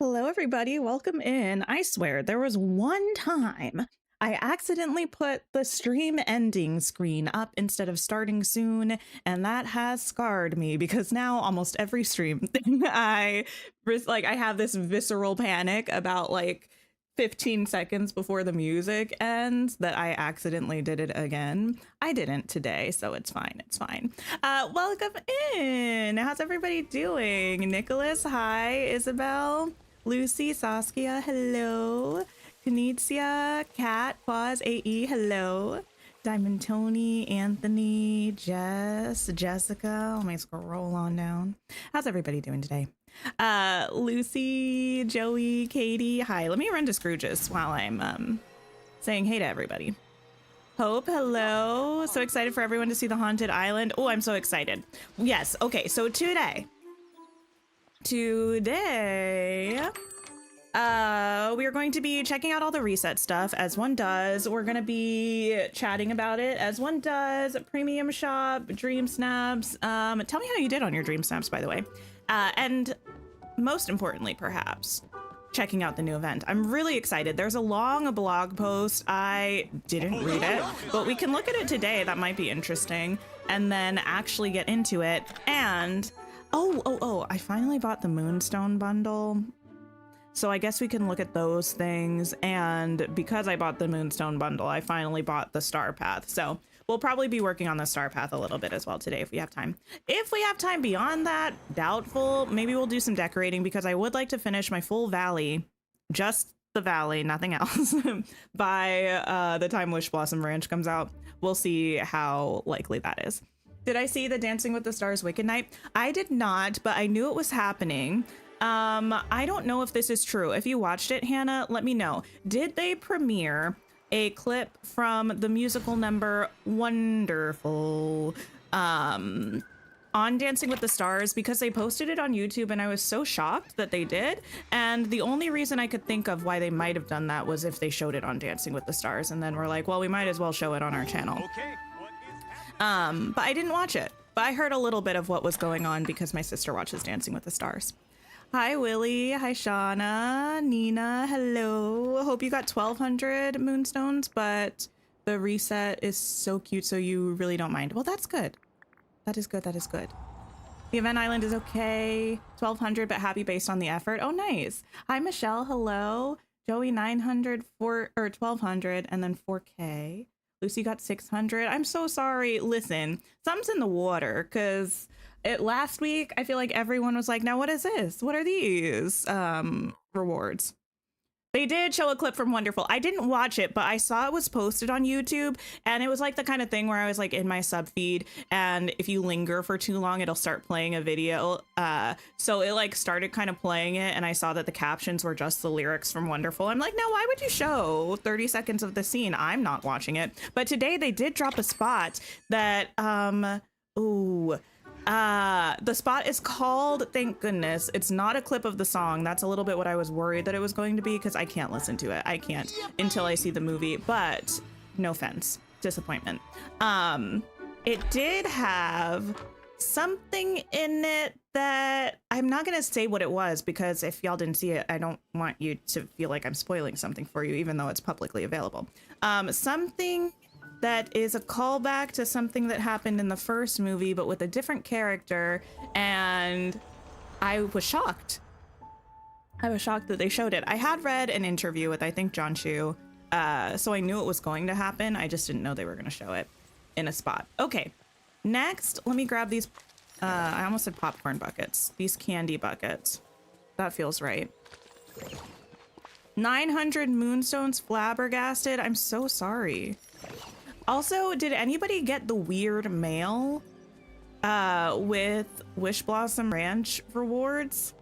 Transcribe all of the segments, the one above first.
Hello, everybody. Welcome in. I swear there was one time I accidentally put the stream ending screen up instead of starting soon, and that has scarred me because now almost every stream I have this visceral panic about like 15 seconds before the music ends that I accidentally did it again. I didn't today, so it's fine. It's fine. Welcome in. How's everybody doing? Nicholas, hi. Isabel, Lucy, Saskia, hello. Knizia, Kat, Pause, AE, hello. Diamond Tony, Anthony, Jess, Jessica. Let me scroll on down. How's everybody doing today? Lucy, Joey, Katie, hi. Let me run to Scrooge's while I'm saying hey to everybody. Hope, hello. So excited for everyone to see the haunted island. Oh, I'm so excited. Yes, okay, so today we are going to be checking out all the reset stuff as one does. We're going to be chatting about it as one does. Premium shop, DreamSnaps. Tell me how you did on your DreamSnaps, by the way. And most importantly, perhaps, checking out the new event. I'm really excited. There's a long blog post. I didn't read it, but we can look at it today. That might be interesting. And then actually get into it. And I finally bought the Moonstone bundle. So I guess we can look at those things. And because I bought the Moonstone bundle, I finally bought the Star Path. So we'll probably be working on the Star Path a little bit as well today if we have time. If we have time beyond that, doubtful. Maybe we'll do some decorating because I would like to finish my full valley, just the valley, nothing else, by the time Wish Blossom Ranch comes out. We'll see how likely that is. Did I see the Dancing with the Stars Wicked Night? I did not, but I knew it was happening. I don't know if this is true. If you watched it, Hannah, let me know. Did they premiere a clip from the musical number Wonderful on Dancing with the Stars? Because they posted it on YouTube and I was so shocked that they did. And the only reason I could think of why they might have done that was if they showed it on Dancing with the Stars. And then we're like, well, we might as well show it on our channel. Okay. But I didn't watch it. But I heard a little bit of what was going on because my sister watches Dancing with the Stars. Hi, Willie. Hi, Shauna. Nina. Hello. Hope you got 1,200 moonstones, but the reset is so cute, so you really don't mind. Well, that's good. That is good. That is good. The event island is okay. 1,200, but happy based on the effort. Oh, nice. Hi, Michelle. Hello. Joey, 900, 1,200, and then 4K. Lucy got 600. I'm so sorry. Listen, something's in the water because last week, I feel like everyone was like, now what is this? What are these rewards? They did show a clip from Wonderful. I didn't watch it, but I saw it was posted on YouTube, and it was like the kind of thing where I was like in my sub feed, and if you linger for too long, it'll start playing a video. So it like started kind of playing it, and I saw that the captions were just the lyrics from Wonderful. I'm like, now why would you show 30 seconds of the scene? I'm not watching it. But today they did drop a spot that, the spot is called Thank Goodness. It's not a clip of the song. That's a little bit what I was worried that it was going to be because I can't listen to it. I can't until I see the movie, but no offense, disappointment. It did have something in it that I'm not going to say what it was because if y'all didn't see it, I don't want you to feel like I'm spoiling something for you, even though it's publicly available. Something that is a callback to something that happened in the first movie, but with a different character, and I was shocked. I was shocked that they showed it. I had read an interview with, I think, John Chu, so I knew it was going to happen. I just didn't know they were going to show it in a spot. Okay, next, let me grab these, I almost said popcorn buckets, these candy buckets. That feels right. 900 moonstones, flabbergasted. I'm so sorry. Also, did anybody get the weird mail with Wish Blossom Ranch rewards?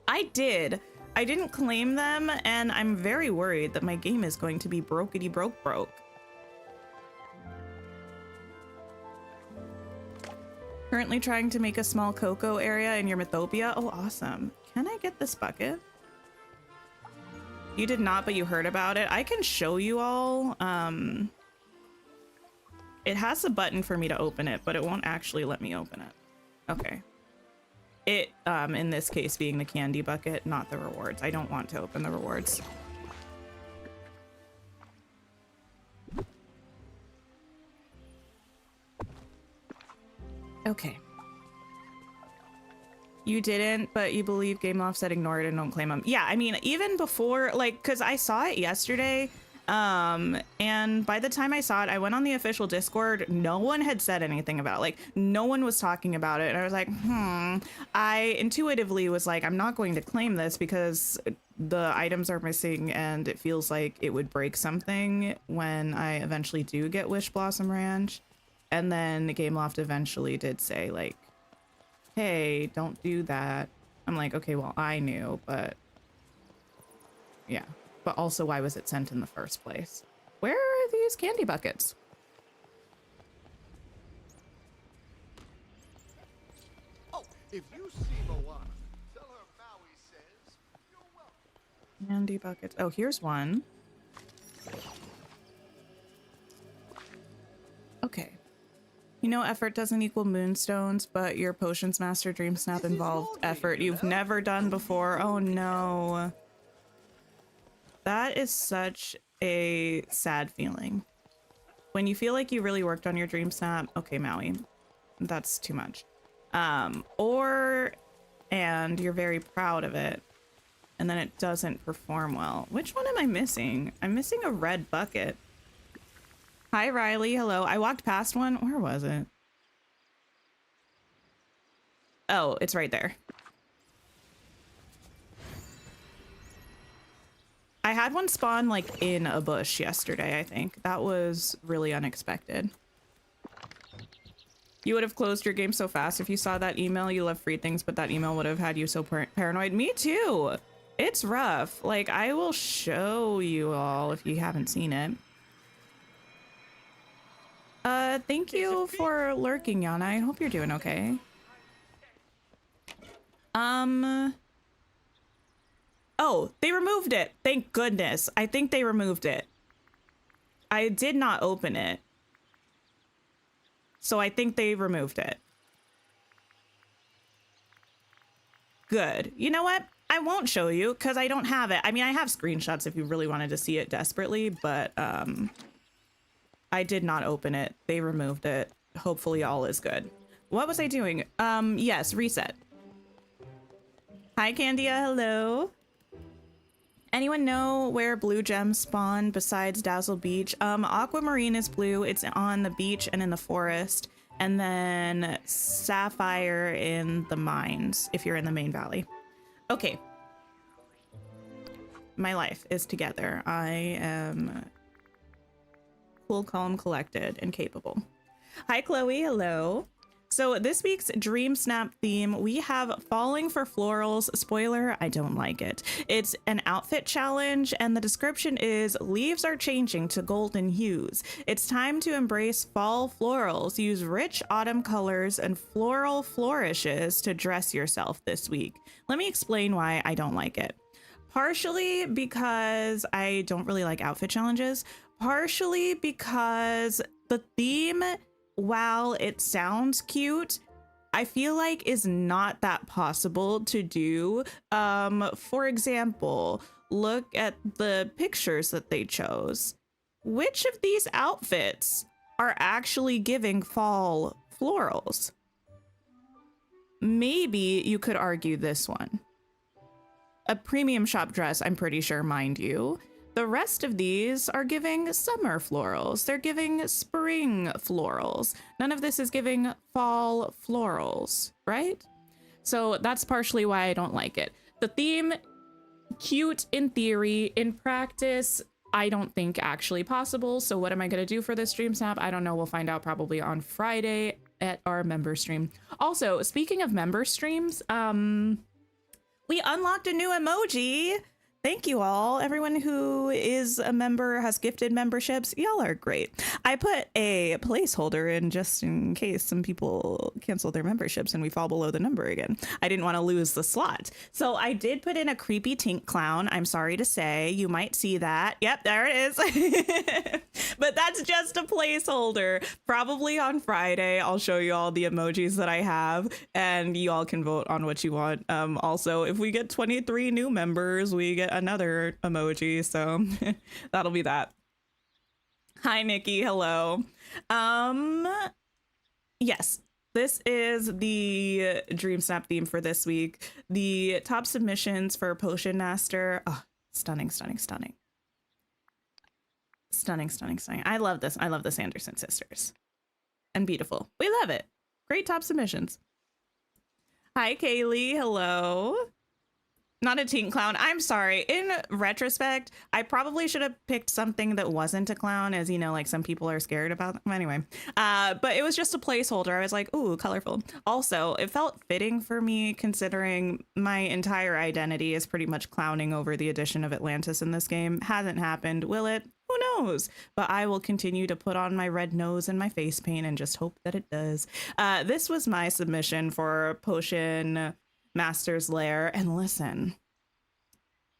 I did. I didn't claim them, and I'm very worried that my game is going to be brokety broke. Currently trying to make a small cocoa area in your Mythopia. Oh, awesome. Can I get this bucket? You did not, but you heard about it. I can show you all. It has a button for me to open it, but it won't actually let me open it. Okay. It, in this case, being the candy bucket, not the rewards. I don't want to open the rewards. Okay. You didn't, but you believe Gameloft said ignore it and don't claim them. Yeah, I mean, even before, like, because I saw it yesterday, and by the time I saw it, I went on the official Discord. No one had said anything about it. Like, no one was talking about it. And I was like, I intuitively was like, I'm not going to claim this because the items are missing and it feels like it would break something when I eventually do get Wish Blossom Ranch. And then Gameloft eventually did say, like, hey, don't do that. I'm like, okay, well, I knew, but yeah. But also, why was it sent in the first place? Where are these candy buckets? Oh, if you see Moana, tell her Maui says you're welcome. Candy buckets. Oh, here's one. Okay. You know, effort doesn't equal moonstones, but your potions master DreamSnap involved effort you've never done before. Oh no. That is such a sad feeling. When you feel like you really worked on your DreamSnap, okay, Maui, that's too much. And you're very proud of it, and then it doesn't perform well. Which one am I missing? I'm missing a red bucket. Hi, Riley. Hello. I walked past one. Where was it? Oh, it's right there. I had one spawn like in a bush yesterday, I think. That was really unexpected. You would have closed your game so fast if you saw that email. You love free things, but that email would have had you so paranoid. Me too. It's rough. Like, I will show you all if you haven't seen it. Thank you for lurking, Yana. I hope you're doing okay. Oh, they removed it. Thank goodness. I think they removed it. I did not open it. So I think they removed it. Good. You know what? I won't show you because I don't have it. I mean, I have screenshots if you really wanted to see it desperately, but I did not open it. They removed it. Hopefully all is good. What was I doing? Yes, reset. Hi, Candia. Hello. Anyone know where blue gems spawn besides Dazzle Beach? Aquamarine is blue. It's on the beach and in the forest. And then Sapphire in the mines, if you're in the main valley. Okay. My life is together. I am cool, calm, collected, and capable. Hi, Chloe. Hello. So this week's DreamSnap theme, we have Falling for Florals. Spoiler, I don't like it. It's an outfit challenge, and the description is, leaves are changing to golden hues. It's time to embrace fall florals. Use rich autumn colors and floral flourishes to dress yourself this week. Let me explain why I don't like it. Partially because I don't really like outfit challenges. Partially because the theme, while it sounds cute, I feel like is not that possible to do. For example, look at the pictures that they chose. Which of these outfits are actually giving fall florals? Maybe you could argue this one. A premium shop dress, I'm pretty sure, mind you. The rest of these are giving summer florals. They're giving spring florals. None of this is giving fall florals, right? So that's partially why I don't like it. The theme, cute in theory. In practice, I don't think actually possible. So what am I going to do for this DreamSnap? I don't know. We'll find out probably on Friday at our member stream. Also, speaking of member streams, we unlocked a new emoji. Thank you all. Everyone who is a member, has gifted memberships, y'all are great. I put a placeholder in just in case some people cancel their memberships and we fall below the number again. I didn't want to lose the slot. So I did put in a creepy Tink clown. I'm sorry to say, you might see that. Yep, there it is. But that's just a placeholder. Probably on Friday, I'll show you all the emojis that I have and you all can vote on what you want. Also, if we get 23 new members, we get another emoji, so that'll be that. Hi Nikki, hello. Yes, this is the DreamSnap theme for this week. The top submissions for Potion Master. Oh, stunning, stunning, stunning. Stunning, stunning, stunning. I love this. I love the Sanderson sisters. And beautiful. We love it. Great top submissions. Hi Kaylee, hello. Not a teen clown. I'm sorry. In retrospect, I probably should have picked something that wasn't a clown, as you know, like some people are scared about them. Anyway, but it was just a placeholder. I was like, ooh, colorful. Also, it felt fitting for me considering my entire identity is pretty much clowning over the addition of Atlantis in this game. Hasn't happened. Will it? Who knows? But I will continue to put on my red nose and my face paint and just hope that it does. This was my submission for Potion Master's Lair, and listen,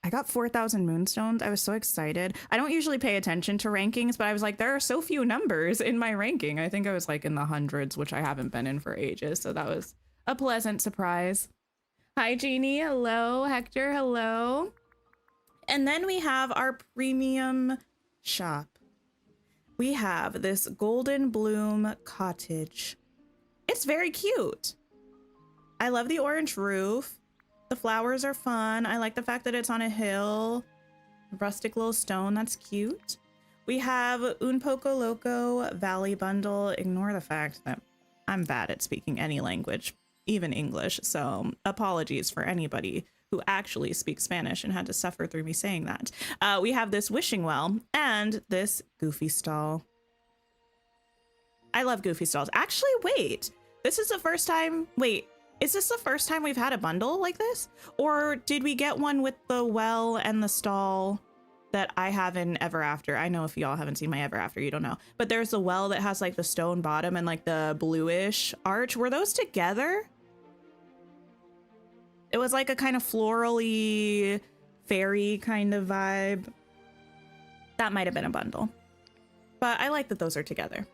I got 4,000 moonstones. I was so excited. I don't usually pay attention to rankings, but I was like, there are so few numbers in my ranking. I think I was like in the hundreds, which I haven't been in for ages, so that was a pleasant surprise. Hi Jeannie, hello. Hector, hello. And then we have our premium shop. We have this golden bloom cottage. It's very cute. I love the orange roof. The flowers are fun. I like the fact that it's on a hill. Rustic little stone, that's cute. We have Un Poco Loco Valley Bundle. Ignore the fact that I'm bad at speaking any language, even English. So apologies for anybody who actually speaks Spanish and had to suffer through me saying that. We have this wishing well and this Goofy stall. I love Goofy stalls. Actually, wait, this is the first time. Wait. Is this the first time we've had a bundle like this? Or did we get one with the well and the stall that I have in Ever After? I know if y'all haven't seen my Ever After, you don't know. But there's the well that has like the stone bottom and like the bluish arch. Were those together? It was like a kind of florally, fairy kind of vibe. That might have been a bundle. But I like that those are together.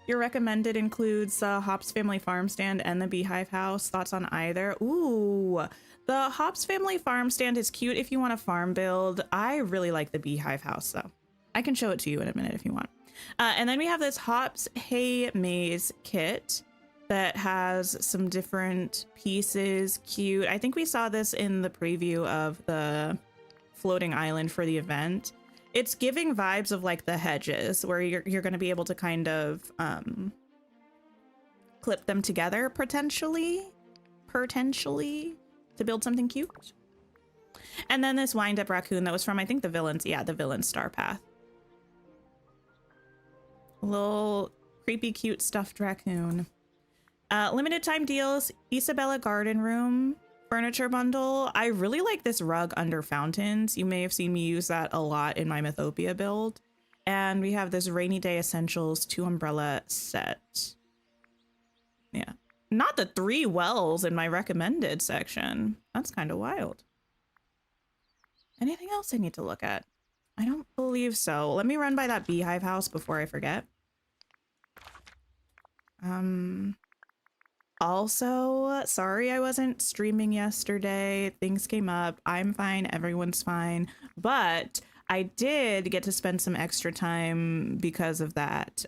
Your recommended includes the Hops Family Farm Stand and the Beehive House. Thoughts on either? Ooh, the Hops Family Farm Stand is cute if you want a farm build. I really like the Beehive House though. I can show it to you in a minute if you want. And then we have this Hops Hay Maze kit that has some different pieces. Cute. I think we saw this in the preview of the floating island for the event. It's giving vibes of like the hedges where you're going to be able to kind of clip them together potentially to build something cute. And then this wind up raccoon that was from, I think, the villains. Yeah, the villain star path. A little creepy cute stuffed raccoon. Limited time deals, Isabella Garden Room furniture bundle. I really like this rug under fountains. You may have seen me use that a lot in my Mythopia build. And we have this rainy day essentials 2 umbrella set. Yeah, not the 3 wells in my recommended section. That's kind of wild. Anything else I need to look at? I don't believe so. Let me run by that Beehive House before I forget. Also, sorry I wasn't streaming yesterday. Things came up. I'm fine. Everyone's fine. But I did get to spend some extra time because of that.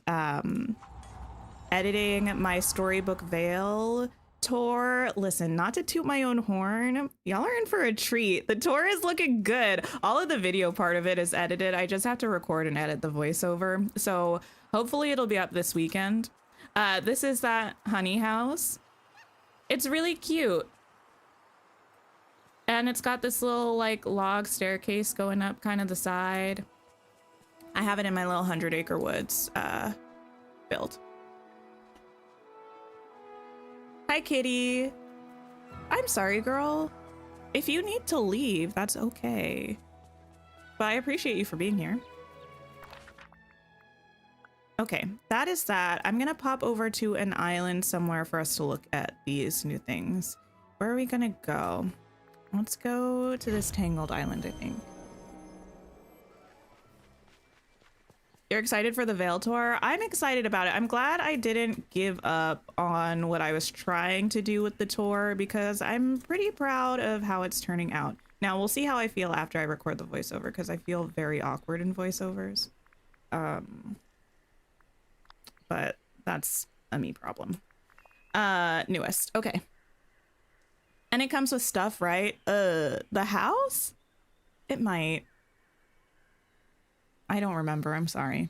Editing my Storybook Vale tour. Listen, not to toot my own horn, y'all are in for a treat. The tour is looking good. All of the video part of it is edited. I just have to record and edit the voiceover. So hopefully it'll be up this weekend. This is that honey house. It's really cute. And it's got this little like log staircase going up kind of the side. I have it in my little 100 Acre Woods build. Hi, kitty. I'm sorry, girl. If you need to leave, that's okay. But I appreciate you for being here. Okay, that is that. I'm gonna pop over to an island somewhere for us to look at these new things. Where are we gonna go? Let's go to this Tangled Island, I think. You're excited for the Veil tour? I'm excited about it. I'm glad I didn't give up on what I was trying to do with the tour because I'm pretty proud of how it's turning out. Now we'll see how I feel after I record the voiceover because I feel very awkward in voiceovers. But that's a me problem. Newest. Okay. And it comes with stuff, right? The house? It might. I don't remember. I'm sorry.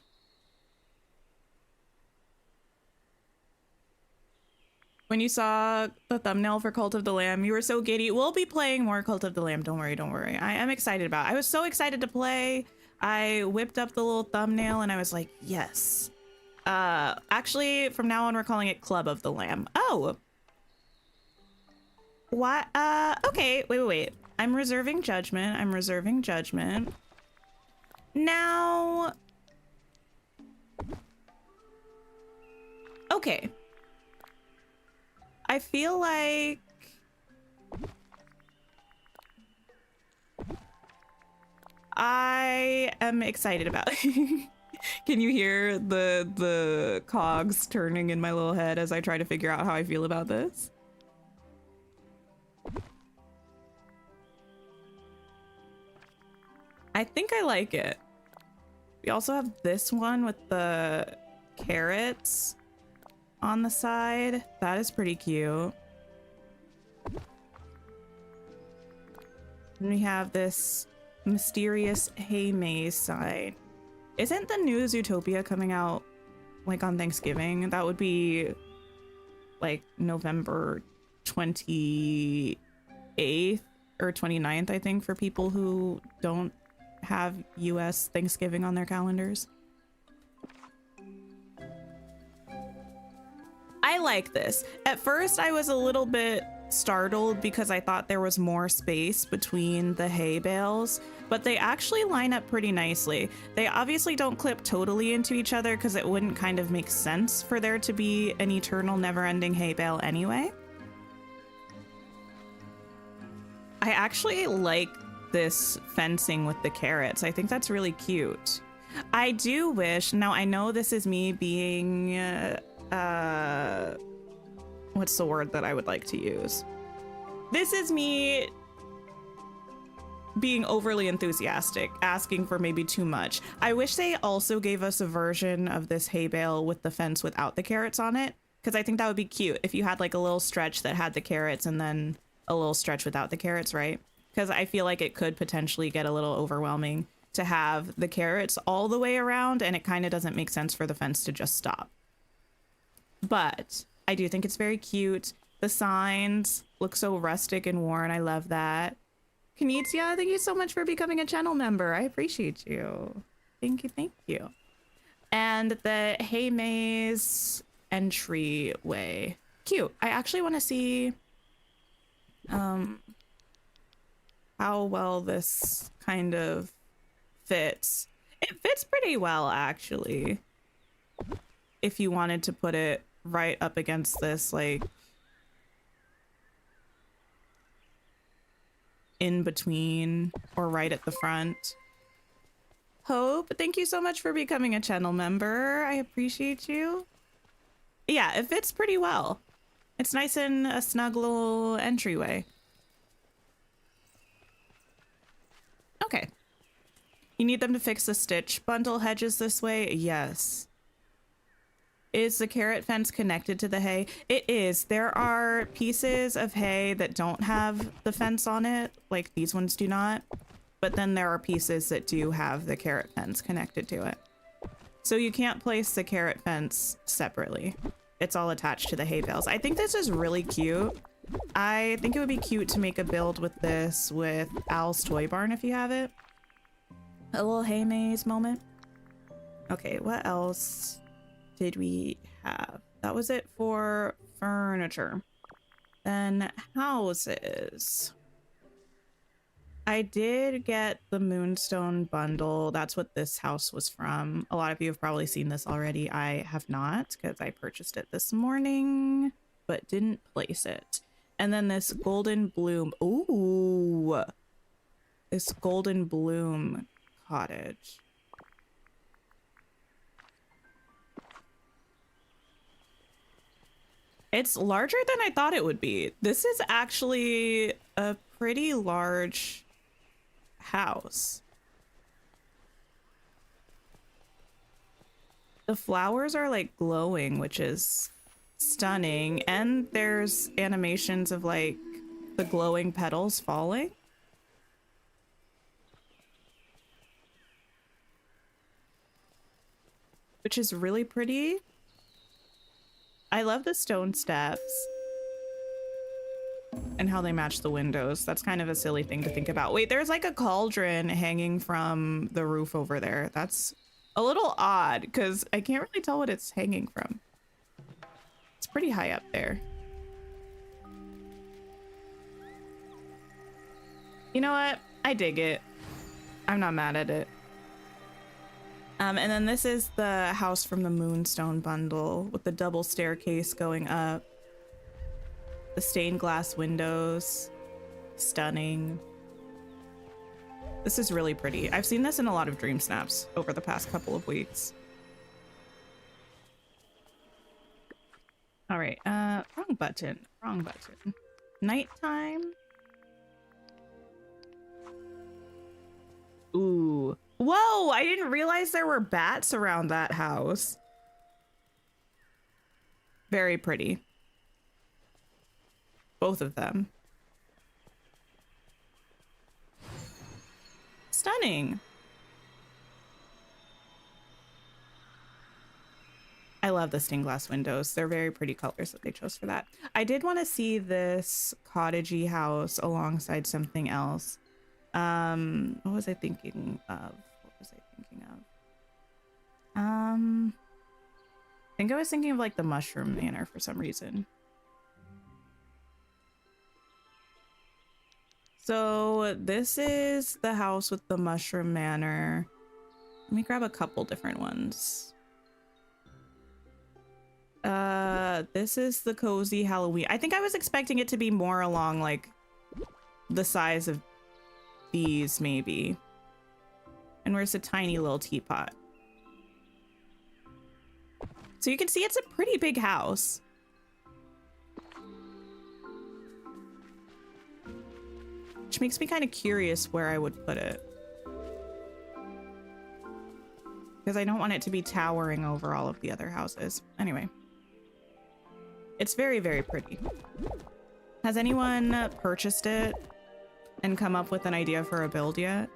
When you saw the thumbnail for Cult of the Lamb, you were so giddy. We'll be playing more Cult of the Lamb. Don't worry, don't worry. I am excited about it. I was so excited to play. I whipped up the little thumbnail and I was like, yes. Actually, from now on, we're calling it Club of the Lamb. Oh. What? Okay. Wait. I'm reserving judgment. I'm reserving judgment. Now. Okay. I feel like I am excited about it. Can you hear the cogs turning in my little head as I try to figure out how I feel about this? I think I like it. We also have this one with the carrots on the side. That is pretty cute. And we have this mysterious hay maze sign. Isn't the new Zootopia coming out like on Thanksgiving? That would be like November 28th or 29th, I think, for people who don't have US Thanksgiving on their calendars. I like this. At first, I was a little bit startled because I thought there was more space between the hay bales, but they actually line up pretty nicely. They obviously don't clip totally into each other because it wouldn't kind of make sense for there to be an eternal never-ending hay bale anyway. I actually like this fencing with the carrots. I think that's really cute. I do wish, now I know this is me being what's the word that I would like to use? This is me being overly enthusiastic, asking for maybe too much. I wish they also gave us a version of this hay bale with the fence without the carrots on it, because I think that would be cute if you had like a little stretch that had the carrots and then a little stretch without the carrots, right? Because I feel like it could potentially get a little overwhelming to have the carrots all the way around, and it kind of doesn't make sense for the fence to just stop. But I do think it's very cute. The signs look so rustic and worn. I love that. Kenizia, thank you so much for becoming a channel member. I appreciate you. Thank you, thank you. And the hay maze entryway. Cute. I actually want to see how well this kind of fits. It fits pretty well, actually. If you wanted to put it right up against this, like, in between or right at the front. Hope, thank you so much for becoming a channel member. I appreciate you. Yeah, it fits pretty well. It's nice in a snug little entryway. Okay. You need them to fix the stitch bundle hedges this way? Yes. Is the carrot fence connected to the hay? It is. There are pieces of hay that don't have the fence on it, like these ones do not. But then there are pieces that do have the carrot fence connected to it. So you can't place the carrot fence separately. It's all attached to the hay bales. I think this is really cute. I think it would be cute to make a build with this with Al's Toy Barn if you have it. A little hay maze moment. Okay, what else did we have? That was it for furniture. Then houses. I did get the Moonstone bundle. That's what this house was from. A lot of you have probably seen this already. I have not, because I purchased it this morning, but didn't place it. And then this Golden Bloom. Ooh, this Golden Bloom cottage. It's larger than I thought it would be. This is actually a pretty large house. The flowers are like glowing, which is stunning. And there's animations of like the glowing petals falling. Which is really pretty. I love the stone steps and how they match the windows. That's kind of a silly thing to think about. Wait, there's like a cauldron hanging from the roof over there. That's a little odd because I can't really tell what it's hanging from. It's pretty high up there. You know what? I dig it. I'm not mad at it. And then this is the house from the Moonstone bundle with the double staircase going up. The stained glass windows. Stunning. This is really pretty. I've seen this in a lot of DreamSnaps over the past couple of weeks. All right, wrong button, wrong button. Nighttime. Ooh. Whoa, I didn't realize there were bats around that house. Very pretty. Both of them. Stunning. I love the stained glass windows. They're very pretty colors that they chose for that. I did want to see this cottagey house alongside something else. What was I thinking of? I think I was thinking of like the Mushroom Manor for some reason. So this is the house with the Mushroom Manor. Let me grab a couple different ones. This is the Cozy Halloween. I think I was expecting it to be more along like the size of these maybe. And where's a tiny little teapot? So you can see it's a pretty big house. Which makes me kind of curious where I would put it. Because I don't want it to be towering over all of the other houses. Anyway. It's very, very pretty. Has anyone purchased it and come up with an idea for a build yet?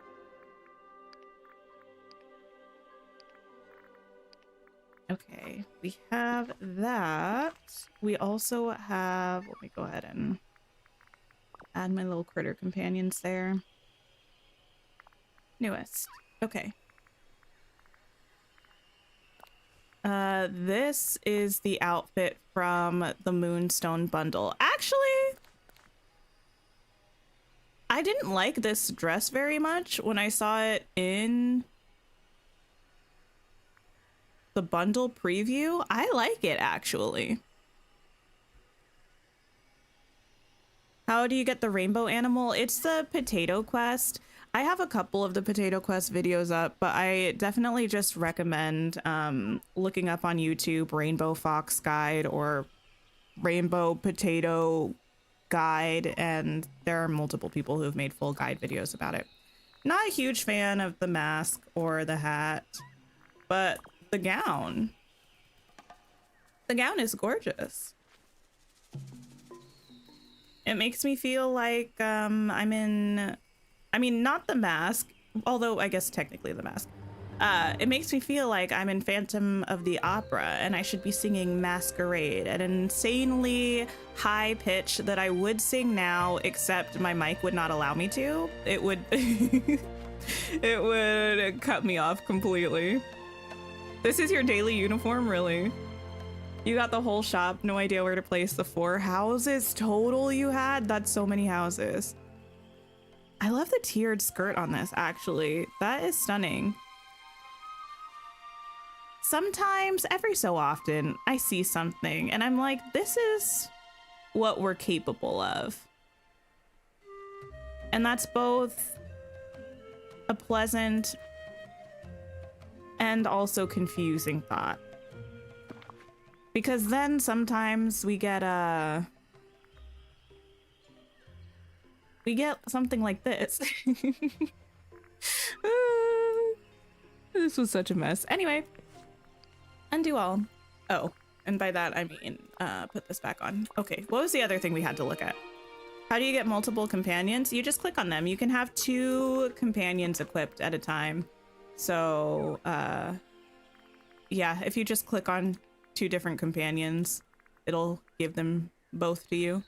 Okay, we have that. We also have, let me go ahead and add my little critter companions there. Newest. Okay. This is the outfit from the Moonstone bundle. Actually, I didn't like this dress very much when I saw it in the bundle preview. I like it actually. How do you get the rainbow animal? It's the potato quest. I have a couple of the potato quest videos up, but I definitely just recommend looking up on YouTube Rainbow Fox Guide or Rainbow Potato Guide, and there are multiple people who have made full guide videos about it. Not a huge fan of the mask or the hat, but the gown. The gown is gorgeous. It makes me feel like I'm in, I mean, not the mask, although I guess technically the mask. It makes me feel like I'm in Phantom of the Opera and I should be singing Masquerade at an insanely high pitch that I would sing now, except my mic would not allow me to. It would, it would cut me off completely. This is your daily uniform, really? You got the whole shop, no idea where to place the 4 houses total you had? That's so many houses. I love the tiered skirt on this, actually. That is stunning. Sometimes, every so often, I see something and I'm like, this is what we're capable of. And that's both a pleasant and also confusing thought. Because then sometimes we get something like this. This was such a mess. Anyway, undo all. Oh, and by that I mean put this back on. Okay, what was the other thing we had to look at? How do you get multiple companions? You just click on them. You can have 2 companions equipped at a time. So yeah, if you just click on 2 different companions, it'll give them both to you.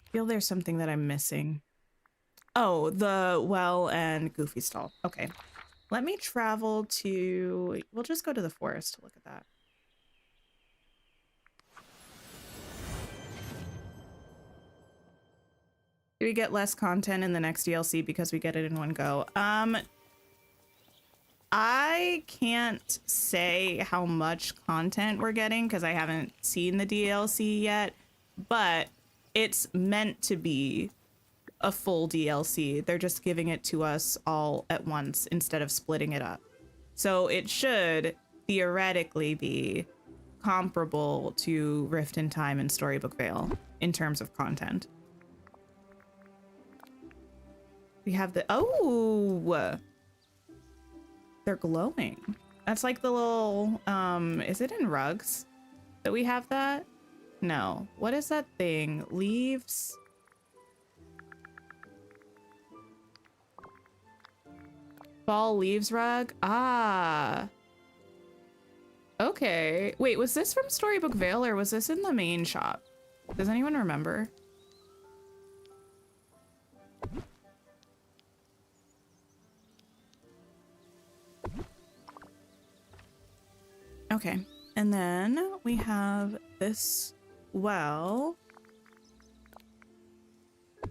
I feel there's something that I'm missing. Oh, the well and Goofy stall. Okay. Let me travel to... We'll just go to the forest to look at that. Do we get less content in the next DLC because we get it in one go? I can't say how much content we're getting because I haven't seen the DLC yet, but it's meant to be a full DLC. They're just giving it to us all at once instead of splitting it up. So it should theoretically be comparable to Rift in Time and Storybook Vale in terms of content. We have the... Oh! They're glowing. That's like the little... is it in rugs that we have that? No. What is that thing? Leaves? Fall leaves rug? Ah. Okay. Wait, was this from Storybook Vale or was this in the main shop? Does anyone remember? Okay. And then we have this well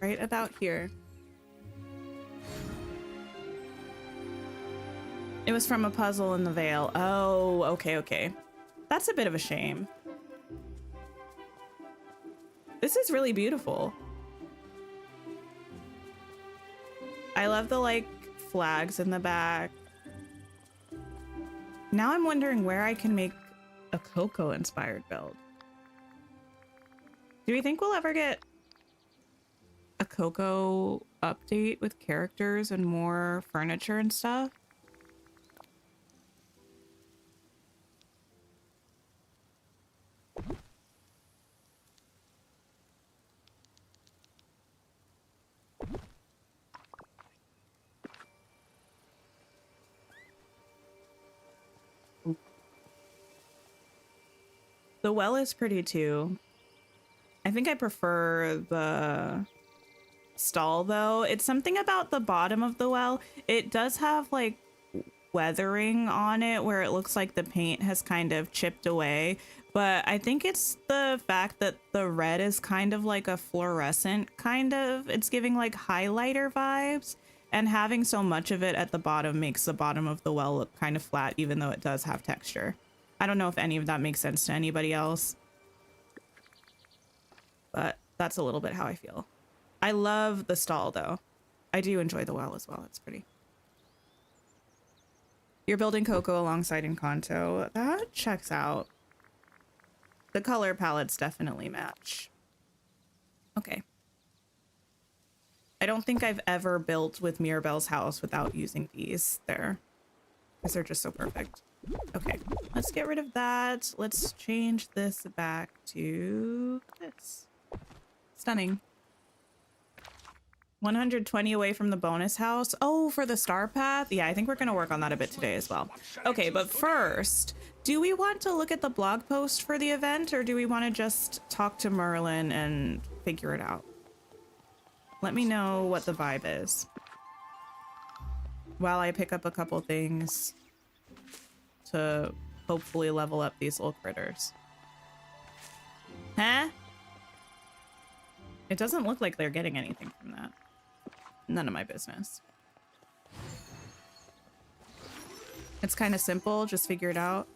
right about here. It was from a puzzle in the Vale. Oh, okay, okay. That's a bit of a shame. This is really beautiful. I love the, like, flags in the back. Now I'm wondering where I can make a Coco-inspired build. Do we think we'll ever get a Coco update with characters and more furniture and stuff? The well is pretty too. I think I prefer the stall though. It's something about the bottom of the well. It does have like weathering on it where it looks like the paint has kind of chipped away. But I think it's the fact that the red is kind of like a fluorescent kind of. It's giving like highlighter vibes. And having so much of it at the bottom makes the bottom of the well look kind of flat even though it does have texture. I don't know if any of that makes sense to anybody else, but that's a little bit how I feel. I love the stall though. I do enjoy the well as well. It's pretty. You're building Coco alongside Encanto. That checks out. The color palettes definitely match. Okay. I don't think I've ever built with Mirabelle's house without using these there, because they're just so perfect. Okay, let's get rid of that. Let's change this back to this. Stunning. 120 away from the bonus house. Oh, for the star path? Yeah, I think we're going to work on that a bit today as well. Okay, but first, do we want to look at the blog post for the event or do we want to just talk to Merlin and figure it out? Let me know what the vibe is while I pick up a couple things to hopefully level up these little critters. Huh? It doesn't look like they're getting anything from that. None of my business. It's kind of simple. Just figure it out.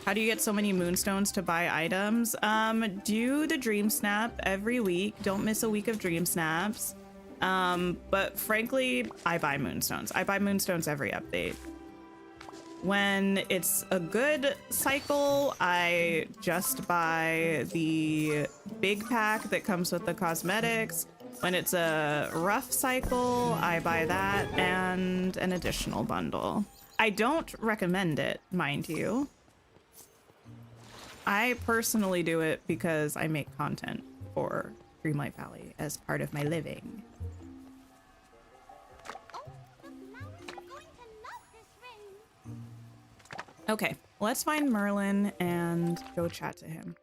How do you get so many moonstones to buy items? Do the dream snap every week. Don't miss a week of dream snaps. But frankly, I buy moonstones. I buy moonstones every update. When it's a good cycle, I just buy the big pack that comes with the cosmetics. When it's a rough cycle, I buy that and an additional bundle. I don't recommend it, mind you. I personally do it because I make content for Dreamlight Valley as part of my living. Okay, let's find Merlin and go chat to him.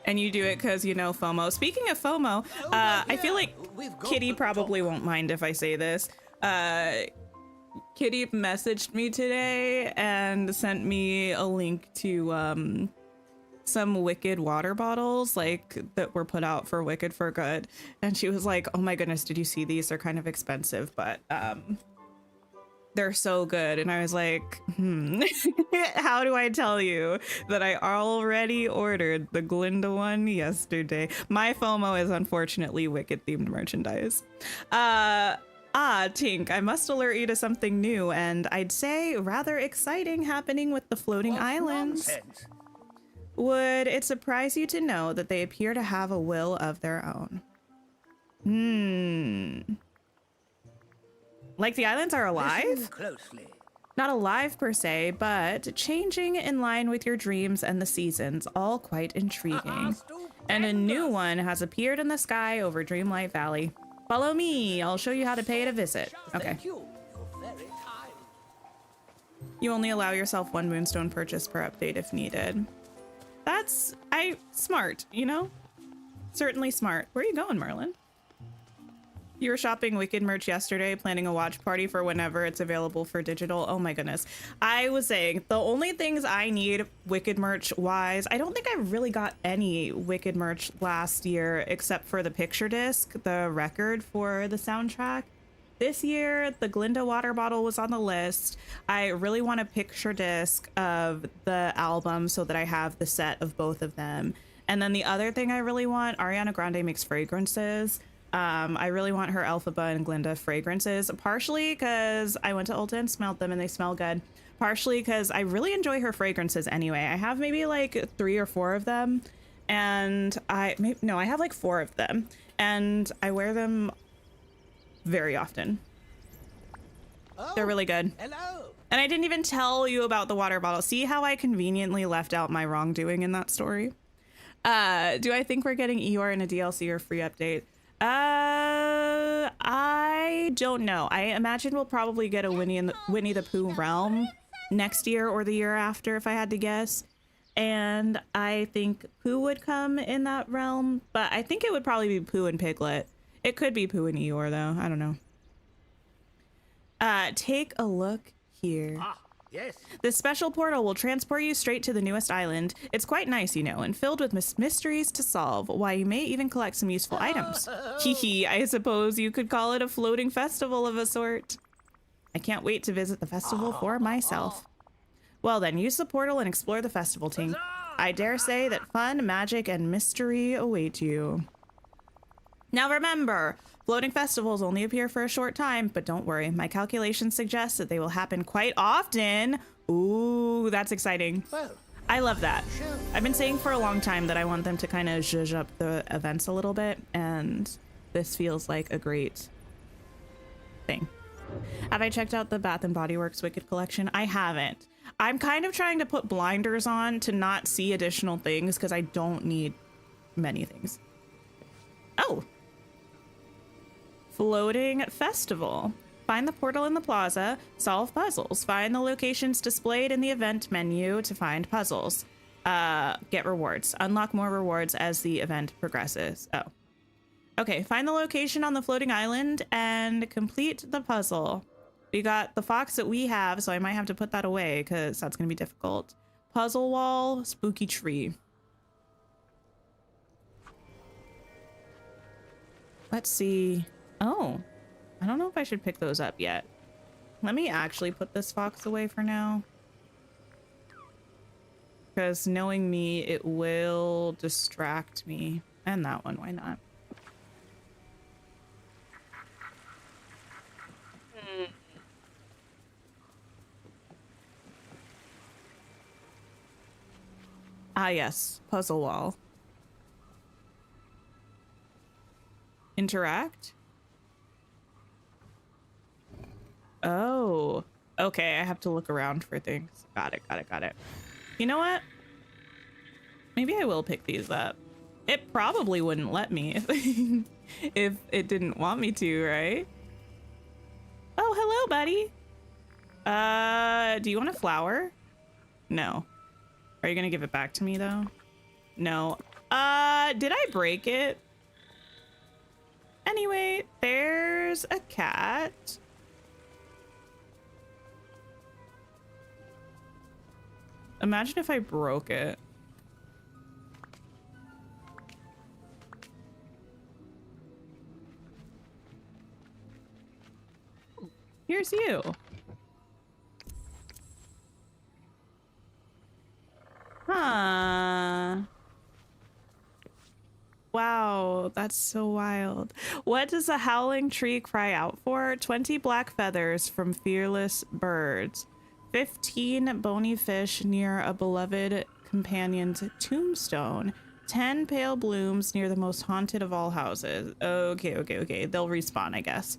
And you do it because you know FOMO. Speaking of FOMO, I feel like Kitty probably won't mind if I say this. Kitty messaged me today and sent me a link to some Wicked water bottles like that were put out for Wicked for Good, and she was like, oh my goodness, did you see these? They're kind of expensive, but they're so good. And I was like, how do I tell you that I already ordered the Glinda one yesterday? My FOMO is unfortunately Wicked themed merchandise. Tink, I must alert you to something new, and I'd say rather exciting happening with the floating islands. Nonsense. Would it surprise you to know that they appear to have a will of their own? Like the islands are alive? Listen closely. Not alive per se, but changing in line with your dreams and the seasons, all quite intriguing. And a new one has appeared in the sky over Dreamlight Valley. Follow me, I'll show you how to pay it a visit. Okay. Thank you. You're very kind. You only allow yourself one moonstone purchase per update if needed. That's smart, you know? Certainly smart. Where are you going, Merlin? You were shopping Wicked merch yesterday, planning a watch party for whenever it's available for digital. Oh my goodness. I was saying the only things I need Wicked merch wise, I don't think I really got any Wicked merch last year except for the picture disc, the record for the soundtrack. This year, the Glinda water bottle was on the list. I really want a picture disc of the album so that I have the set of both of them. And then the other thing I really want, Ariana Grande makes fragrances. I really want her Elphaba and Glinda fragrances, partially because I went to Ulta and smelled them and they smell good. Partially because I really enjoy her fragrances anyway. I have maybe like 3 or 4 of them, and I have like 4 of them, and I wear them very often. Oh, They're really good. hello. And I didn't even tell you about the water bottle. See how I conveniently left out my wrongdoing in that story? Do I think we're getting Eeyore in a DLC or free update? I don't know. I imagine we'll probably get a Winnie the Pooh realm next year or the year after, if I had to guess. And I think Pooh would come in that realm, but I think it would probably be Pooh and Piglet. It could be Pooh and Eeyore, though. I don't know. Take a look here. Ah, yes. This special portal will transport you straight to the newest island. It's quite nice, you know, and filled with mysteries to solve. Why, you may even collect some useful items. Hee, I suppose you could call it a floating festival of a sort. I can't wait to visit the festival for myself. Well then, use the portal and explore the festival, Tink. I dare say that fun, magic, and mystery await you. Now remember, floating festivals only appear for a short time, but don't worry, my calculations suggest that they will happen quite often. Ooh, that's exciting. Well, I love that. sure. I've been saying for a long time that I want them to kind of zhuzh up the events a little bit, and this feels like a great thing. Have I checked out the Bath & Body Works Wicked collection? I haven't. I'm kind of trying to put blinders on to not see additional things because I don't need many things. Oh. Floating festival. Find the portal in the plaza, solve puzzles. Find the locations displayed in the event menu to find puzzles. Get rewards. Unlock more rewards as the event progresses. Oh. Okay, find the location on the floating island and complete the puzzle. We got the fox that we have, so I might have to put that away because that's going to be difficult. Puzzle wall, spooky tree. Let's see. Oh, I don't know if I should pick those up yet. Let me actually put this fox away for now. Because knowing me, it will distract me. And that one, why not? Ah, yes. Puzzle wall. Interact? Oh. Okay, I have to look around for things. Got it, got it, got it. You know what? Maybe I will pick these up. It probably wouldn't let me if, if it didn't want me to, right? Oh, hello, buddy. Do you want a flower? No. Are you gonna give it back to me though? No. Did I break it? Anyway, there's a cat. Imagine if I broke it. Here's you. Huh. Wow, that's so wild. What does a howling tree cry out for? 20 black feathers from fearless birds. 15 bony fish near a beloved companion's tombstone. 10 pale blooms near the most haunted of all houses. Okay. They'll respawn, I guess.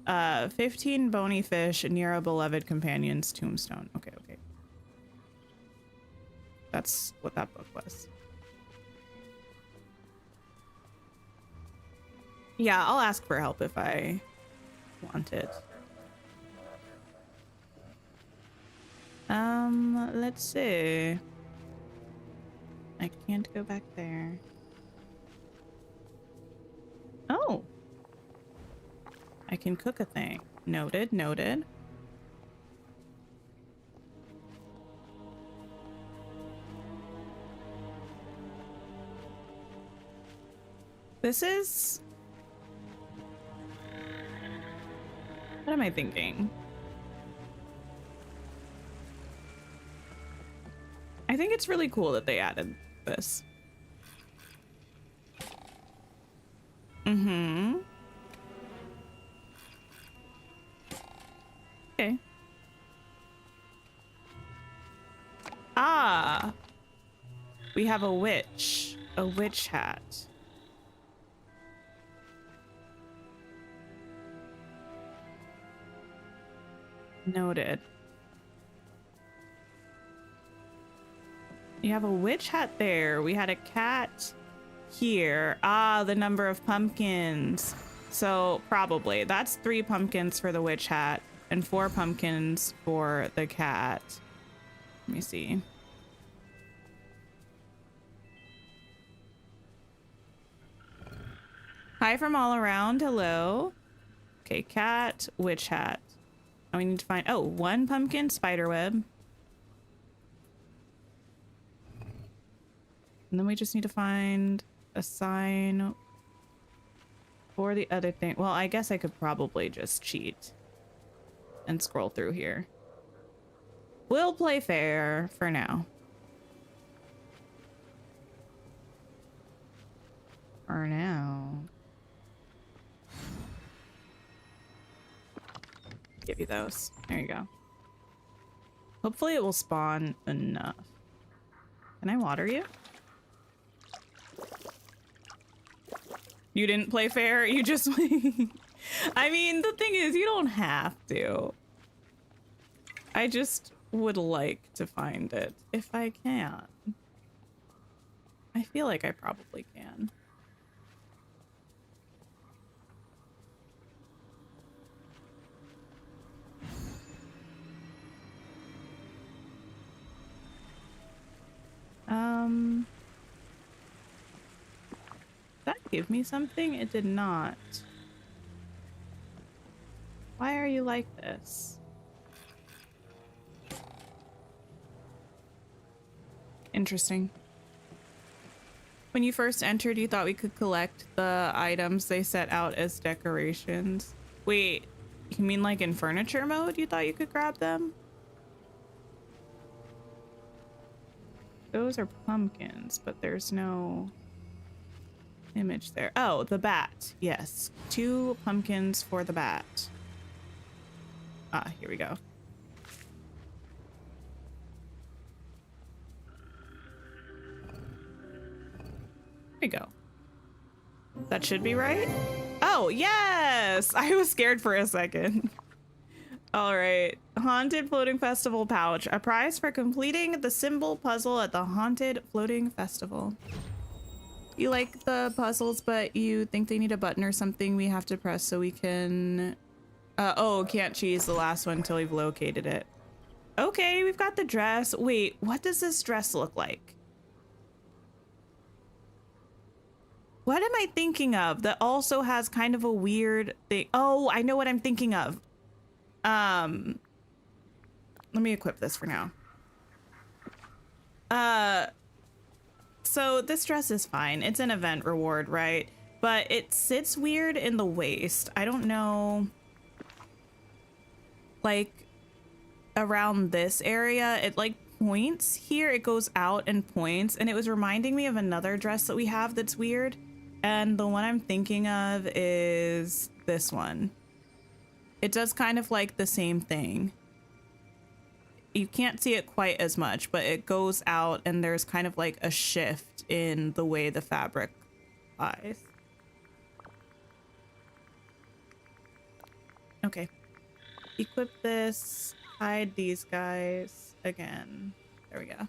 15 bony fish near a beloved companion's tombstone. Okay. That's what that book was. Yeah, I'll ask for help if I want it. Let's see. I can't go back there. Oh. I can cook a thing. Noted, noted. This is... What am I thinking? I think it's really cool that they added this. Okay. Ah! We have a witch. A witch hat. Noted. You have a witch hat there. We had a cat here. Ah, the number of pumpkins. So probably that's 3 pumpkins for the witch hat and 4 pumpkins for the cat. Let me see. Hi from all around. Hello. Okay, cat, witch hat. And we need to find, oh, 1 pumpkin spider web. And then we just need to find a sign for the other thing. Well, I guess I could probably just cheat and scroll through here. We'll play fair for now. For now. Give you those. There you go. Hopefully it will spawn enough. Can I water you? You didn't play fair? You just... I mean, the thing is, you don't have to. I just would like to find it if I can. I feel like I probably can. Did that give me something? It did not. Why are are you like this? Interesting. When you first entered, you thought we could collect the items they set out as decorations. Wait, you mean like in furniture mode? You thought you could grab them? Those are pumpkins, but there's no image there. Oh, the bat. Yes. 2 pumpkins for the bat. Ah, here we go. There we go. That should be right. Oh, yes! I was scared for a second. All right. Haunted Floating Festival pouch. A prize for completing the symbol puzzle at the Haunted Floating Festival. You like the puzzles, but you think they need a button or something we have to press so we can... oh, can't cheese the last one until we've located it. Okay, we've got the dress. Wait, what does this dress look like? What am I thinking of that also has kind of a weird thing? Oh, I know what I'm thinking of. Let me equip this for now. So this dress is fine. It's an event reward, right? But it sits weird in the waist. I don't know. Like around this area, it like points here. It goes out and points. And it was reminding me of another dress that we have that's weird. And the one I'm thinking of is this one. It does kind of like the same thing. You can't see it quite as much, but it goes out and there's kind of like a shift in the way the fabric lies. Okay. Equip this, hide these guys again. There we go.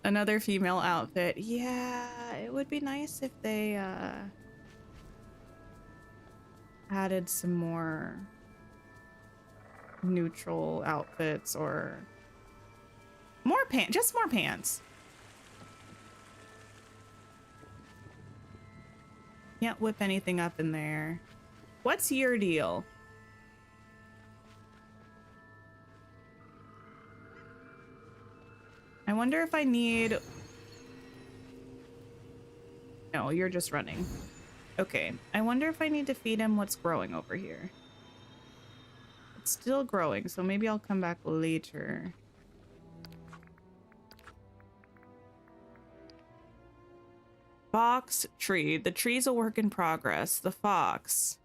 Another female outfit. Yeah, it would be nice if they added some more neutral outfits or more pants, just more pants. Can't whip anything up in there. What's your deal? I wonder if I need... No, you're just running. Okay, I wonder if I need to feed him what's growing over here. It's still growing, so maybe I'll come back later. Fox tree. The tree's a work in progress. The fox.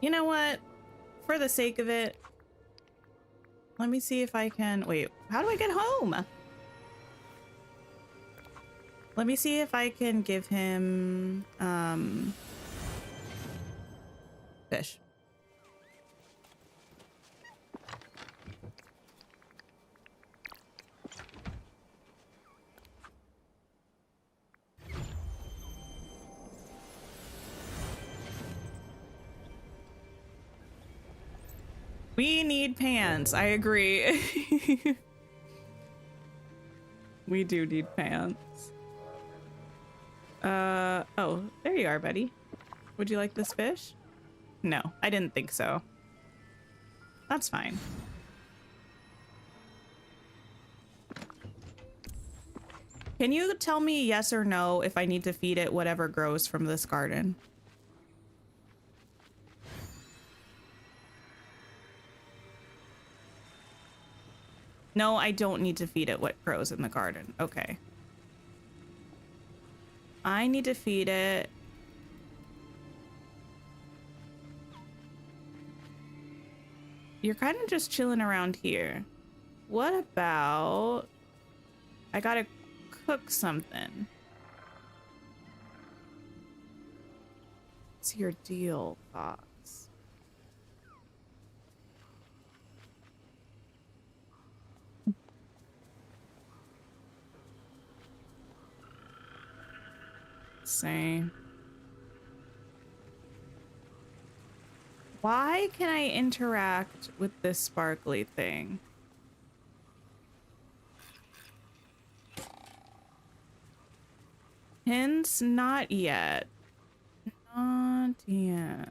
You know what? For the sake of it, let me see if I can... Wait, how do I get home? Let me see if I can give him fish. We need pants. I agree. We do need pants. Oh, there you are, buddy. Would you like this fish? No, I didn't think so. That's fine. Can you tell me yes or no if I need to feed it whatever grows from this garden? No, I don't need to feed it what grows in the garden. Okay. I need to feed it. You're kind of just chilling around here. What about... I gotta cook something. What's your deal, Fox? Same. Why can I interact with this sparkly thing? Hints? Not yet. Yeah.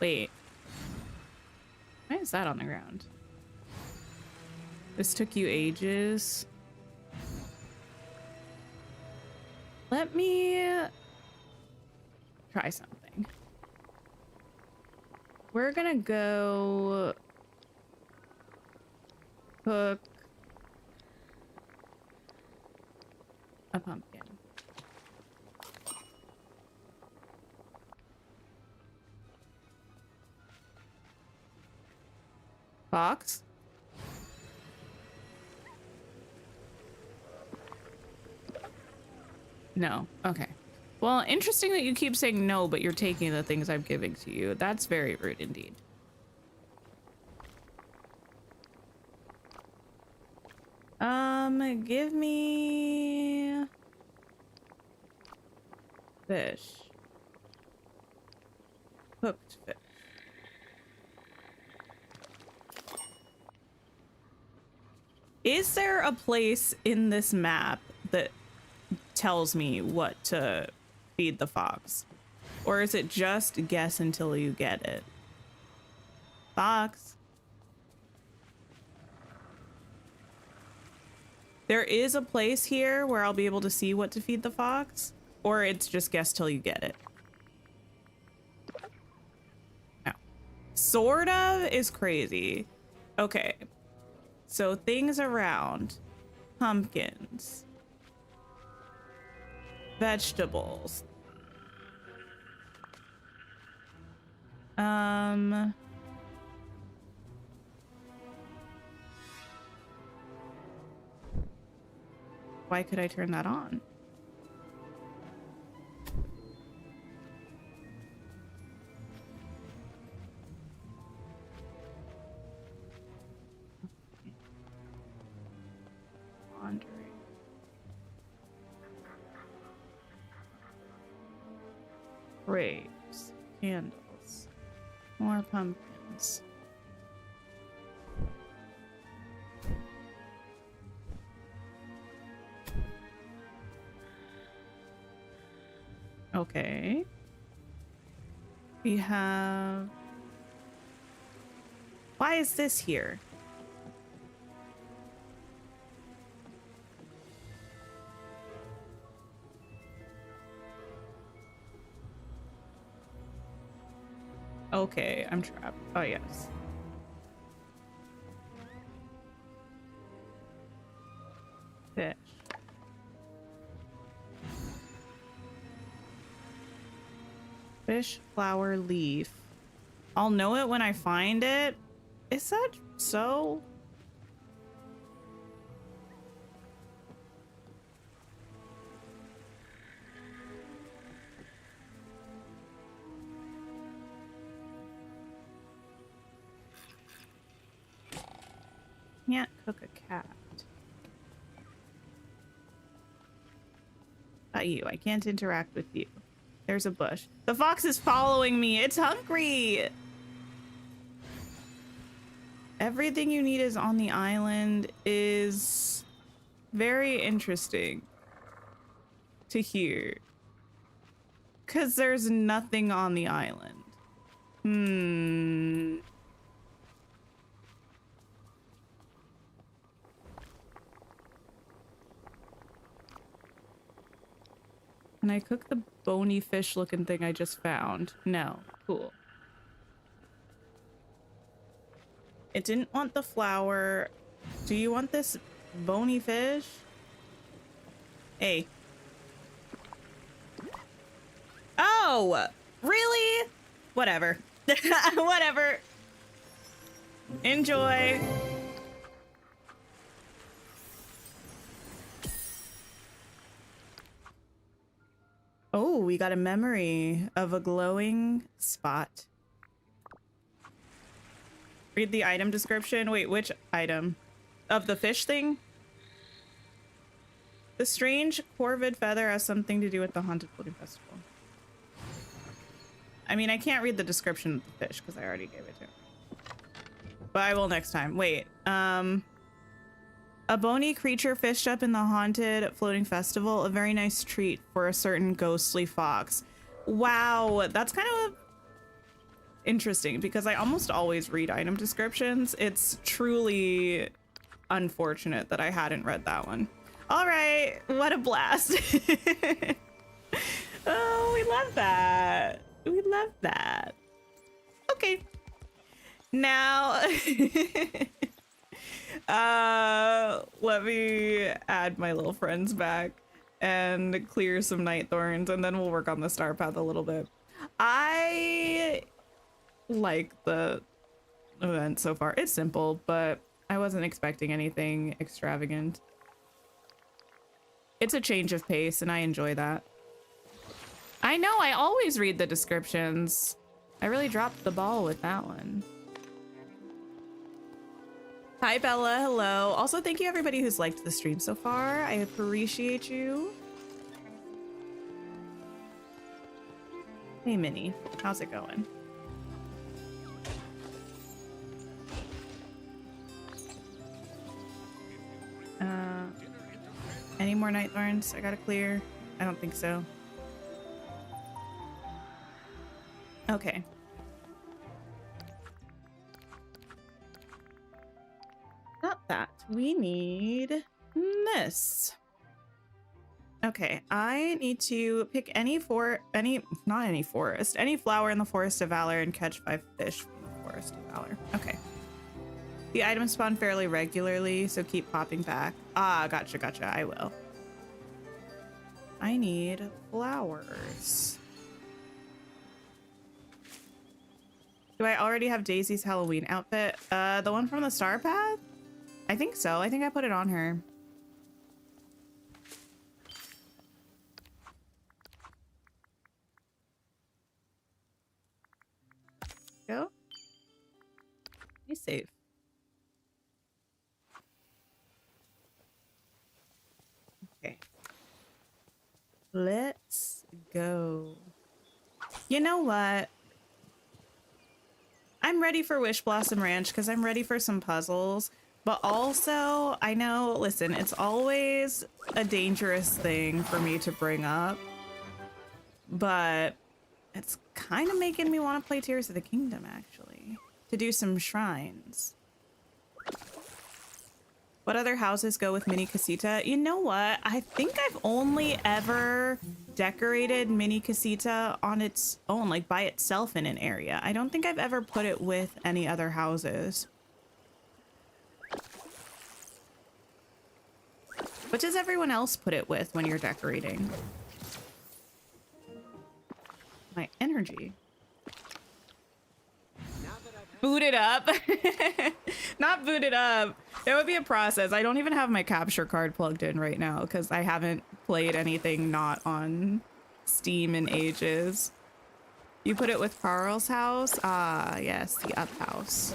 Wait. Why is that on the ground? This took you ages. Let me try something. We're gonna go cook a pumpkin. Fox? No. Okay. Well, interesting that you keep saying no, but you're taking the things I'm giving to you. That's very rude indeed. Give me fish. Cooked fish. Is there a place in this map that tells me what to feed the fox? Or is it just guess until you get it? Fox. There is a place here where I'll be able to see what to feed the fox, or it's just guess till you get it. No. Sort of is crazy. Okay. So things around. Pumpkins. Vegetables. Why could I turn that on? Laundry. Grapes. Candles. More pumpkins. Okay. We have... Why is this here? Okay, I'm trapped. Oh, yes. Fish. Fish, flower, leaf. I'll know it when I find it. Is that so? Can't cook a cat. Not you. I can't interact with you. There's a bush. The fox is following me. It's hungry. Everything you need is on the island is very interesting to hear. Because there's nothing on the island. Can I cook the bony fish looking thing I just found? No. Cool. It didn't want the flour. Do you want this bony fish? Hey. Oh! Really? Whatever. Whatever. Enjoy. Oh, we got a memory of a glowing spot. Read the item description. Wait, which item? Of the fish thing? The strange corvid feather has something to do with the Haunted Floating Festival. I mean, I can't read the description of the fish because I already gave it to him. But I will next time. Wait, A bony creature fished up in the haunted floating festival. A very nice treat for a certain ghostly fox. Wow, that's kind of interesting because I almost always read item descriptions. It's truly unfortunate that I hadn't read that one. All right, what a blast. Oh, we love that. We love that. Okay. Now, let me add my little friends back and clear some night thorns, and then we'll work on the star path a little bit. I like the event so far. It's simple, but I wasn't expecting anything extravagant. It's a change of pace, and I enjoy that. I know, I always read the descriptions. I really dropped the ball with that one. Hi, Bella. Hello. Also, thank you everybody who's liked the stream so far. I appreciate you. Hey, Minnie. How's it going? Any more night thorns I gotta clear? I don't think so. Okay. Not that. We need this. Okay, I need to pick any flower in the Forest of Valor and catch 5 fish from the Forest of Valor. Okay. The items spawn fairly regularly, so keep popping back. Ah, gotcha, I will. I need flowers. Do I already have Daisy's Halloween outfit? The one from the Star Path? I think so. I think I put it on her. Go. Be safe. Okay. Let's go. You know what? I'm ready for Wish Blossom Ranch because I'm ready for some puzzles. But also, I know, listen, it's always a dangerous thing for me to bring up. But it's kind of making me want to play Tears of the Kingdom, actually. To do some shrines. What other houses go with Mini Casita? You know what? I think I've only ever decorated Mini Casita on its own, like by itself in an area. I don't think I've ever put it with any other houses. What does everyone else put it with when you're decorating? My energy. Boot it up. Not boot it up. It would be a process. I don't even have my capture card plugged in right now because I haven't played anything not on Steam in ages. You put it with Carl's house? Ah, yes, the up house.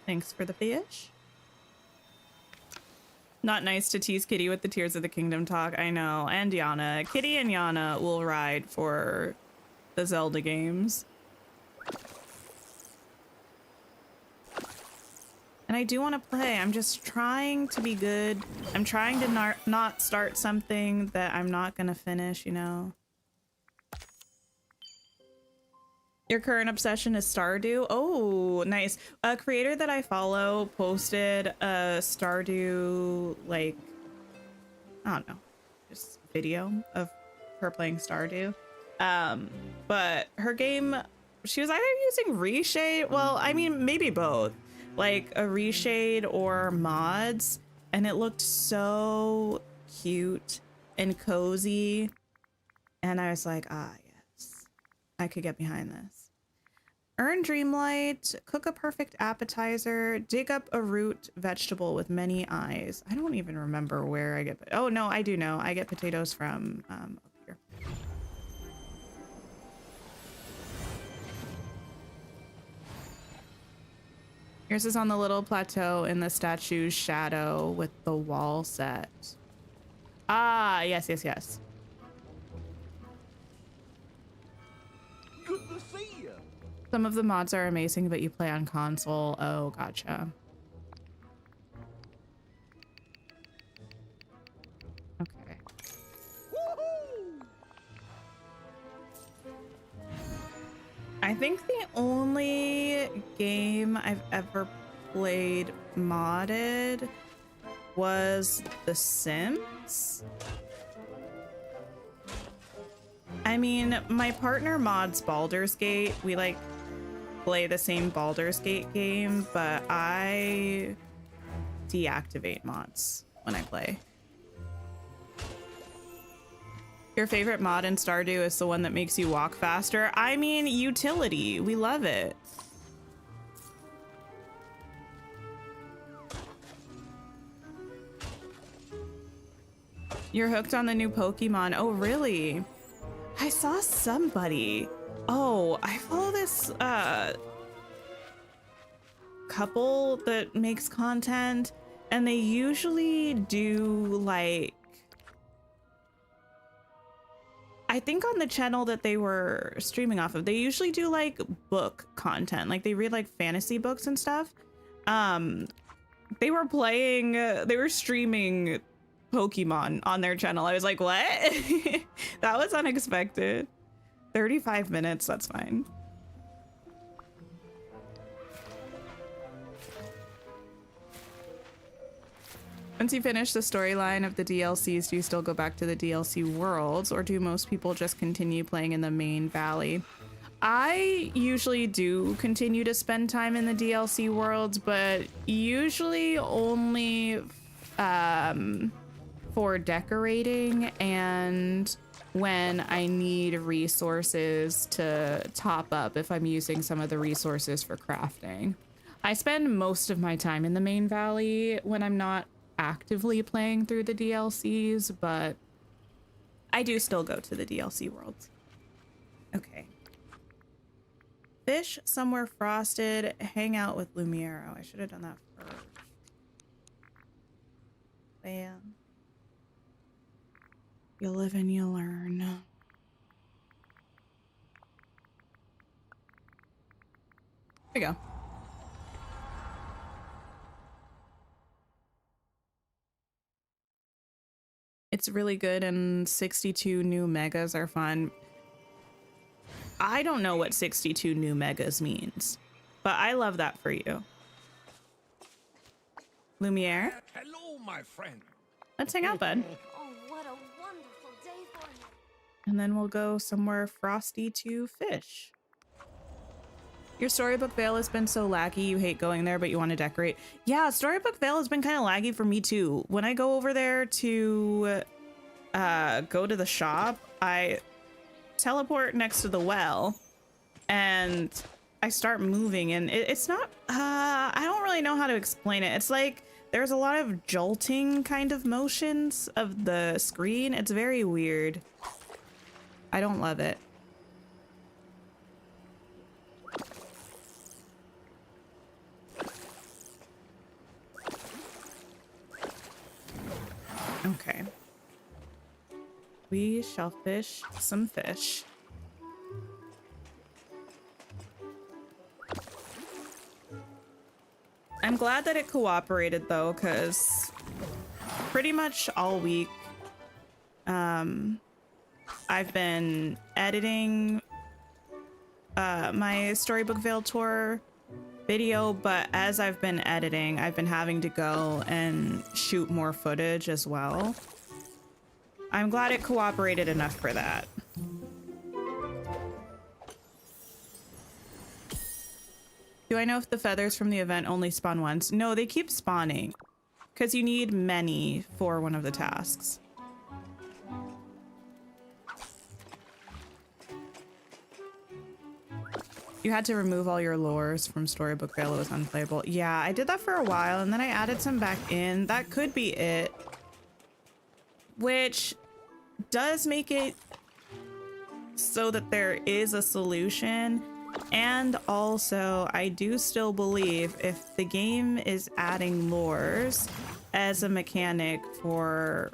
Thanks for the fish. Not nice to tease Kitty with the Tears of the Kingdom talk. I know. And Yana. Kitty and Yana will ride for the Zelda games. And I do want to play. I'm just trying to be good. I'm trying to not start something that I'm not going to finish, you know? Your current obsession is Stardew? Oh, nice. A creator that I follow posted a Stardew, like, I don't know, just video of her playing Stardew. But her game, she was either using Reshade, well, I mean, maybe both, like a Reshade or mods, and it looked so cute and cozy. And I was like, ah, yes, I could get behind this. Earn Dreamlight, cook a perfect appetizer, dig up a root vegetable with many eyes. I don't even remember where I get, oh no, I do know. I get potatoes from up here. Yours is on the little plateau in the statue's shadow with the wall set. Ah, yes, yes, yes. Good to see you. Some of the mods are amazing, but you play on console. Oh, gotcha. I think the only game I've ever played modded was The Sims. I mean, my partner mods Baldur's Gate. We like play the same Baldur's Gate game, but I deactivate mods when I play. Your favorite mod in Stardew is the one that makes you walk faster. I mean, utility. We love it. You're hooked on the new Pokemon. Oh, really? I saw somebody. Oh, I follow this couple that makes content, and they usually do like, I think on the channel that they were streaming off of, they usually do like book content. Like they read like fantasy books and stuff. They were playing, they were streaming Pokemon on their channel. I was like, what? That was unexpected. 35 minutes, that's fine. Once you finish the storyline of the DLCs, do you still go back to the DLC worlds, or do most people just continue playing in the main valley? I usually do continue to spend time in the DLC worlds, but usually only for decorating and when I need resources to top up if I'm using some of the resources for crafting. I spend most of my time in the main valley when I'm not actively playing through the DLCs, but I do still go to the DLC worlds. Okay. Fish somewhere frosted, hang out with Lumiero. I should have done that first. Bam. You live and you learn. There we go. It's really good, and 62 new megas are fun. I don't know what 62 new megas means, but I love that for you. Lumiere? Hello, my friend. Let's hang out, bud. Oh, what a wonderful day for you. And then we'll go somewhere frosty to fish. Your Storybook Vale has been so laggy, you hate going there, but you want to decorate. Yeah, Storybook Vale has been kind of laggy for me too. When I go over there to go to the shop, I teleport next to the well and I start moving, and it's not, I don't really know how to explain it. It's like there's a lot of jolting kind of motions of the screen. It's very weird. I don't love it. Okay. We shall fish some fish. I'm glad that it cooperated though, because pretty much all week I've been editing my Storybook Vale tour video, but as I've been editing, I've been having to go and shoot more footage as well. I'm glad it cooperated enough for that. Do I know if the feathers from the event only spawn once? No, they keep spawning because you need many for one of the tasks. You had to remove all your lures from Storybook Vale. It was unplayable. Yeah, I did that for a while and then I added some back in. That could be it. Which does make it so that there is a solution. And also, I do still believe if the game is adding lures as a mechanic for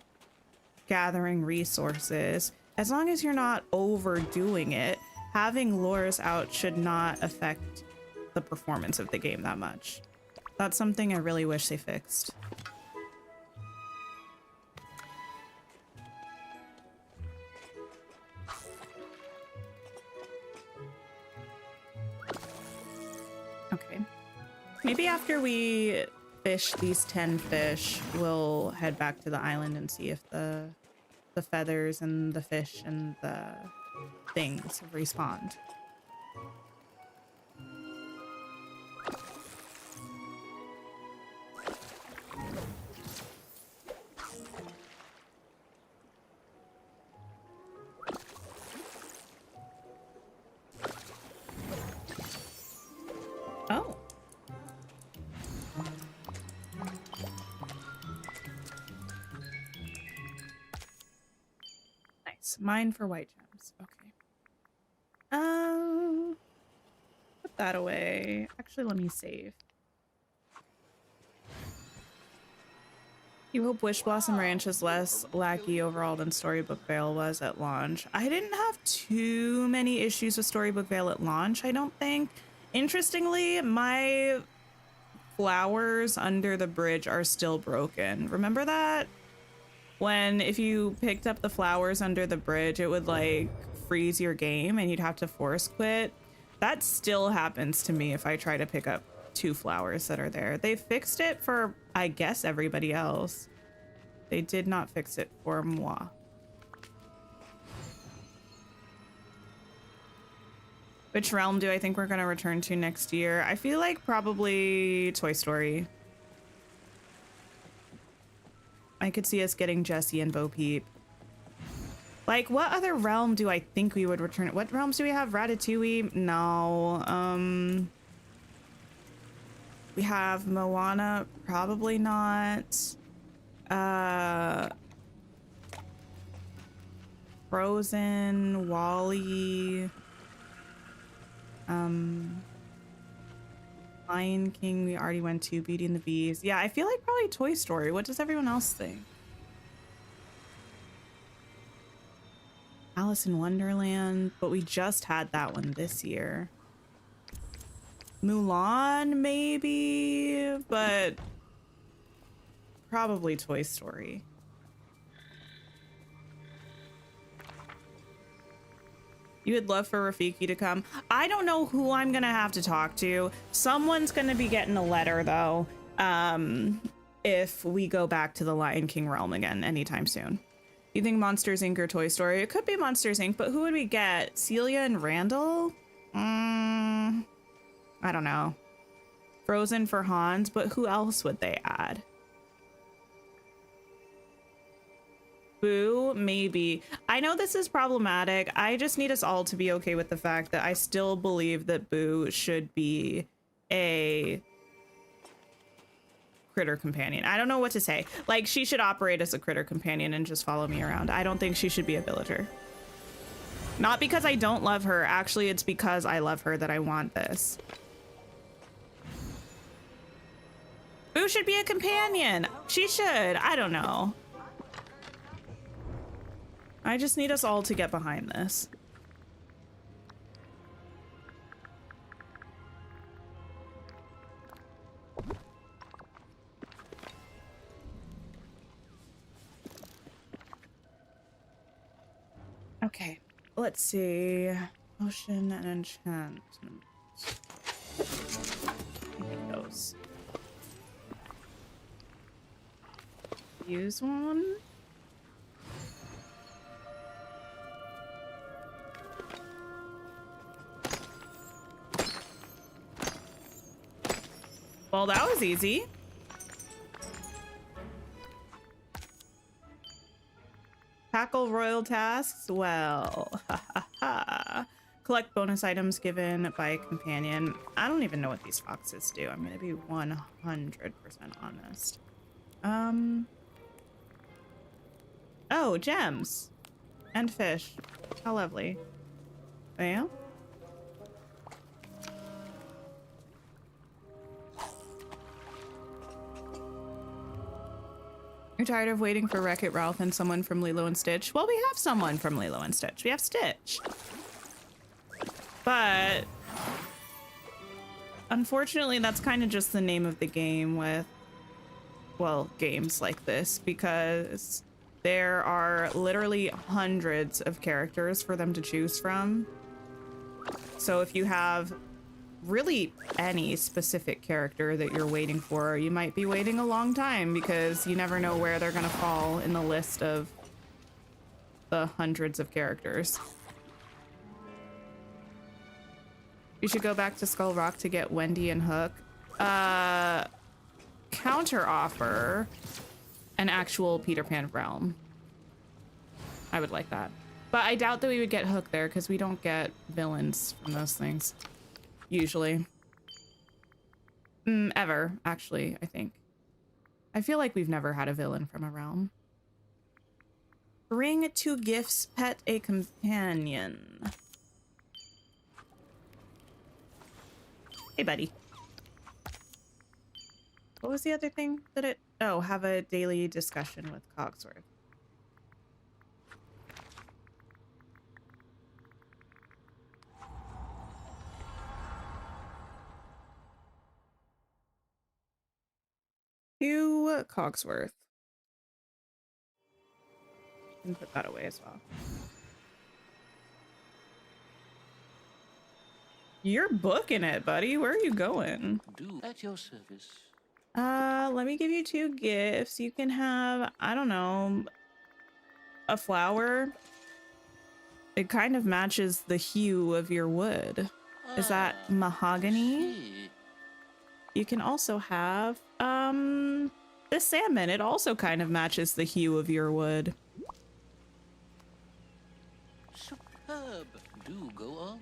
gathering resources, as long as you're not overdoing it, having lures out should not affect the performance of the game that much. That's something I really wish they fixed. Maybe after we fish these 10 fish, we'll head back to the island and see if the feathers and the fish and the things have respawned. Oh. Nice. Mine for white gems. Okay. Put that away. Actually, let me save. You hope Wish Blossom Ranch is less laggy overall than Storybook Vale was at launch. I didn't have too many issues with Storybook Vale at launch, I don't think. Interestingly, my flowers under the bridge are still broken. Remember that? When if you picked up the flowers under the bridge, it would like freeze your game and you'd have to force quit. That still happens to me if I try to pick up 2 flowers that are there. They fixed it for, I guess, everybody else. They did not fix it for moi. Which realm do I think we're going to return to next year? I feel like probably Toy Story. I could see us getting Jessie and Bo Peep. Like, what other realm do I think we would return? What realms do we have? Ratatouille? No. We have Moana. Probably not. Frozen. Wall-E. Lion King, we already went to. Beauty and the Beast. Yeah, I feel like probably Toy Story. What does everyone else think? Alice in Wonderland, but we just had that one this year. Mulan, maybe, but probably Toy Story. You would love for Rafiki to come. I don't know who I'm gonna have to talk to. Someone's gonna be getting a letter though, if we go back to the Lion King realm again anytime soon. You think Monsters Inc. or Toy Story? It could be Monsters Inc., but who would we get? Celia and Randall? I don't know. Frozen for Hans, but who else would they add? Boo, maybe. I know this is problematic. I just need us all to be okay with the fact that I still believe that Boo should be a critter companion. I don't know what to say. Like, she should operate as a critter companion and just follow me around. I don't think she should be a villager. Not because I don't love her. Actually, it's because I love her that I want this. Boo should be a companion. She should. I don't know. I just need us all to get behind this. Okay, let's see. Potion and enchantment. Those. Use one. Well, that was easy. Tackle royal tasks? Well, collect bonus items given by a companion. I don't even know what these foxes do. I'm gonna be 100% honest. Oh, gems and fish. How lovely. Well. You're tired of waiting for Wreck-It Ralph and someone from Lilo and Stitch? Well, we have someone from Lilo and Stitch. We have Stitch. But unfortunately, that's kind of just the name of the game with, well, games like this, because there are literally hundreds of characters for them to choose from. So if you have really any specific character that you're waiting for. You might be waiting a long time because you never know where they're gonna fall in the list of the hundreds of characters. You should go back to Skull Rock to get Wendy and Hook. Counter offer an actual Peter Pan realm. I would like that. But I doubt that we would get Hook there because we don't get villains from those things. Usually. Ever, actually, I think. I feel like we've never had a villain from a realm. Bring 2 gifts, pet a companion. Hey, buddy. What was the other thing that it... Oh, have a daily discussion with Cogsworth. To Cogsworth. And put that away as well. You're booking it, buddy. Where are you going? Do at your service. Let me give you 2 gifts. You can have, I don't know, a flower. It kind of matches the hue of your wood. Is that mahogany? You can also have, this salmon. It also kind of matches the hue of your wood. Superb. Do go on.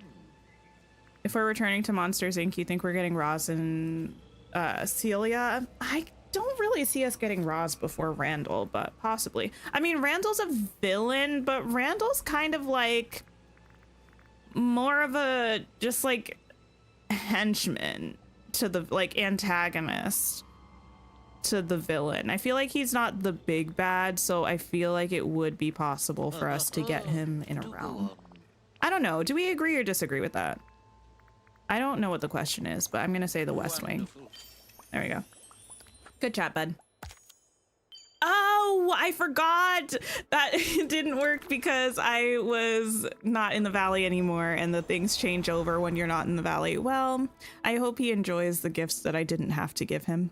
If we're returning to Monsters Inc., you think we're getting Roz and Celia? I don't really see us getting Roz before Randall, but possibly. I mean, Randall's a villain, but Randall's kind of like more of a just like henchman to the like antagonist to the villain. I feel like he's not the big bad, so I feel like it would be possible for us to get him in a realm. I don't know. Do we agree or disagree with that? I don't know what the question is, but I'm gonna say the West Wing. There we go. Good chat, bud. Oh, I forgot that it didn't work because I was not in the valley anymore and the things change over when you're not in the valley. Well, I hope he enjoys the gifts that I didn't have to give him.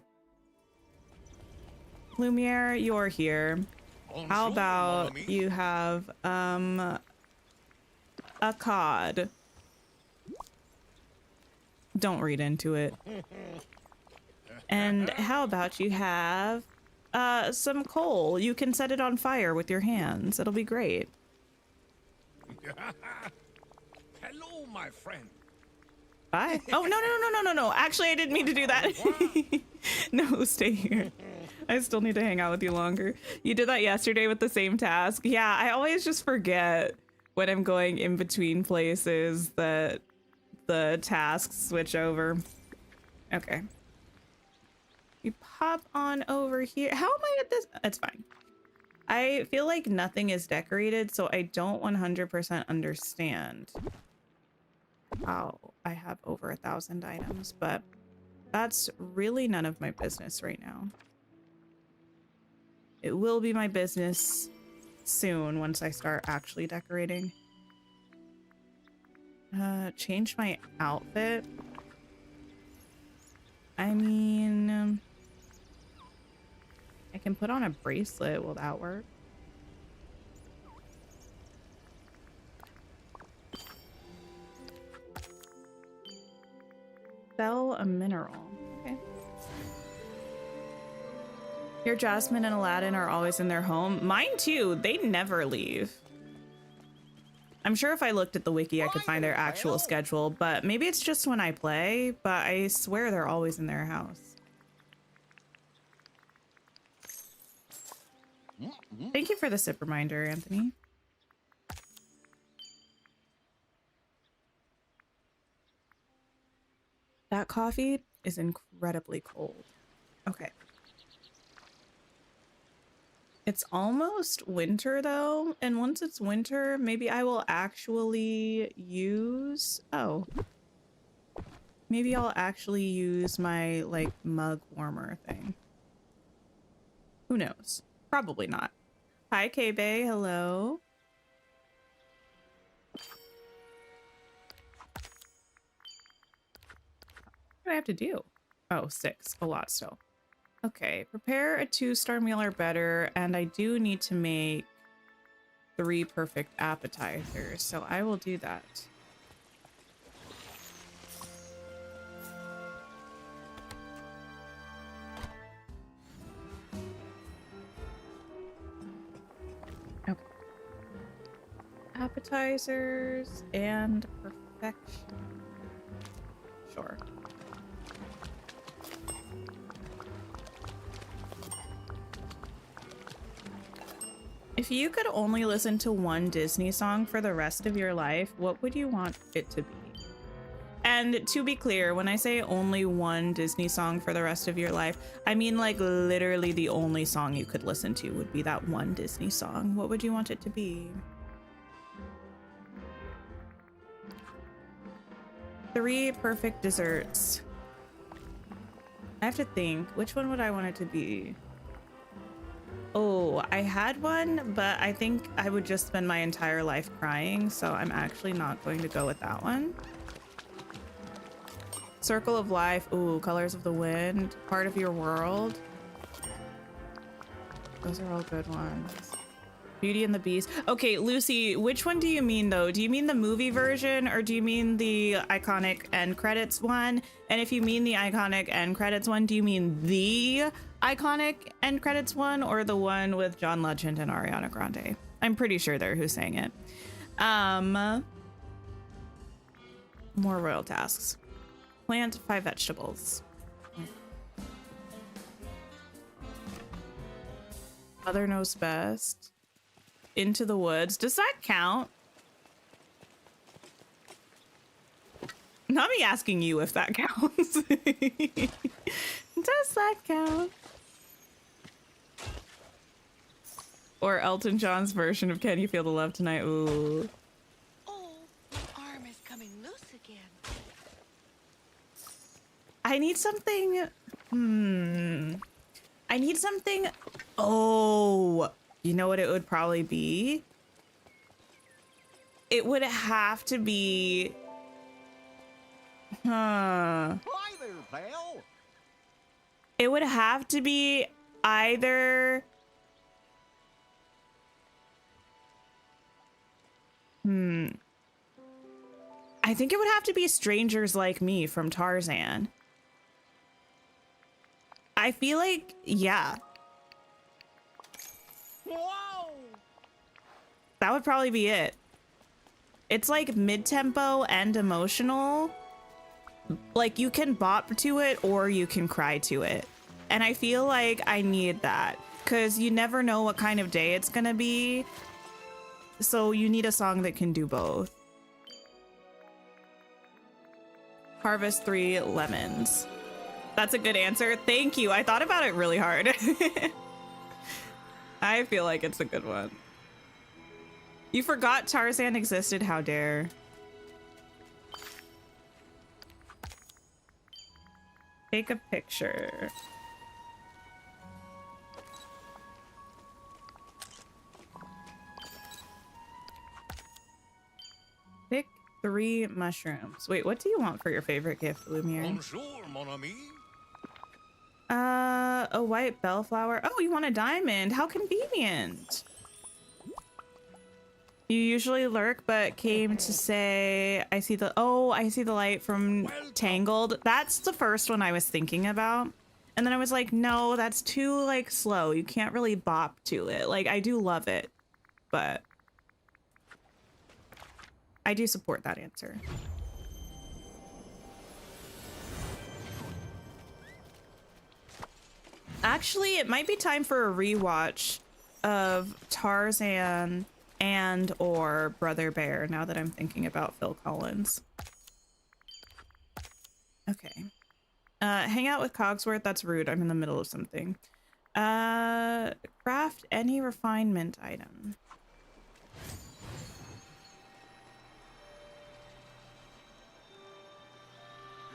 Lumiere, you're here. How about you have a cod? Don't read into it. And how about you have some coal? You can set it on fire with your hands. It'll be great. Hello, my friend. Bye. Oh, no. Actually, I didn't mean to do that. No, stay here. I still need to hang out with you longer. You did that yesterday with the same task. Yeah, I always just forget when I'm going in between places that the tasks switch over. Okay. You pop on over here. How am I at this? It's fine. I feel like nothing is decorated, so I don't 100% understand how I have over 1,000 items, but that's really none of my business right now. It will be my business soon once I start actually decorating. Change my outfit. I mean, I can put on a bracelet. Will that work? Sell a mineral. Okay. Your Jasmine and Aladdin are always in their home. Mine too. They never leave. I'm sure if I looked at the wiki, I could find their actual schedule, but maybe it's just when I play, but I swear they're always in their house. Thank you for the sip reminder, Anthony. That coffee is incredibly cold. Okay. It's almost winter though, and once it's winter, maybe I will actually use... Oh. Maybe I'll actually use my, like, mug warmer thing. Who knows? Probably not. Hi, K-Bay. Hello. What do I have to do? Oh, 6. A lot still. Okay, prepare a 2-star meal or better, and I do need to make 3 perfect appetizers, so I will do that. Okay. Appetizers and perfection. Sure. If you could only listen to one Disney song for the rest of your life, what would you want it to be? And to be clear, when I say only one Disney song for the rest of your life, I mean like literally the only song you could listen to would be that one Disney song. What would you want it to be? 3 perfect desserts. I have to think, which one would I want it to be? Oh, I had one, but I think I would just spend my entire life crying, so I'm actually not going to go with that one. Circle of Life. Ooh, Colors of the Wind. Part of Your World. Those are all good ones. Beauty and the Beast. Okay, Lucy, which one do you mean though? Do you mean the movie version or do you mean the iconic end credits one? And if you mean the iconic end credits one, do you mean the iconic end credits one or the one with John Legend and Ariana Grande? I'm pretty sure they're who sang it. More royal tasks. Plant 5 vegetables. Mother Knows Best. Into the Woods. Does that count? Not me asking you if that counts. Does that count? Or Elton John's version of Can You Feel the Love Tonight? Ooh. Oh, my arm is coming loose again. I need something. I need something. Oh, you know what it would probably be? It would have to be. Hi there, pal. It would have to be either. I think it would have to be Strangers Like Me from Tarzan. I feel like, yeah. Whoa! That would probably be it. It's like mid-tempo and emotional. Like you can bop to it or you can cry to it. And I feel like I need that because you never know what kind of day it's gonna be. So you need a song that can do both. Harvest 3 lemons. That's a good answer. Thank you. I thought about it really hard. I feel like it's a good one. You forgot Tarzan existed. How dare. Take a picture. Pick 3 mushrooms. Wait, what do you want for your favorite gift, Lumiere? Bonjour, mon ami. A white bellflower. Oh, you want a diamond? How convenient. You usually lurk, but came to say, I see the light from Tangled. That's the first one I was thinking about. And then I was like, no, that's too like slow. You can't really bop to it. Like I do love it, but I do support that answer. Actually, it might be time for a rewatch of Tarzan and or Brother Bear now that I'm thinking about Phil Collins. Okay. Hang out with Cogsworth. That's rude. I'm in the middle of something. Craft any refinement item.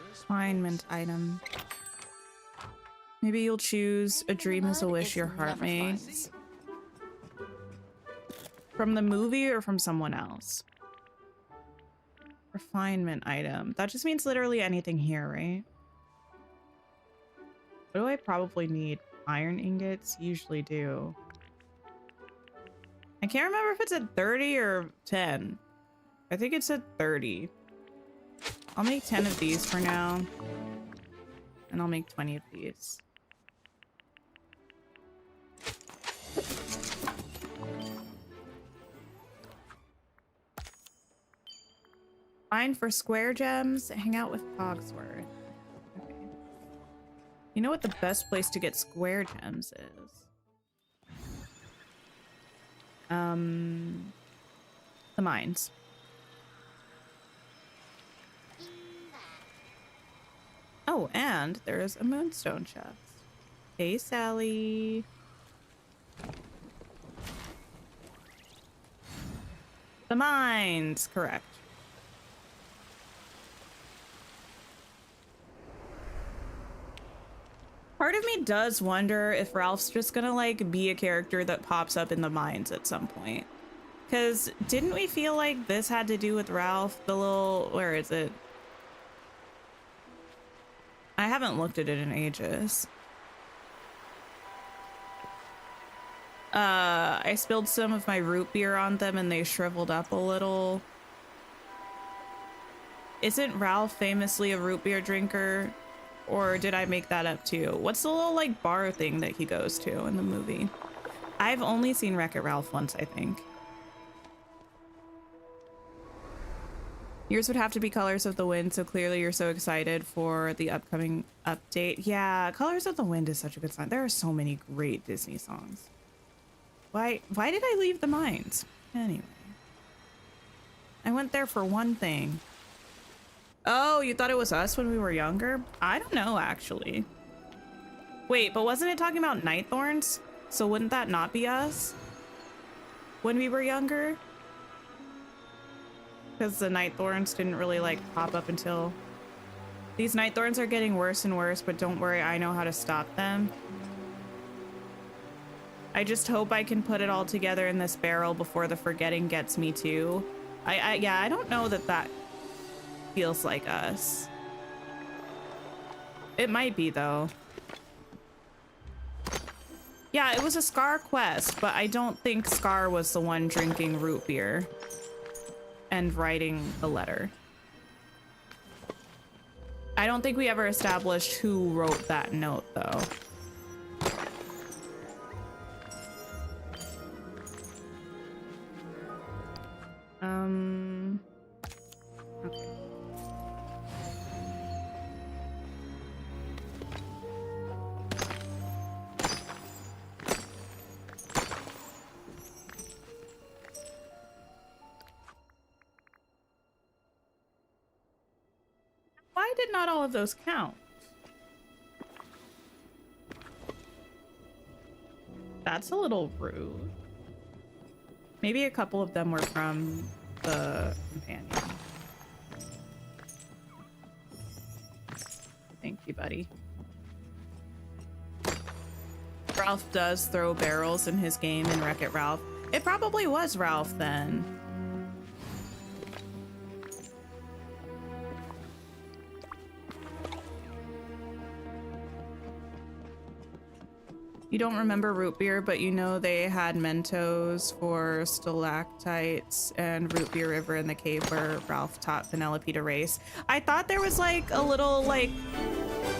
Refinement item. Maybe you'll choose A Dream is a Wish Your Heart Makes. From the movie or from someone else? Refinement item. That just means literally anything here, right? What do I probably need? Iron ingots? Usually do. I can't remember if it's at 30 or 10. I think it's at 30. I'll make 10 of these for now. And I'll make 20 of these. Fine for square gems. Hang out with Cogsworth. Okay. You know what the best place to get square gems is? The mines. Oh, and there's a moonstone chest. Hey, Sally. The mines, correct. Part of me does wonder if Ralph's just gonna like be a character that pops up in the mines at some point. Because didn't we feel like this had to do with Ralph? The little, where is it? I haven't looked at it in ages. I spilled some of my root beer on them and they shriveled up a little. Isn't Ralph famously a root beer drinker? Or did I make that up too? What's the little like bar thing that he goes to in the movie? I've only seen Wreck-It Ralph once, I think. Yours would have to be Colors of the Wind, so clearly you're so excited for the upcoming update. Yeah, Colors of the Wind is such a good song. There are so many great Disney songs. Why did I leave the mines? Anyway. I went there for one thing. Oh, you thought it was us when we were younger? I don't know, actually. Wait, but wasn't it talking about Nightthorns? So wouldn't that not be us? When we were younger? Because the Nightthorns didn't really like pop up until... These Nightthorns are getting worse and worse, but don't worry, I know how to stop them. I just hope I can put it all together in this barrel before the forgetting gets me too. Yeah, I don't know that feels like us. It might be though. Yeah, it was a Scar quest, but I don't think Scar was the one drinking root beer and writing a letter. I don't think we ever established who wrote that note though. Okay. Why did not all of those count? That's a little rude. Maybe a couple of them were from the companion. Thank you, buddy. Ralph does throw barrels in his game in Wreck-It Ralph. It probably was Ralph then. You don't remember root beer, but you know they had Mentos for stalactites and Root Beer River in the cave where Ralph taught Penelope to race. I thought there was like a little like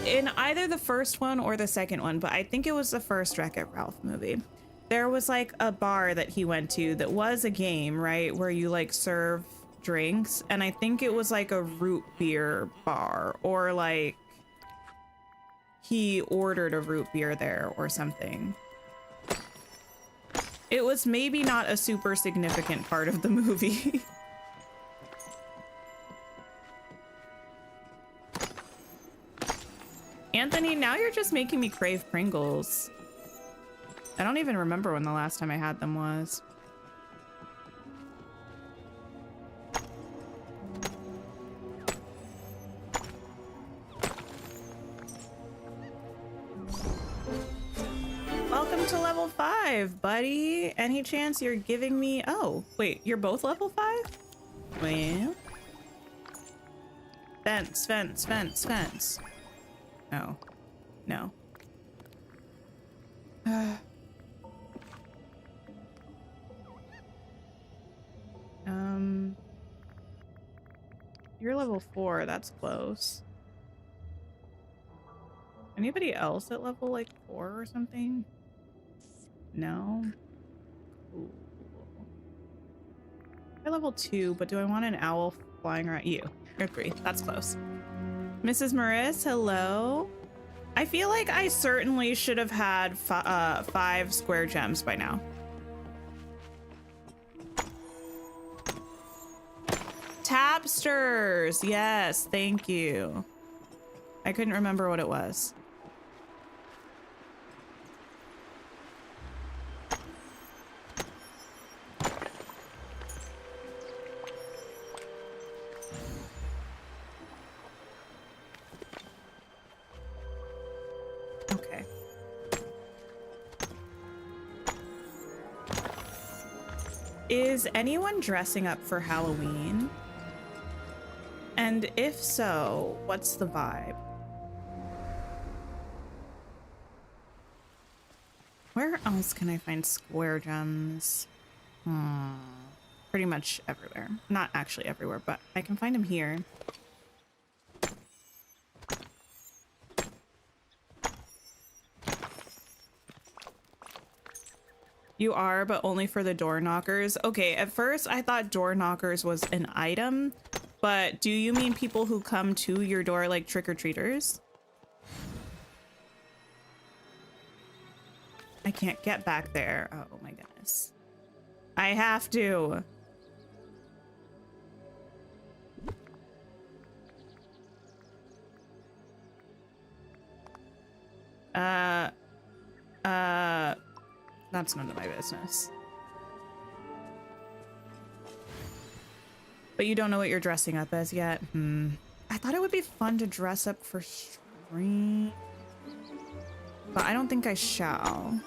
in either the first one or the second one, but I think it was the first Wreck-It Ralph movie. There was like a bar that he went to that was a game, right? Where you like serve drinks. And I think it was like a root beer bar or like he ordered a root beer there or something. It was maybe not a super significant part of the movie. Anthony, now you're just making me crave Pringles. I don't even remember when the last time I had them was. Welcome to level 5, buddy. Any chance you're giving me... Oh, wait, you're both level 5? Well... Fence, fence, fence, fence. No. No. You're level 4, that's close. Anybody else at level like 4 or something? No? Cool. You're level 2, but do I want an owl flying around you? You're 3, that's close. Mrs. Maris, hello? I feel like I certainly should have had 5 square gems by now. Tapsters! Yes, thank you. I couldn't remember what it was. Okay. Is anyone dressing up for Halloween? And if so, what's the vibe? Where else can I find square gems? Pretty much everywhere. Not actually everywhere, but I can find them here. You are, but only for the door knockers. Okay, at first I thought door knockers was an item, but do you mean people who come to your door like trick-or-treaters? I can't get back there. Oh my goodness. I have to. That's none of my business. But you don't know what you're dressing up as yet? I thought it would be fun to dress up for stream, but I don't think I shall.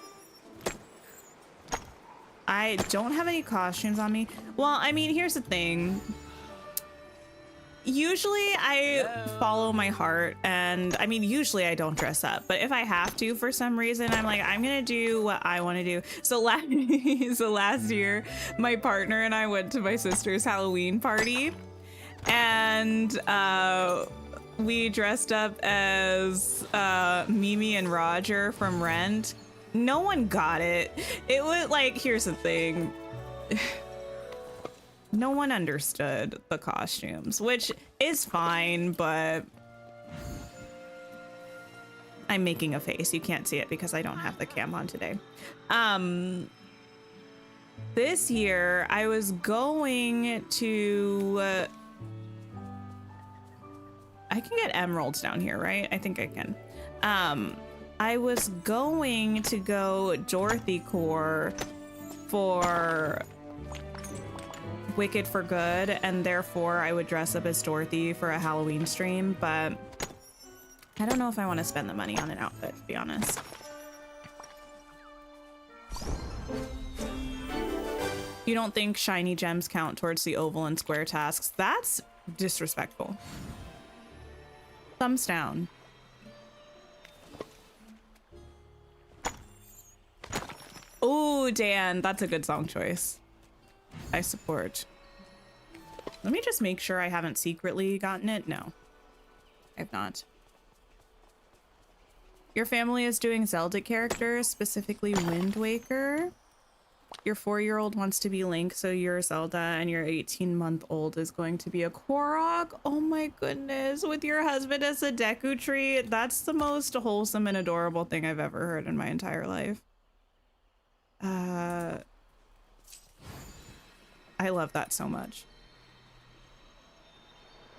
I don't have any costumes on me. Well, I mean, here's the thing. Usually I follow my heart, and I mean, usually I don't dress up, but if I have to for some reason, I'm like, I'm gonna do what I want to do. So last year, my partner and I went to my sister's Halloween party, and we dressed up as Mimi and Roger from Rent. No one got it. It was like, here's the thing. No one understood the costumes, which is fine, but I'm making a face. You can't see it because I don't have the cam on today. This year I was going to I can get emeralds down here, right? I think I can. I was going to go Dorothy core for Wicked for Good, and therefore I would dress up as Dorothy for a Halloween stream, but I don't know if I want to spend the money on an outfit, to be honest. You don't think shiny gems count towards the oval and square tasks? That's disrespectful. Thumbs down. Oh, Dan, that's a good song choice. I support. Let me just make sure I haven't secretly gotten it. No, I've not. Your family is doing Zelda characters, specifically Wind Waker. Your 4-year-old wants to be Link, so you're Zelda, and your 18-month-old is going to be a Korok. Oh my goodness, with your husband as a Deku Tree. That's the most wholesome and adorable thing I've ever heard in my entire life. I love that so much.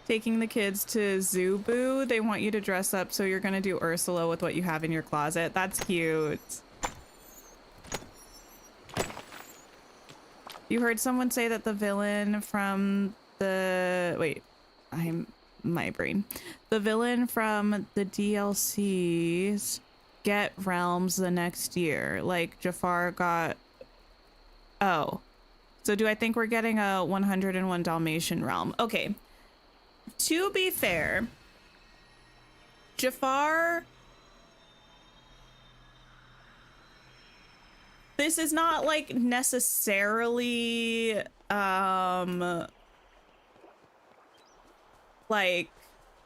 Taking the kids to Zubu, they want you to dress up, so you're gonna do Ursula with what you have in your closet. That's cute. You heard someone say that the villain from the... Wait, my brain. The villain from the DLCs get realms the next year, like Jafar got... Oh. So do I think we're getting a 101 Dalmatian realm? Okay. To be fair, Jafar this is not like necessarily like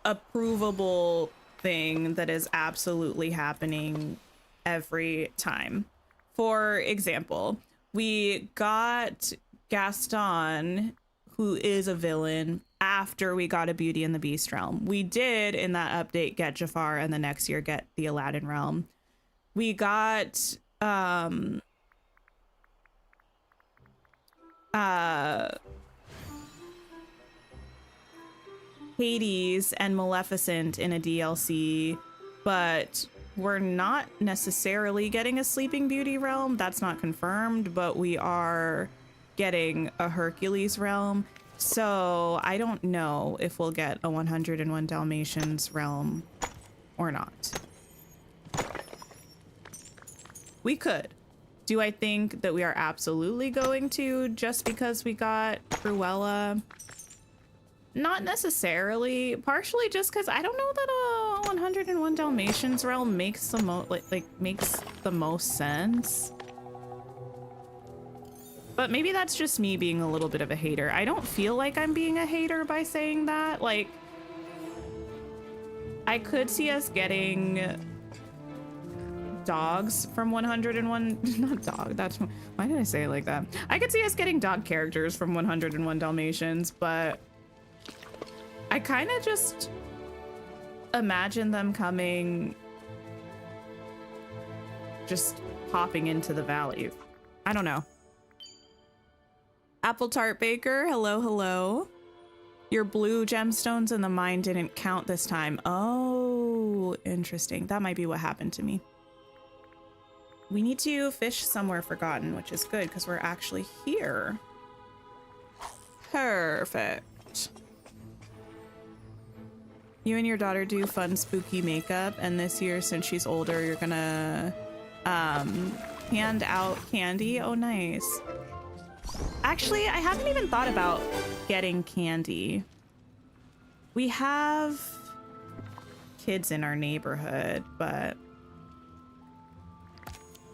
a provable thing that is absolutely happening every time. For example, we got Gaston, who is a villain, after we got a Beauty and the Beast realm. We did in that update get Jafar, and the next year get the Aladdin realm. We got Hades and Maleficent in a DLC, but we're not necessarily getting a Sleeping Beauty realm. That's not confirmed, but we are getting a Hercules realm. So I don't know if we'll get a 101 Dalmatians realm or not. We could. Do I think that we are absolutely going to just because we got Cruella? Not necessarily. Partially just because I don't know that a 101 Dalmatians realm makes the makes the most sense. But maybe that's just me being a little bit of a hater. I don't feel like I'm being a hater by saying that. Like, I could see us getting dogs from 101, not dog, that's, why did I say it like that? I could see us getting dog characters from 101 Dalmatians, but I kind of just imagine them coming, just popping into the valley. I don't know. Apple Tart Baker, hello, hello. Your blue gemstones in the mine didn't count this time. Oh, interesting. That might be what happened to me. We need to fish somewhere forgotten, which is good because we're actually here. Perfect. You and your daughter do fun spooky makeup, and this year, since she's older, you're gonna hand out candy. Oh, nice. Actually, I haven't even thought about getting candy. We have kids in our neighborhood, but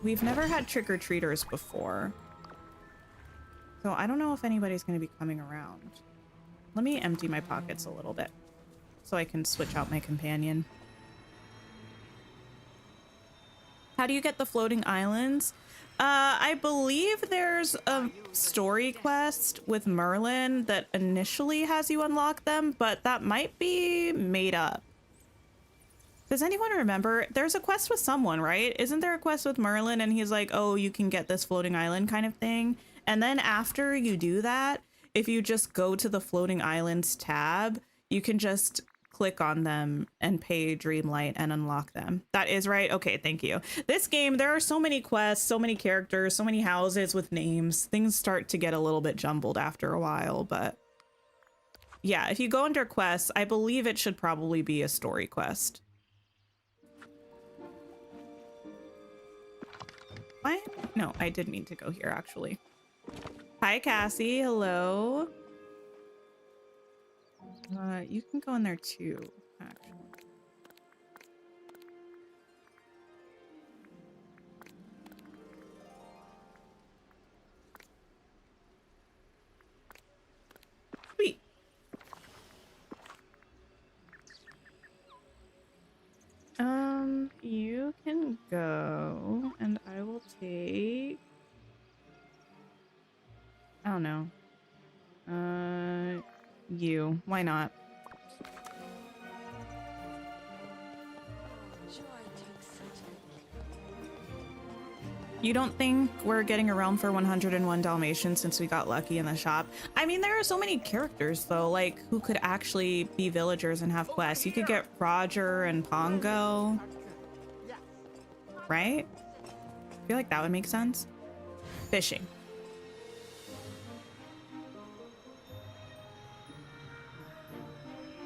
we've never had trick-or-treaters before. So I don't know if anybody's going to be coming around. Let me empty my pockets a little bit so I can switch out my companion. How do you get the floating islands? I believe there's a story quest with Merlin that initially has you unlock them, but that might be made up. Does anyone remember? There's a quest with someone, right? Isn't there a quest with Merlin and he's like, oh, you can get this floating island kind of thing? And then after you do that, if you just go to the floating islands tab, you can just click on them and pay Dreamlight and unlock them. That is right. Okay, thank you. This game, there are so many quests, so many characters, so many houses with names. Things start to get a little bit jumbled after a while, but yeah, if you go under quests, I believe it should probably be a story quest. What? No, I did mean to go here, actually. Hi, Cassie. Hello. You can go in there too, actually. Sweet. You can go, and I will take... I don't know. You. Why not? You don't think we're getting a realm for 101 Dalmatians since we got lucky in the shop? I mean, there are so many characters, though, like, who could actually be villagers and have quests. You could get Roger and Pongo. Right? I feel like that would make sense. Fishing.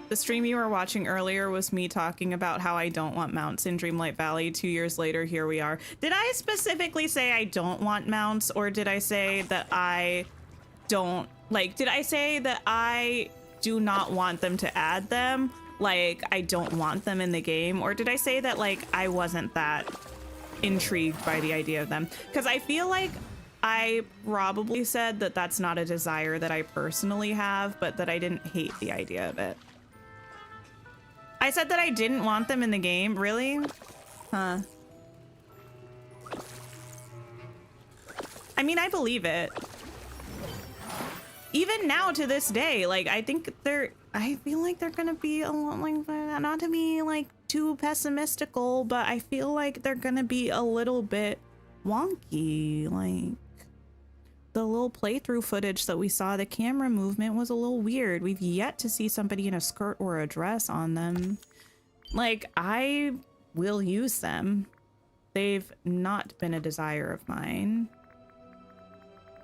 The stream you were watching earlier was me talking about how I don't want mounts in Dreamlight Valley. 2 years later, here we are. Did I specifically say I don't want mounts, or did I say that I don't, like, did I say that I do not want them to add them? Like, I don't want them in the game? Or did I say that, like, I wasn't that intrigued by the idea of them, because I feel like I probably said that that's not a desire that I personally have, but that I didn't hate the idea of it. I said that I didn't want them in the game. Really? Huh. I mean, I believe it. Even now to this day, like, I feel like they're gonna be a lot like that. Not to be like too pessimistical, but I feel like they're gonna be a little bit wonky. Like, the little playthrough footage that we saw, the camera movement was a little weird. We've yet to see somebody in a skirt or a dress on them. Like, I will use them. They've not been a desire of mine.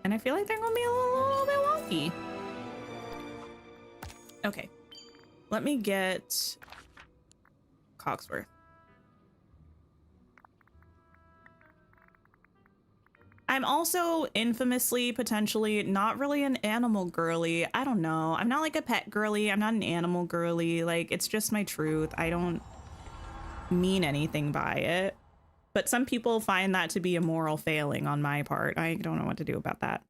And I feel like they're gonna be a little bit wonky. Okay. Let me get Cogsworth. I'm also infamously, potentially, not really an animal girly. I don't know. I'm not like a pet girly. I'm not an animal girly. Like, it's just my truth. I don't mean anything by it. But some people find that to be a moral failing on my part. I don't know what to do about that.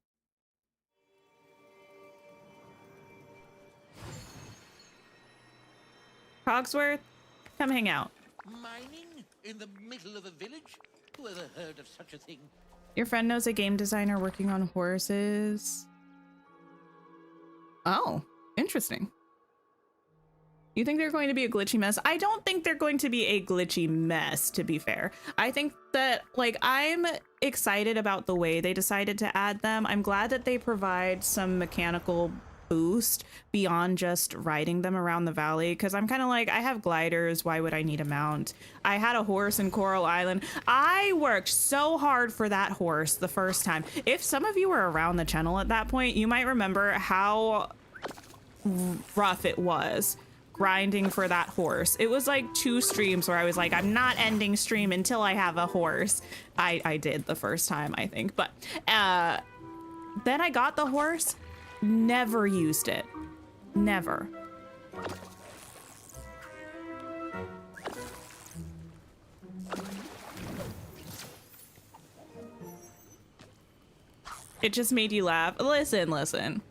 Cogsworth, come hang out. Mining in the middle of a village? Who ever heard of such a thing? Your friend knows a game designer working on horses. Oh, interesting. You think they're going to be a glitchy mess? I don't think they're going to be a glitchy mess, to be fair. I think that, like, I'm excited about the way they decided to add them. I'm glad that they provide some mechanical boost beyond just riding them around the valley, because I'm kind of like, I have gliders, why would I need a mount? I had a horse in Coral Island. I worked so hard for that horse the first time. If some of you were around the channel at that point, you might remember how rough it was grinding for that horse. It was like 2 streams where I was like, I'm not ending stream until I have a horse. I did the first time, I think, but then I got the horse. Never used it. Never. It just made you laugh. Listen.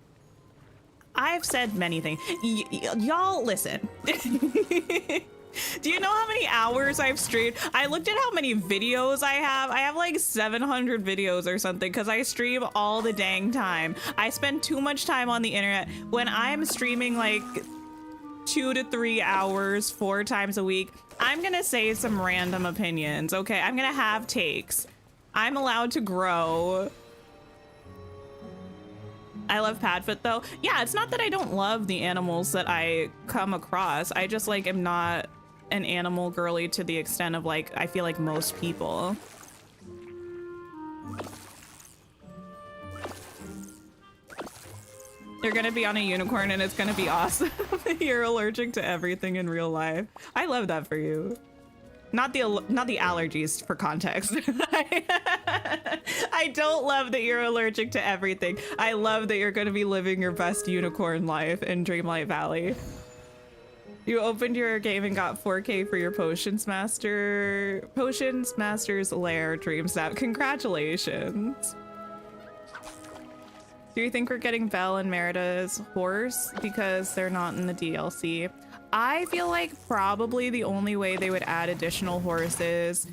I've said many things. Y'all listen. Do you know how many hours I've streamed? I looked at how many videos I have. I have like 700 videos or something because I stream all the dang time. I spend too much time on the internet. When I'm streaming like 2 to 3 hours 4 times a week, I'm gonna say some random opinions, okay? I'm gonna have takes. I'm allowed to grow. I love Padfoot though. Yeah, it's not that I don't love the animals that I come across. I just like am not an animal girly to the extent of like, I feel like most people. You're gonna be on a unicorn and it's gonna be awesome. You're allergic to everything in real life. I love that for you. Not the allergies, for context. I don't love that you're allergic to everything. I love that you're going to be living your best unicorn life in Dreamlight Valley. You opened your game and got 4K for your Potions Master's Lair DreamSnap. Congratulations. Do you think we're getting Belle and Merida's horse because they're not in the DLC? I feel like probably the only way they would add additional horses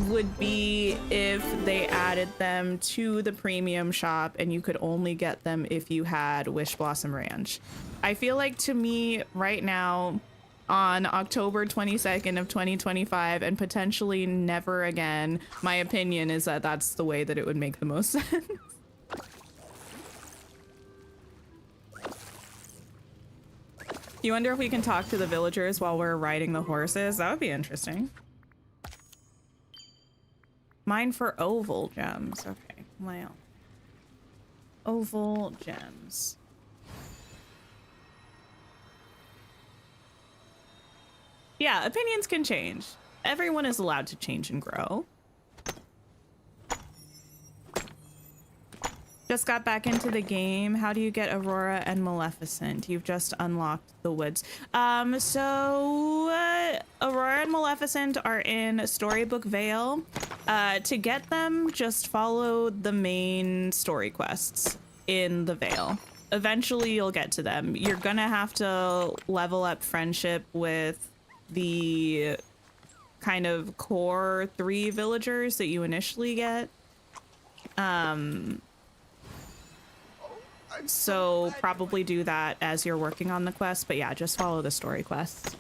would be if they added them to the premium shop and you could only get them if you had Wish Blossom Ranch. I feel like, to me right now on October 22nd of 2025 and potentially never again, my opinion is that that's the way that it would make the most sense. You wonder if we can talk to the villagers while we're riding the horses? That would be interesting. Mine for oval gems. Okay, well. Oval gems. Yeah, opinions can change. Everyone is allowed to change and grow. Just got back into the game. How do you get Aurora and Maleficent? You've just unlocked the woods. Aurora and Maleficent are in Storybook Vale. To get them, just follow the main story quests in the Vale. Eventually you'll get to them. You're gonna have to level up friendship with the kind of core 3 villagers that you initially get. So probably do that as you're working on the quest, but yeah, just follow the story quests.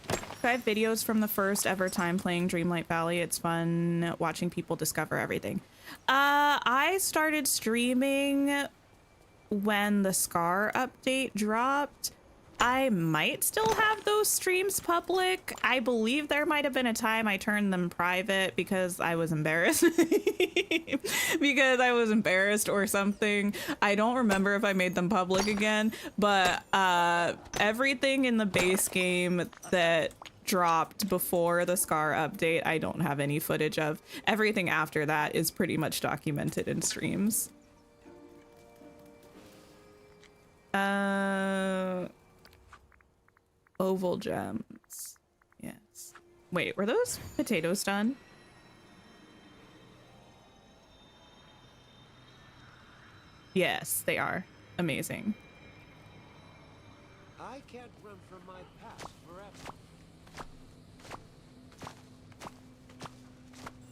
I have videos from the first ever time playing Dreamlight Valley. It's fun watching people discover everything. I started streaming when the Scar update dropped. I might still have those streams public. I believe there might have been a time I turned them private because I was embarrassed. Because I was embarrassed or something. I don't remember if I made them public again, but everything in the base game that dropped before the Scar update, I don't have any footage of. Everything after that is pretty much documented in streams. Oval gems. Yes. Wait, were those potatoes done? Yes, they are. Amazing. I can't run from my past forever.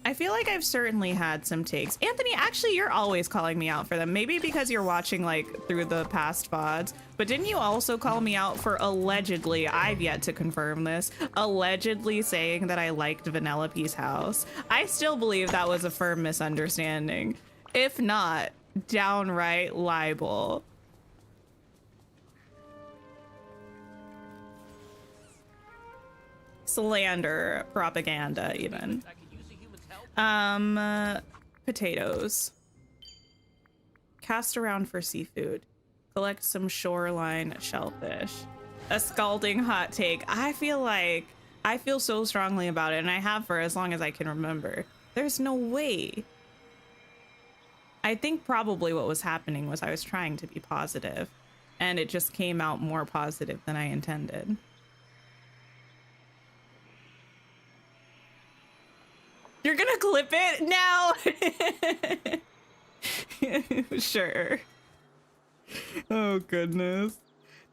I feel like I've certainly had some takes. Anthony, actually, you're always calling me out for them. Maybe because you're watching like through the past VODs, but didn't you also call me out for allegedly, I've yet to confirm this, allegedly saying that I liked Vanellope's house? I still believe that was a firm misunderstanding. If not, downright libel. Slander, propaganda, even. Potatoes. Cast around for seafood. Collect some shoreline shellfish. A scalding hot take. I feel so strongly about it, and I have for as long as I can remember. There's no way. I think probably what was happening was I was trying to be positive, and it just came out more positive than I intended. You're gonna clip it now? Sure. Oh, goodness.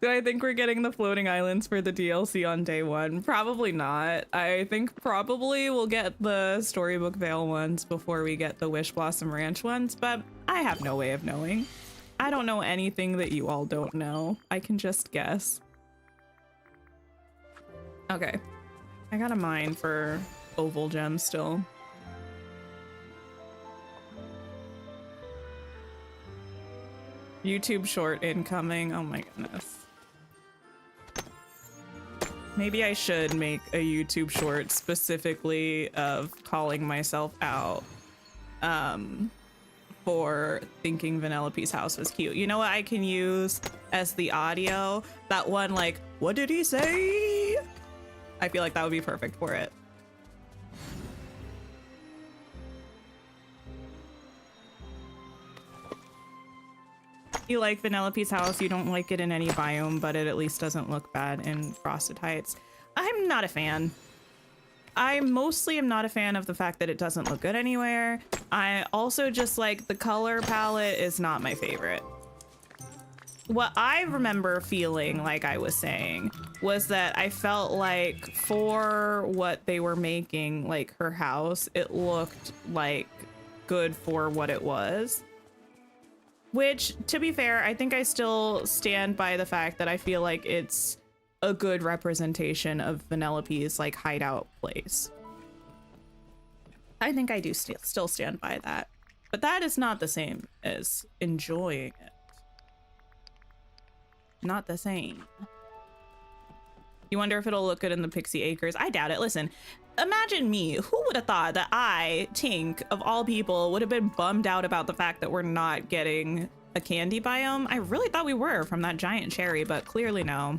Do I think we're getting the floating islands for the DLC on day 1? Probably not. I think probably we'll get the Storybook Vale ones before we get the Wish Blossom Ranch ones, but I have no way of knowing. I don't know anything that you all don't know. I can just guess. Okay. I got a mine for oval gems still. YouTube short incoming. Oh my goodness. Maybe I should make a YouTube short specifically of calling myself out for thinking Vanellope's house was cute. You know what I can use as the audio? That one like, what did he say? I feel like that would be perfect for it. You like Vanellope's house, you don't like it in any biome, but it at least doesn't look bad in Frosted Heights. I'm not a fan. I mostly am not a fan of the fact that it doesn't look good anywhere. I also just like the color palette is not my favorite. What I remember feeling like I was saying was that I felt like for what they were making, like her house, it looked like good for what it was. Which, to be fair, I think I still stand by the fact that I feel like it's a good representation of Vanellope's like hideout place. I think I do still stand by that. But that is not the same as enjoying it. Not the same. You wonder if it'll look good in the Pixie Acres? I doubt it. Listen, imagine me. Who would have thought that I, Tink, of all people, would have been bummed out about the fact that we're not getting a candy biome? I really thought we were from that giant cherry, but clearly no.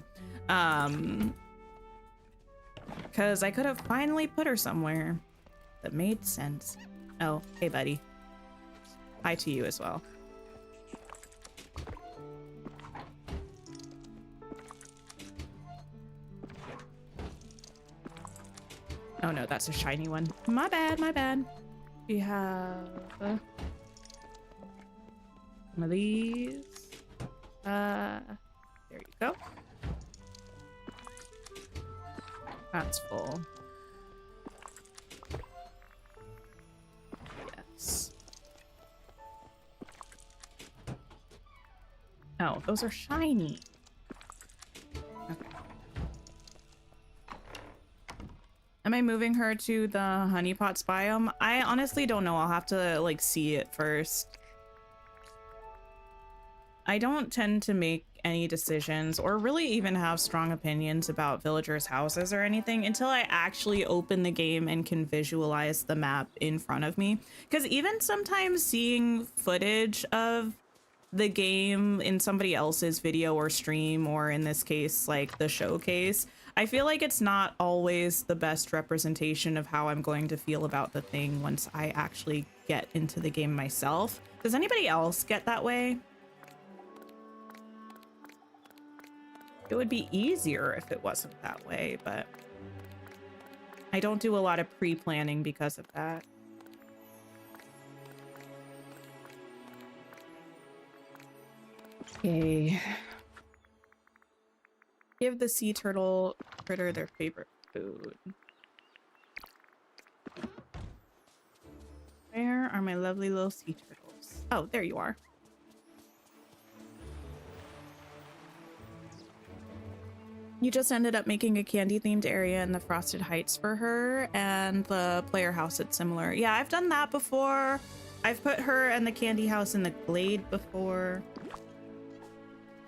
Because I could have finally put her somewhere that made sense. Oh, hey, buddy. Hi to you as well. Oh no, that's a shiny one. My bad, my bad. We have one of these. There you go. That's full. Yes. Oh, those are shiny. Okay. Am I moving her to the honeypots biome? I honestly don't know. I'll have to like see it first. I don't tend to make any decisions or really even have strong opinions about villagers' houses or anything until I actually open the game and can visualize the map in front of me. Because even sometimes seeing footage of the game in somebody else's video or stream, or in this case, like the showcase, I feel like it's not always the best representation of how I'm going to feel about the thing once I actually get into the game myself. Does anybody else get that way? It would be easier if it wasn't that way, but I don't do a lot of pre-planning because of that. Okay. Give the sea turtle critter their favorite food. Where are my lovely little sea turtles? Oh, there you are. You just ended up making a candy-themed area in the Frosted Heights for her, and the player house it's similar. Yeah, I've done that before. I've put her and the candy house in the glade before.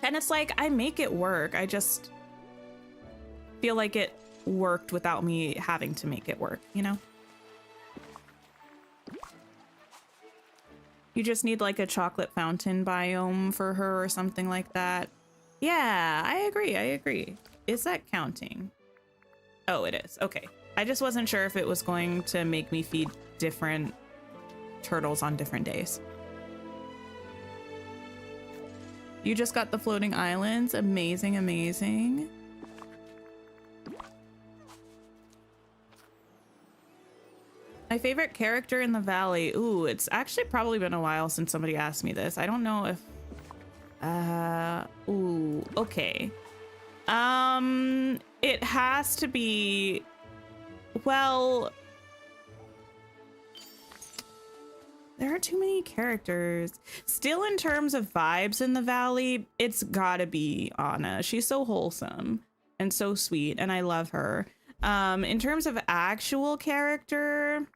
And it's like, I make it work. I just feel like it worked without me having to make it work, you know? You just need like a chocolate fountain biome for her or something like that. Yeah, I agree. I agree. Is that counting? Oh, it is. Okay. I just wasn't sure if it was going to make me feed different turtles on different days. You just got the floating islands. Amazing, amazing. My favorite character in the valley. Ooh, it's actually probably been a while since somebody asked me this. I don't know if... ooh, okay. It has to be... Well... There are too many characters. Still, in terms of vibes in the valley, it's gotta be Anna. She's so wholesome and so sweet, and I love her. In terms of actual character,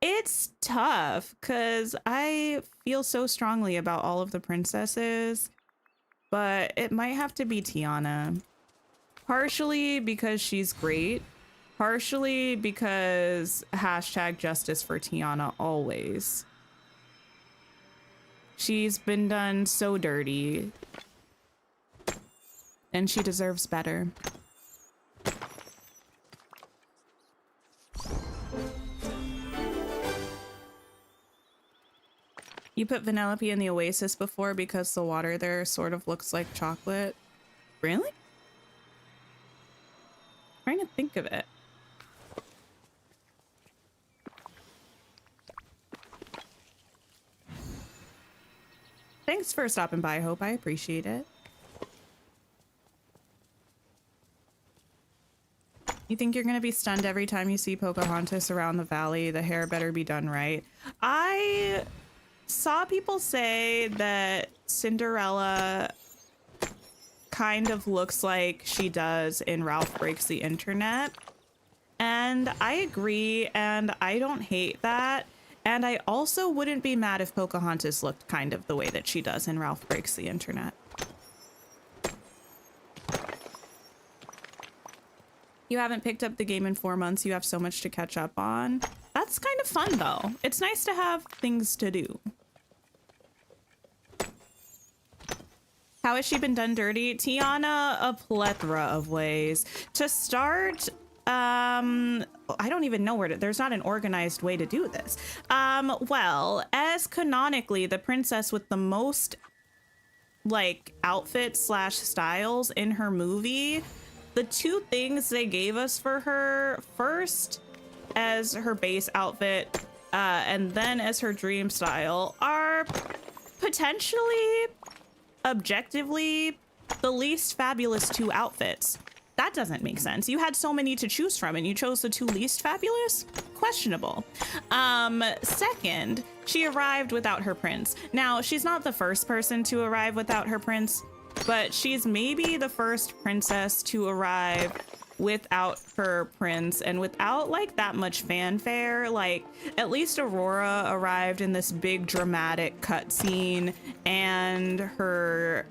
it's tough because I feel so strongly about all of the princesses, but it might have to be Tiana. Partially because she's great. Partially because #justice for Tiana always. She's been done so dirty. And she deserves better. You put Vanellope in the Oasis before because the water there sort of looks like chocolate. Really? I'm trying to think of it. Thanks for stopping by, Hope. I appreciate it. You think you're going to be stunned every time you see Pocahontas around the valley? The hair better be done right. I saw people say that Cinderella kind of looks like she does in Ralph Breaks the Internet. And I agree, and I don't hate that. And I also wouldn't be mad if Pocahontas looked kind of the way that she does in Ralph Breaks the Internet. You haven't picked up the game in 4 months. You have so much to catch up on. That's kind of fun, though. It's nice to have things to do. How has she been done dirty? Tiana, a plethora of ways. To start, I don't even know there's not an organized way to do this. Well, as canonically the princess with the most like outfits slash styles in her movie, the two things they gave us for her, first as her base outfit and then as her dream style, are potentially objectively the least fabulous two outfits. That doesn't make sense. You had so many to choose from and you chose the two least fabulous? Questionable. Second, she arrived without her prince. Now, she's not the first person to arrive without her prince, but she's maybe the first princess to arrive without her prince and without like that much fanfare. Like, at least Aurora arrived in this big dramatic cutscene and her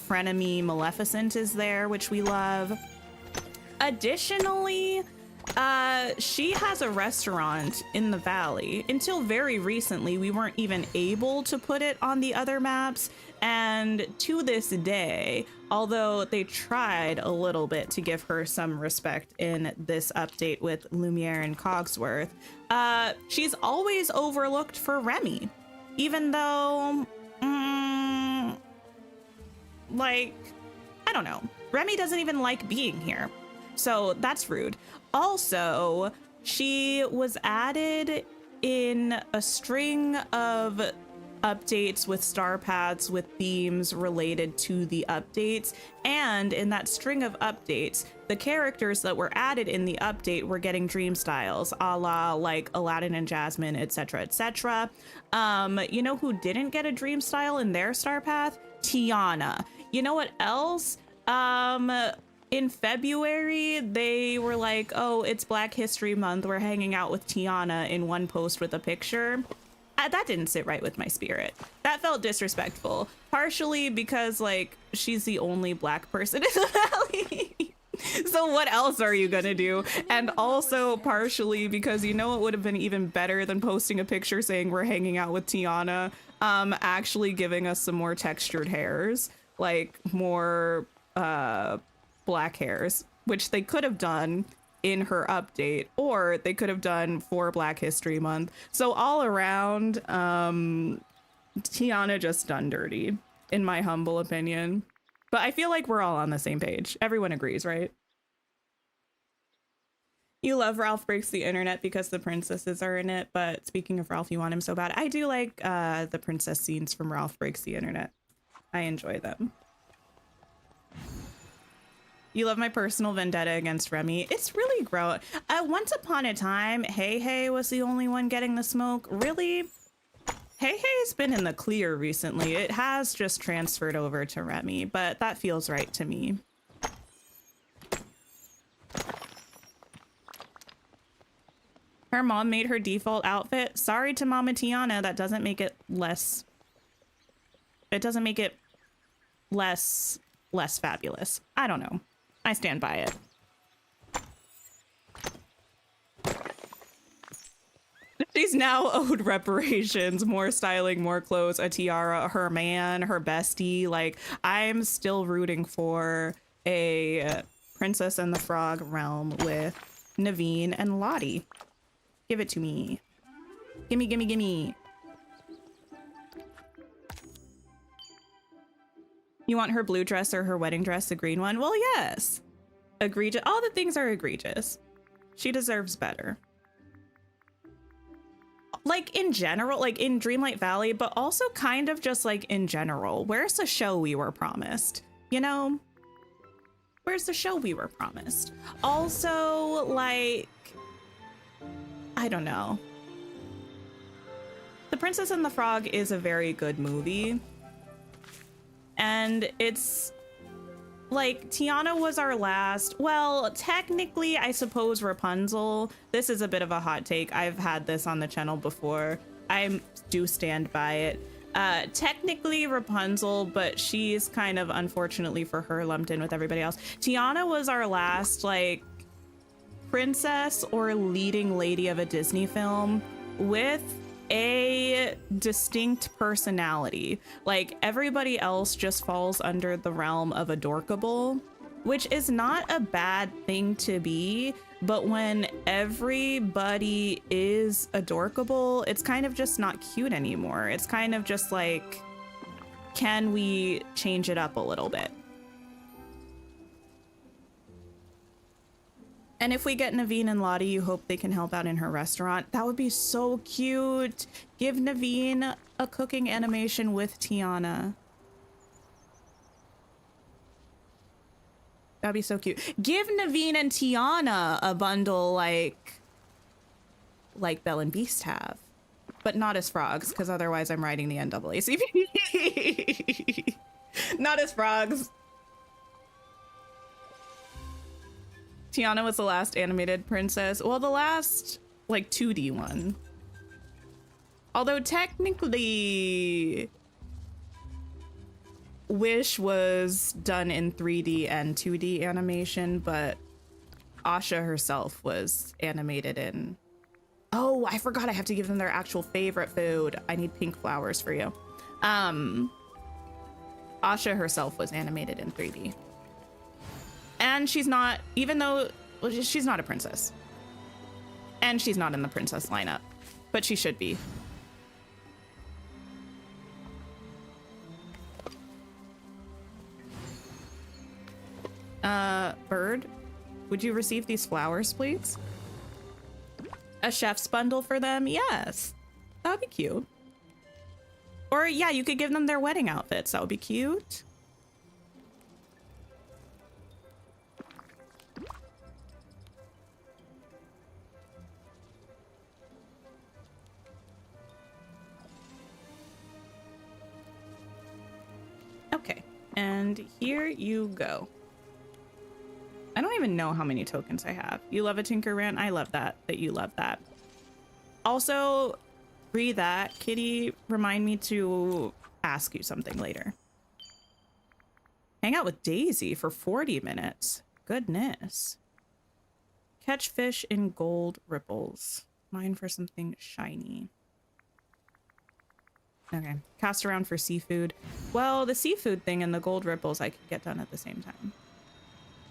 frenemy Maleficent is there, which we love. Additionally, she has a restaurant in the valley. Until very recently, we weren't even able to put it on the other maps. And to this day, although they tried a little bit to give her some respect in this update with Lumiere and Cogsworth, she's always overlooked for Remy. Even though, like, I don't know. Remy doesn't even like being here. So that's rude. Also, she was added in a string of updates with star paths with themes related to the updates. And in that string of updates, the characters that were added in the update were getting dream styles, a la like Aladdin and Jasmine, etc., etc. You know who didn't get a dream style in their star path? Tiana. You know what else? In February, they were like, oh, it's Black History Month. We're hanging out with Tiana in one post with a picture. That didn't sit right with my spirit. That felt disrespectful. Partially because, like, she's the only Black person in the valley. So what else are you gonna do? And also partially because, you know, it would have been even better than posting a picture saying we're hanging out with Tiana, actually giving us some more textured hairs, like more black hairs, which they could have done in her update, or they could have done for Black History Month. So all around, Tiana just done dirty, in my humble opinion. But I feel like we're all on the same page. Everyone agrees, right? You love Ralph Breaks the Internet because the princesses are in it, but speaking of Ralph, you want him so bad. I do like the princess scenes from Ralph Breaks the Internet. I enjoy them. You love my personal vendetta against Remy. It's really gross. Once upon a time, Hey Hey was the only one getting the smoke. Really? Hey Hey's been in the clear recently. It has just transferred over to Remy, but that feels right to me. Her mom made her default outfit. Sorry to Mama Tiana, that doesn't make it less... It doesn't make it less fabulous. I don't know. I stand by it. She's now owed reparations, more styling, more clothes, a tiara, her man, her bestie. Like, I'm still rooting for a Princess and the Frog realm with Naveen and Lottie. Give it to me. Gimme, gimme, gimme. You want her blue dress or her wedding dress, the green one? Well, yes. Egregious. All the things are egregious. She deserves better. Like, in general, like in Dreamlight Valley, but also kind of just like in general. Where's the show we were promised? You know? Where's the show we were promised? Also, like, I don't know. The Princess and the Frog is a very good movie. And it's like, Tiana was our last, well, technically, I suppose Rapunzel. This is a bit of a hot take. I've had this on the channel before. I do stand by it. Technically Rapunzel, but she's kind of, unfortunately for her, lumped in with everybody else. Tiana was our last, like, princess or leading lady of a Disney film with a distinct personality. Like, everybody else just falls under the realm of adorkable, which is not a bad thing to be, but when everybody is adorkable, it's kind of just not cute anymore. It's kind of just like, can we change it up a little bit? And if we get Naveen and Lottie, you hope they can help out in her restaurant. That would be so cute. Give Naveen a cooking animation with Tiana. That'd be so cute. Give Naveen and Tiana a bundle like Belle and Beast have. But not as frogs, because otherwise I'm writing the NAACP. Not as frogs. Tiana was the last animated princess. Well, the last, like, 2D one. Although technically, Wish was done in 3D and 2D animation, but Asha herself was animated in... Oh, I forgot I have to give them their actual favorite food. I need pink flowers for you. Asha herself was animated in 3D. And she's not, even though, well, she's not a princess. And she's not in the princess lineup, but she should be. Bird, would you receive these flowers, please? A chef's bundle for them? Yes. That would be cute. Or yeah, you could give them their wedding outfits. That would be cute. Okay, and here you go. I don't even know how many tokens I have. You love a Tinker Rant? I love that you love that. Also, read that. Kitty, remind me to ask you something later. Hang out with Daisy for 40 minutes. Goodness. Catch fish in gold ripples. Mine for something shiny. Okay, cast around for seafood. Well, the seafood thing and the gold ripples I could get done at the same time.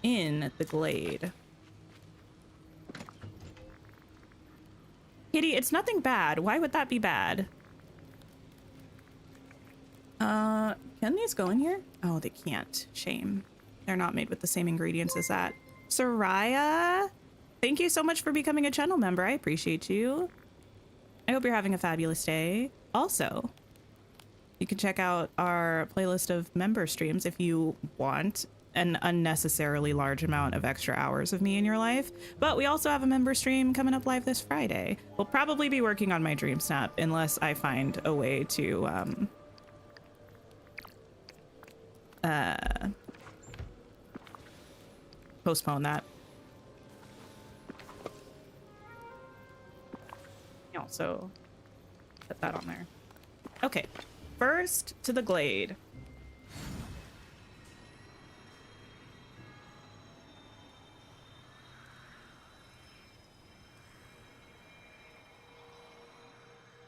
In the glade. Kitty, it's nothing bad. Why would that be bad? Can these go in here? Oh, they can't. Shame. They're not made with the same ingredients as that. Soraya, thank you so much for becoming a channel member. I appreciate you. I hope you're having a fabulous day. Also, you can check out our playlist of member streams if you want an unnecessarily large amount of extra hours of me in your life. But we also have a member stream coming up live this Friday. We'll probably be working on my DreamSnap unless I find a way to postpone that. Also put that on there. Okay, first to the glade.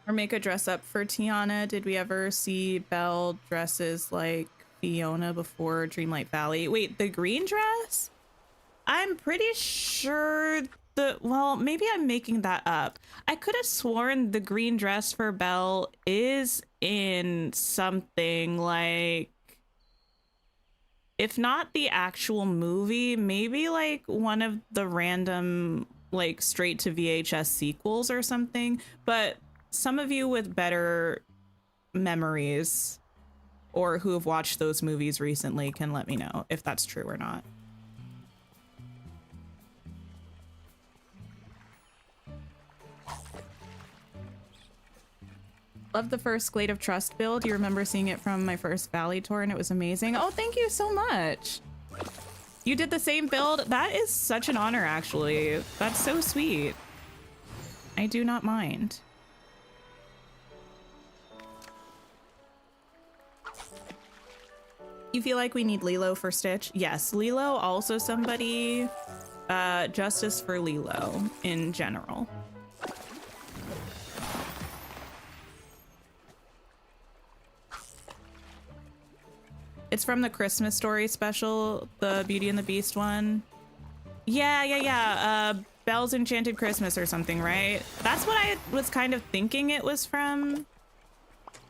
Or make a dress up for Tiana. Did we ever see Belle dresses like Fiona before Dreamlight Valley? Wait, the green dress? I'm pretty sure well, maybe I'm making that up. I could have sworn the green dress for Belle is in something like, if not the actual movie, maybe like one of the random like straight to VHS sequels or something. But some of you with better memories or who have watched those movies recently can let me know if that's true or not. Love the first Glade of Trust build. You remember seeing it from my first Valley tour and it was amazing. Oh, thank you so much. You did the same build? That is such an honor, actually. That's so sweet. I do not mind. You feel like we need Lilo for Stitch? Yes, Lilo, also somebody, justice for Lilo in general. It's from the Christmas Story special, the Beauty and the Beast one. Yeah. Belle's Enchanted Christmas or something, right? That's what I was kind of thinking it was from.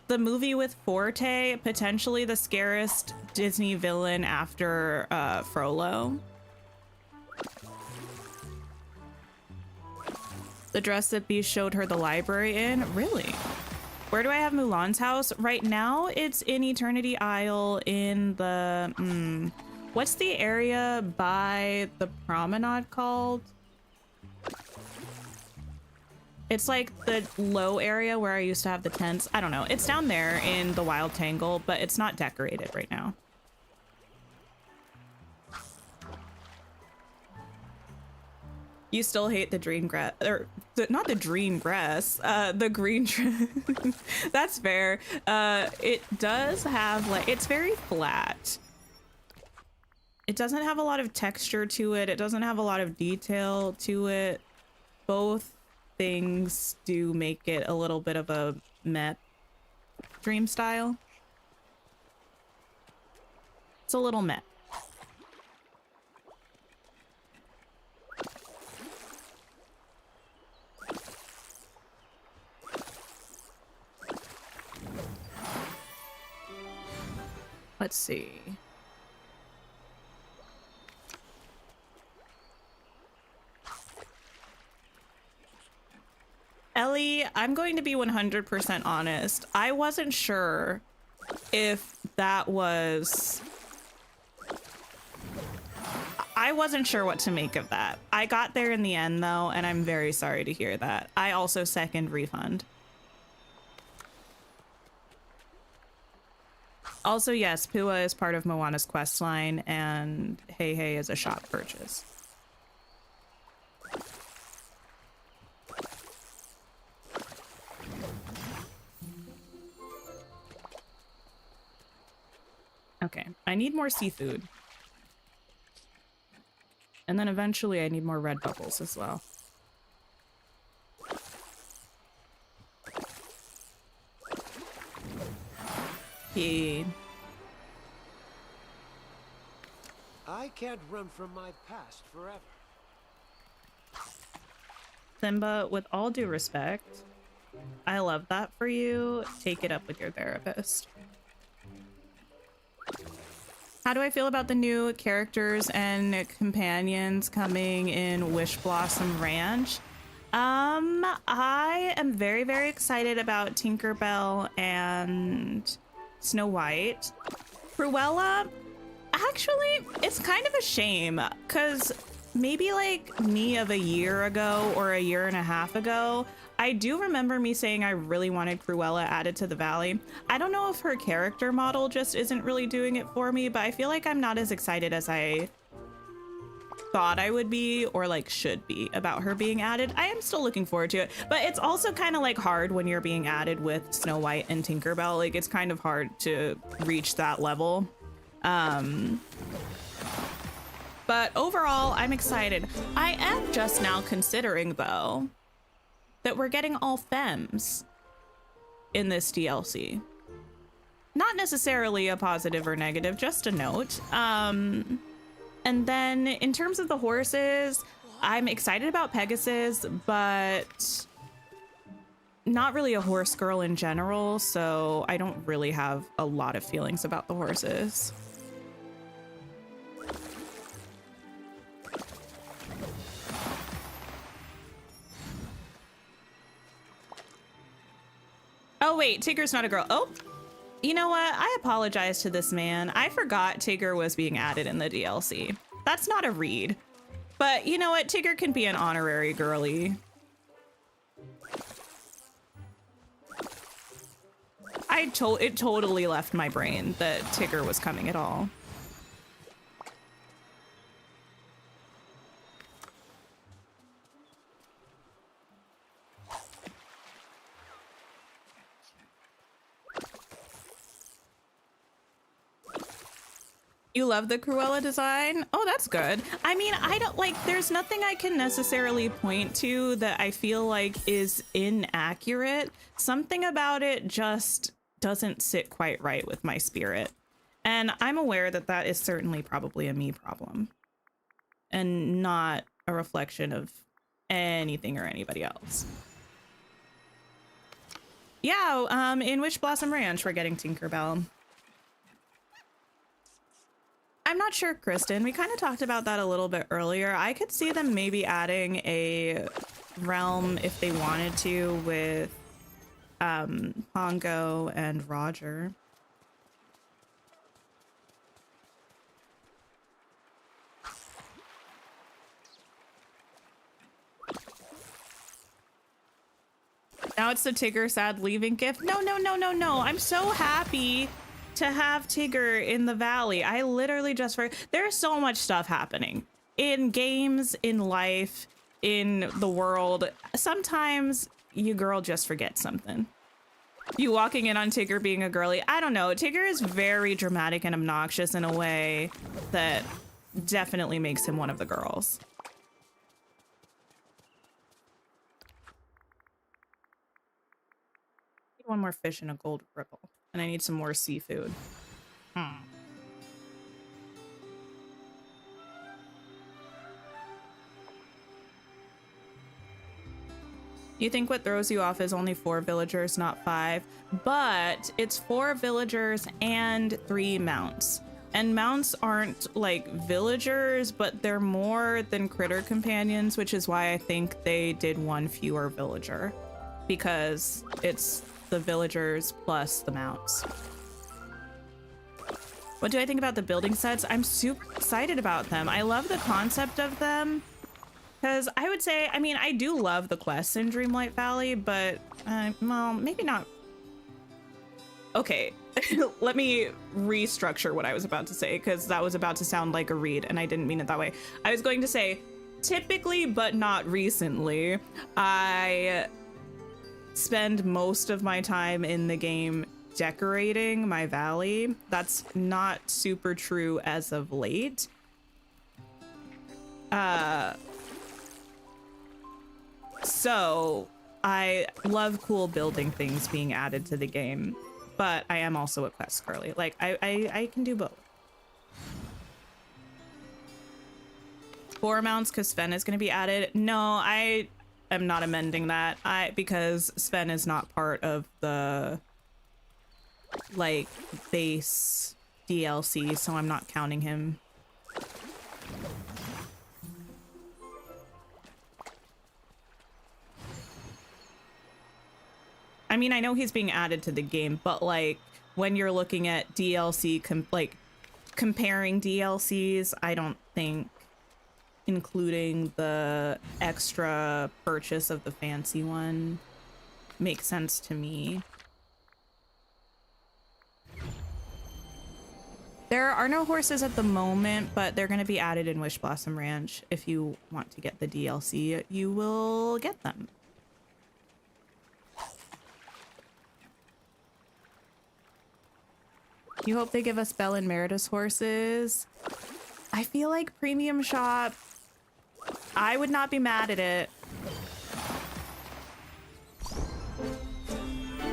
The movie with Forte, potentially the scariest Disney villain after Frollo. The dress that Bee showed her the library in? Really? Where do I have Mulan's house? Right now, it's in Eternity Isle in the... what's the area by the promenade called? It's like the low area where I used to have the tents. I don't know. It's down there in the Wild Tangle, but it's not decorated right now. You still hate the green grass, or not the green grass, the green. That's fair. It does have like, it's very flat. It doesn't have a lot of texture to it. It doesn't have a lot of detail to it. Both things do make it a little bit of a meh dream style. It's a little meh. Let's see. Ellie, I'm going to be 100% honest. I wasn't sure if that was... I wasn't sure what to make of that. I got there in the end, though, and I'm very sorry to hear that. I also second refund. Also, yes, Pua is part of Moana's questline, and Hey Hey is a shop purchase. Okay, I need more seafood. And then eventually I need more red bubbles as well. Yeah. I can't run from my past forever. Simba, with all due respect, I love that for you. Take it up with your therapist. How do I feel about the new characters and companions coming in Wish Blossom Ranch? I am very, very excited about Tinkerbell and Snow White. Cruella, actually, it's kind of a shame because maybe like me of a year ago or a year and a half ago, I do remember me saying I really wanted Cruella added to the Valley. I don't know if her character model just isn't really doing it for me, but I feel like I'm not as excited as I thought I would be or like should be about her being added. I am still looking forward to it, but it's also kind of like hard when you're being added with Snow White and Tinkerbell. Like it's kind of hard to reach that level. But overall, I'm excited. I am just now considering though that we're getting all femmes in this DLC. Not necessarily a positive or negative, just a note. And then in terms of the horses, I'm excited about Pegasus, but not really a horse girl in general, so I don't really have a lot of feelings about the horses. Oh wait, Tigger's not a girl. Oh, you know what? I apologize to this man. I forgot Tigger was being added in the DLC. That's not a read. But you know what? Tigger can be an honorary girly. It totally left my brain that Tigger was coming at all. You love the Cruella design? Oh, that's good. I mean, I don't like, there's nothing I can necessarily point to that I feel like is inaccurate. Something about it just doesn't sit quite right with my spirit. And I'm aware that that is certainly probably a me problem. and not a reflection of anything or anybody else. Yeah, in Wish Blossom Ranch, we're getting Tinkerbell. I'm not sure, Kristen. We kind of talked about that a little bit earlier. I could see them maybe adding a realm if they wanted to with Pongo and Roger. Now it's the Tigger sad leaving gift. No, no, no, no, no. I'm so happy to have Tigger in the valley. I literally just there's so much stuff happening in games, in life, in the world. Sometimes you girl just forget something. You walking in on Tigger being a girly. I don't know. Tigger is very dramatic and obnoxious in a way that definitely makes him one of the girls. One more fish and a gold ripple, and I need some more seafood. You think what throws you off is only 4 villagers, not 5, but it's 4 villagers and 3 mounts. And mounts aren't like villagers, but they're more than critter companions, which is why I think they did 1 fewer villager, because it's the villagers plus the mounts. What do I think about the building sets? I'm super excited about them. I love the concept of them because I would say, I mean, I do love the quests in Dreamlight Valley, but well, maybe not. Okay, let me restructure what I was about to say because that was about to sound like a read and I didn't mean it that way. I was going to say, typically, but not recently, I spend most of my time in the game decorating my valley. That's not super true as of late. So I love cool building things being added to the game, but I am also a quest girly. Like I can do both. 4 mounts because Sven is going to be added. No, I'm not amending that. Because Sven is not part of the like base DLC, so I'm not counting him. I mean, I know he's being added to the game, but like when you're looking at DLC, comparing DLCs, I don't think including the extra purchase of the fancy one makes sense to me. There are no horses at the moment, but they're going to be added in Wish Blossom Ranch. If you want to get the DLC, you will get them. You hope they give us Belle and Meredith's horses. I feel like Premium Shop, I would not be mad at it.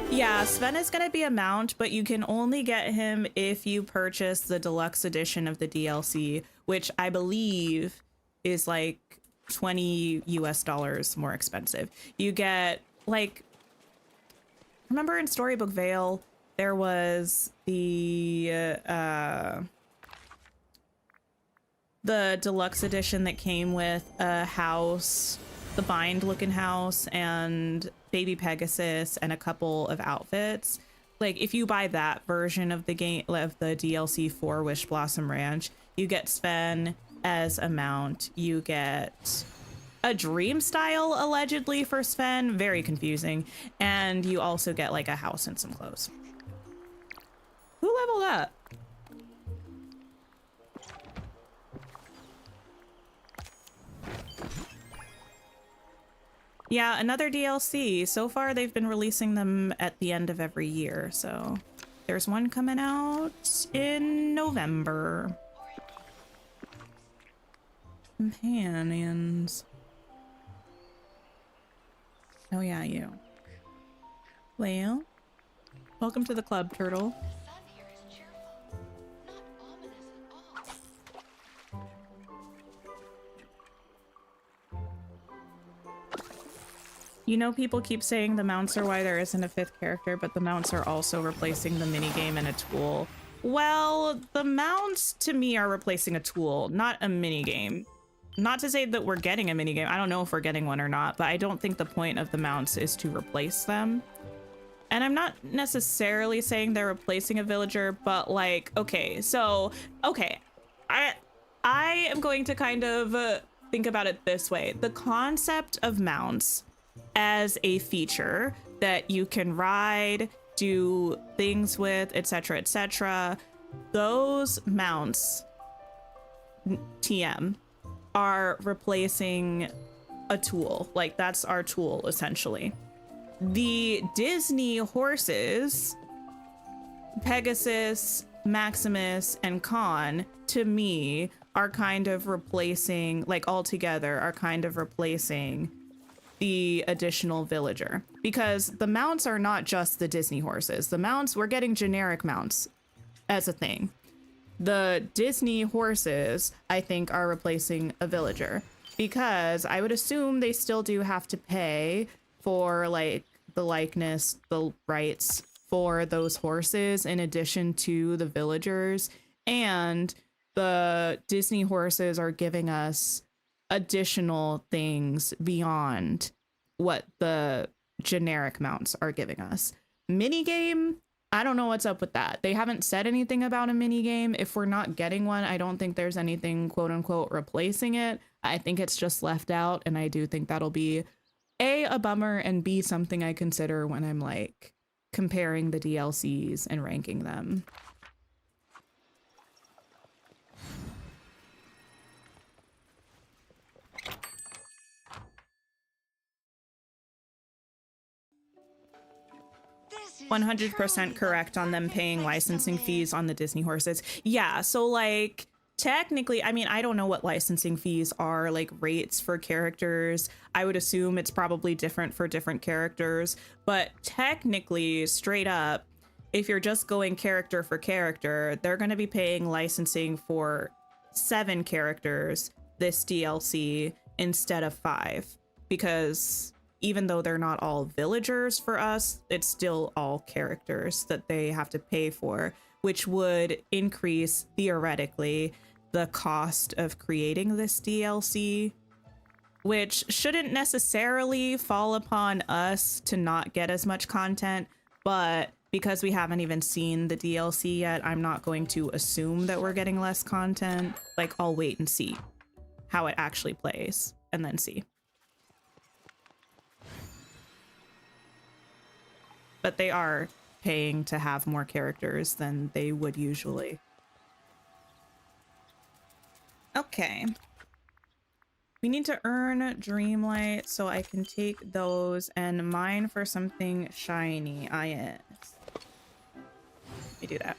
Yeah, Sven is going to be a mount, but you can only get him if you purchase the deluxe edition of the DLC, which I believe is like $20 US more expensive. You get like, remember in Storybook Vale, there was the deluxe edition that came with a house, the bind looking house, and baby Pegasus and a couple of outfits. Like if you buy that version of the game, of the DLC for Wish Blossom Ranch, you get Sven as a mount. You get a dream style allegedly for Sven, very confusing, and you also get like a house and some clothes. Who leveled up? Yeah, another DLC. So far, they've been releasing them at the end of every year. So there's one coming out in November. Companions. Oh yeah, you. Well, welcome to the club, Turtle. The sun here is cheerful, not ominous at all. You know, people keep saying the mounts are why there isn't a 5th character, but the mounts are also replacing the minigame and a tool. Well, the mounts to me are replacing a tool, not a minigame. Not to say that we're getting a minigame. I don't know if we're getting one or not, but I don't think the point of the mounts is to replace them. And I'm not necessarily saying they're replacing a villager, but like, okay, so, okay. I am going to kind of think about it this way. The concept of mounts as a feature that you can ride, do things with, etc., etc., those mounts, TM, are replacing a tool. Like, that's our tool, essentially. The Disney horses, Pegasus, Maximus, and Khan, to me, are kind of replacing, like altogether, are kind of replacing the additional villager. Because the mounts are not just the Disney horses. The mounts, we're getting generic mounts as a thing. The Disney horses, I think, are replacing a villager. Because I would assume they still do have to pay for like the likeness, the rights for those horses in addition to the villagers. And the Disney horses are giving us additional things beyond what the generic mounts are giving us. Minigame, I don't know what's up with that. They haven't said anything about a minigame. If we're not getting one, I don't think there's anything quote unquote replacing it. I think it's just left out, and I do think that'll be a bummer, and B, something I consider when I'm like comparing the DLCs and ranking them. This is 100% truly correct on them perfect paying place to licensing live. fees on the Disney horses. Yeah, so like technically, I mean, I don't know what licensing fees are, like rates for characters. I would assume it's probably different for different characters, but technically, straight up, if you're just going character for character, they're going to be paying licensing for 7 characters this DLC instead of 5, because even though they're not all villagers for us, it's still all characters that they have to pay for, which would increase, theoretically, the cost of creating this DLC, which shouldn't necessarily fall upon us to not get as much content, but because we haven't even seen the DLC yet, I'm not going to assume that we're getting less content. Like, I'll wait and see how it actually plays, and then see. But they are paying to have more characters than they would usually. Okay. We need to earn Dreamlight so I can take those and mine for something shiny. Ah, yes. Let me do that.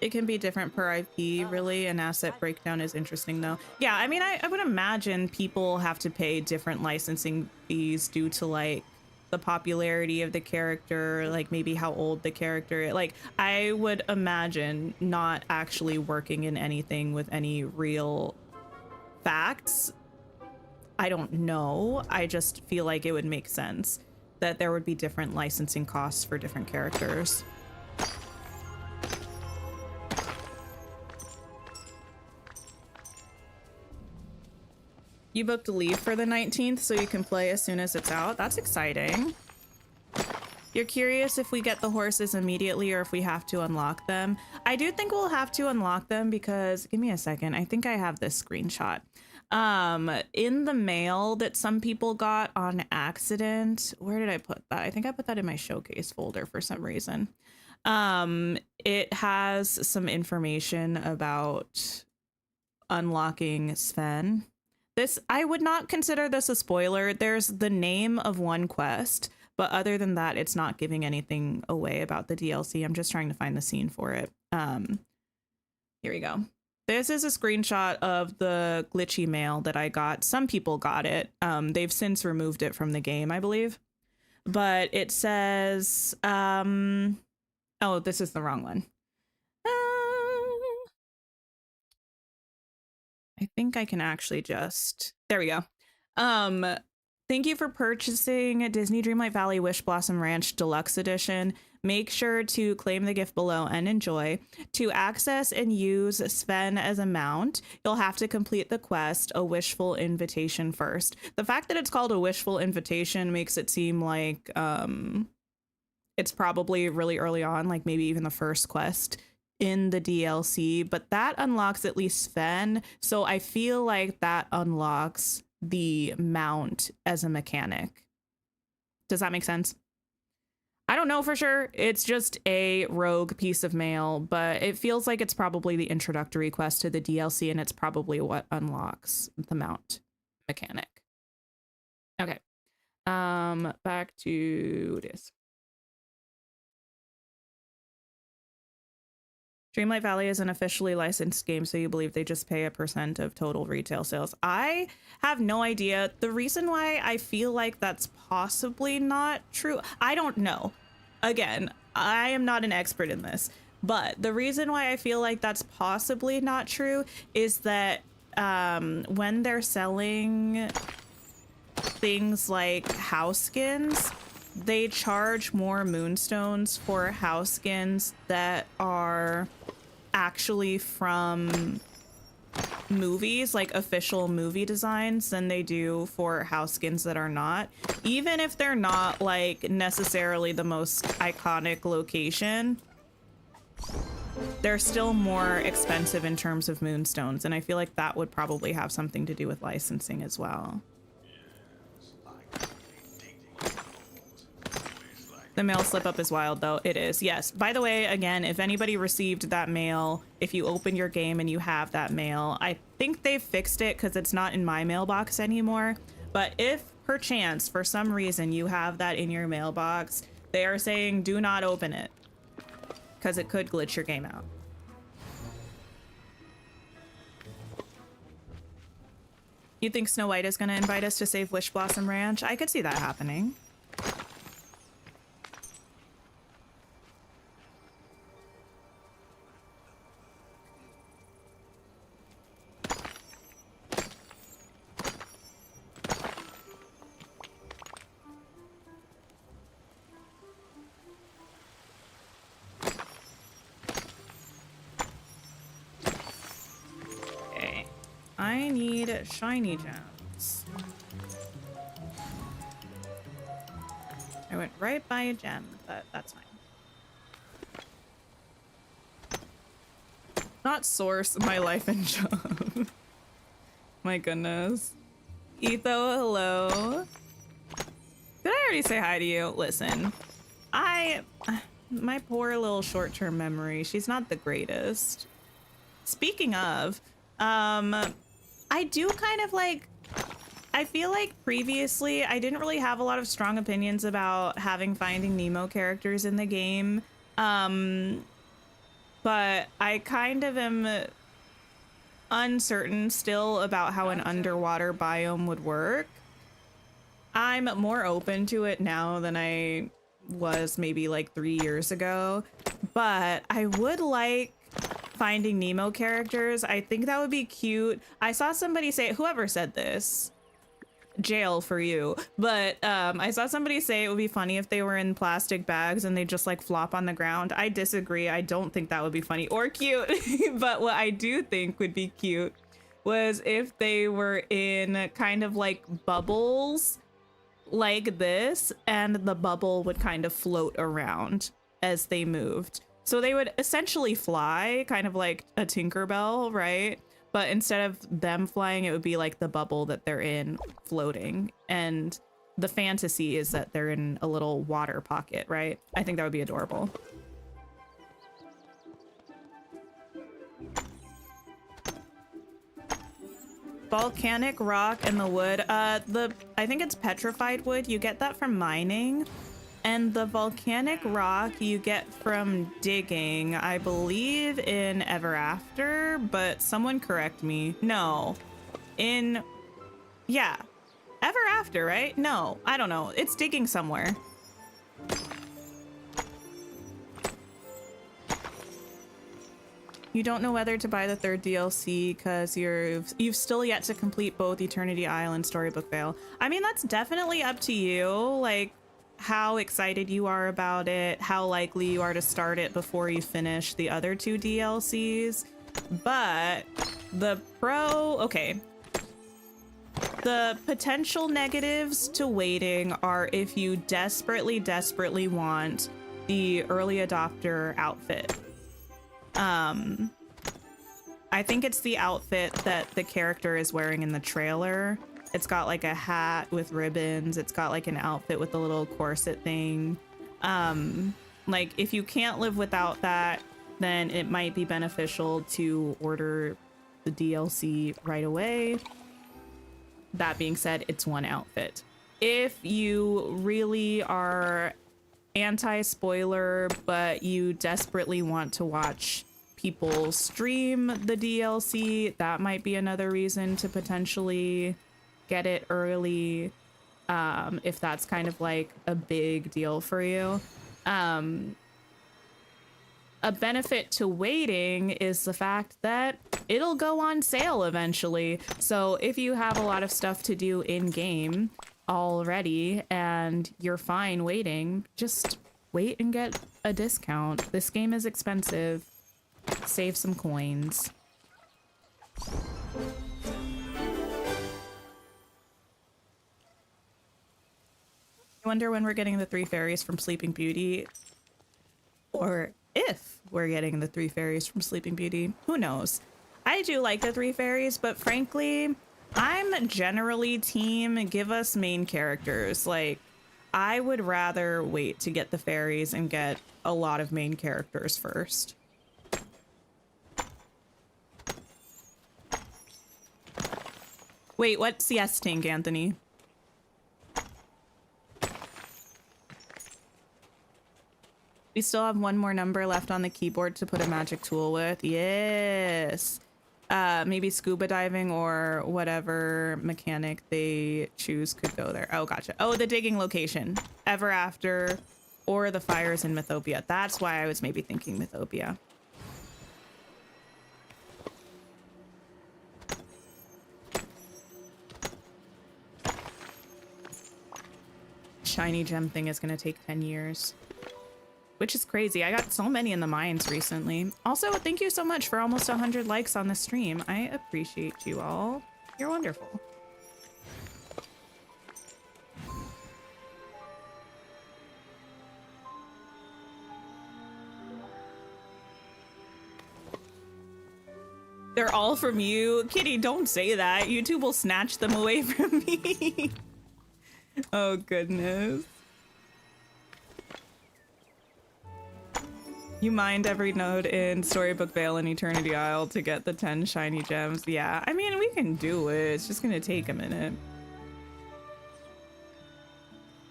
It can be different per IP, really. An asset breakdown is interesting, though. Yeah, I mean, I would imagine people have to pay different licensing fees due to, like, the popularity of the character, like maybe how old the character is. Like, I would imagine, not actually working in anything with any real facts, I don't know, I just feel like it would make sense that there would be different licensing costs for different characters. You booked a leave for the 19th so you can play as soon as it's out. That's exciting. You're curious if we get the horses immediately or if we have to unlock them. I do think we'll have to unlock them because, give me a second, I think I have this screenshot. In the mail that some people got on accident, where did I put that? I think I put that in my showcase folder for some reason. It has some information about unlocking Sven. This, I would not consider this a spoiler. There's the name of one quest, but other than that, it's not giving anything away about the DLC. I'm just trying to find the scene for it. Here we go. This is a screenshot of the glitchy mail that I got. Some people got it. They've since removed it from the game, I believe. But it says, oh, this is the wrong one. I think I can actually just, there we go. Thank you for purchasing Disney Dreamlight Valley Wish Blossom Ranch Deluxe Edition. Make sure to claim the gift below and enjoy. To access and use Sven as a mount, you'll have to complete the quest, A Wishful Invitation, first. The fact that it's called A Wishful Invitation makes it seem like it's probably really early on, like maybe even the first quest in the DLC, but that unlocks at least Sven, so I feel like that unlocks the mount as a mechanic. Does that make sense? I don't know for sure. It's just a rogue piece of mail, but it feels like it's probably the introductory quest to the DLC, and it's probably what unlocks the mount mechanic. Okay. Back to this. Dreamlight Valley is an officially licensed game, so you believe they just pay a % of total retail sales. I have no idea. The reason why I feel like that's possibly not true, I don't know. Again, I am not an expert in this, but the reason why I feel like that's possibly not true is that when they're selling things like house skins, they charge more moonstones for house skins that are actually from movies, like official movie designs, than they do for house skins that are not. Even if they're not like necessarily the most iconic location, they're still more expensive in terms of moonstones, and I feel like that would probably have something to do with licensing as well. The mail slip up is wild, though. It is, yes. By the way, again, if anybody received that mail, if you open your game and you have that mail, I think they've fixed it because it's not in my mailbox anymore. But if perchance, for some reason, you have that in your mailbox, they are saying do not open it because it could glitch your game out. You think Snow White is going to invite us to save Wish Blossom Ranch? I could see that happening. I need shiny gems. I went right by a gem, but that's fine. Not source, my life and job. My goodness. Etho, hello. Did I already say hi to you? Listen, my poor little short-term memory, she's not the greatest. Speaking of, I do kind of like, I feel like previously I didn't really have a lot of strong opinions about having Finding Nemo characters in the game. But I kind of am uncertain still about how an underwater biome would work. I'm more open to it now than I was maybe like 3 years ago, but I would like Finding Nemo characters. I think that would be cute. I saw somebody say, whoever said this, jail for you, but I saw somebody say it would be funny if they were in plastic bags and they just like flop on the ground. I disagree. I don't think that would be funny or cute. But what I do think would be cute was if they were in kind of like bubbles like this, and the bubble would kind of float around as they moved. So they would essentially fly, kind of like a Tinkerbell, right? But instead of them flying, it would be like the bubble that they're in floating. And the fantasy is that they're in a little water pocket, right? I think that would be adorable. Volcanic rock and the wood. I think it's petrified wood. You get that from mining. And the volcanic rock you get from digging, I believe in Ever After, but someone correct me. No. Yeah. Ever After, right? No, I don't know. It's digging somewhere. You don't know whether to buy the third DLC because you've still yet to complete both Eternity Isle and Storybook Vale. I mean, that's definitely up to you, like how excited you are about it, how likely you are to start it before you finish the other two DLCs. But the potential negatives to waiting are if you desperately want the early adopter outfit. I think it's the outfit that the character is wearing in the trailer. It's got like a hat with ribbons. It's got like an outfit with a little corset thing. Like if you can't live without that, then it might be beneficial to order the DLC right away. That being said, it's one outfit. If you really are anti-spoiler, but you desperately want to watch people stream the DLC, that might be another reason to potentially get it early, if that's kind of like a big deal for you. A benefit to waiting is the fact that it'll go on sale eventually. So if you have a lot of stuff to do in game already and you're fine waiting, just wait and get a discount. This game is expensive. Save some coins. I wonder when we're getting the 3 fairies from Sleeping Beauty, or if we're getting the 3 fairies from Sleeping Beauty. Who knows? I do like the 3 fairies, but frankly, I'm generally team give us main characters. Like, I would rather wait to get the fairies and get a lot of main characters first. Wait, what's the S tank, Anthony? We still have one more number left on the keyboard to put a magic tool with. Yes. Maybe scuba diving or whatever mechanic they choose could go there. Oh, gotcha. Oh, the digging location. Ever After or the fires in Mythopia. That's why I was maybe thinking Mythopia. Shiny gem thing is going to take 10 years. Which is crazy. I got so many in the mines recently. Also, thank you so much for almost 100 likes on the stream. I appreciate you all. You're wonderful. They're all from you. Kitty, don't say that. YouTube will snatch them away from me. Oh, goodness. You mined every node in Storybook Vale and Eternity Isle to get the 10 shiny gems. Yeah, I mean, we can do it. It's just gonna take a minute.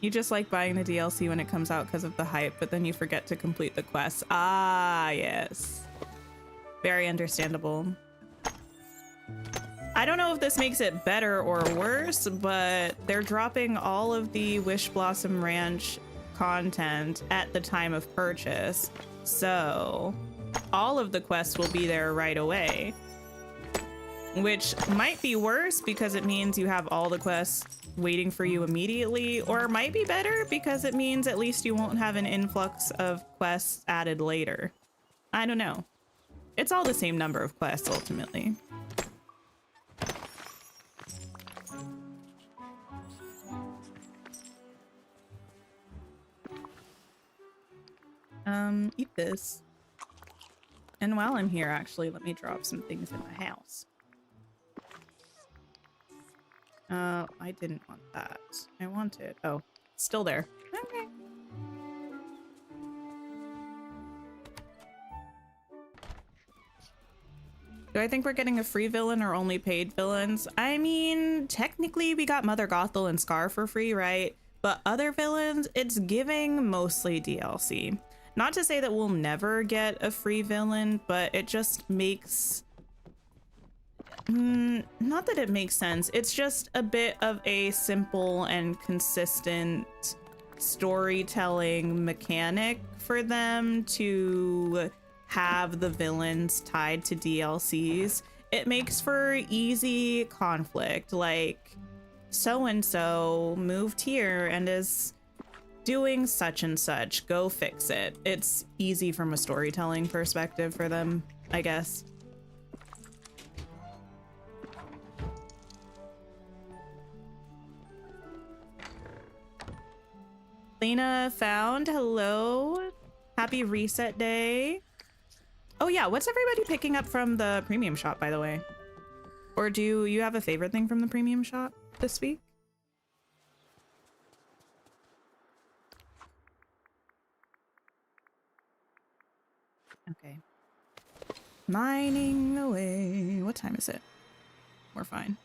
You just like buying the DLC when it comes out because of the hype, but then you forget to complete the quests. Ah, yes. Very understandable. I don't know if this makes it better or worse, but they're dropping all of the Wish Blossom Ranch content at the time of purchase. So all of the quests will be there right away, which might be worse because it means you have all the quests waiting for you immediately, or it might be better because it means at least you won't have an influx of quests added later. I don't know. It's all the same number of quests ultimately. Eat this. And while I'm here, actually, let me drop some things in my house. I didn't want that. I want it. Oh, it's still there. Okay. Do I think we're getting a free villain or only paid villains? I mean, technically we got Mother Gothel and Scar for free, right? But other villains, it's giving mostly DLC. Not to say that we'll never get a free villain, but it just makes... not that it makes sense. It's just a bit of a simple and consistent storytelling mechanic for them to have the villains tied to DLCs, it makes for easy conflict. Like, so and so moved here and is doing such and such, go fix it. It's easy from a storytelling perspective for them, I guess. Lena found, hello. Happy reset day. Oh yeah, what's everybody picking up from the premium shop, by the way? Or do you have a favorite thing from the premium shop this week? Okay. Mining away. What time is it? We're fine.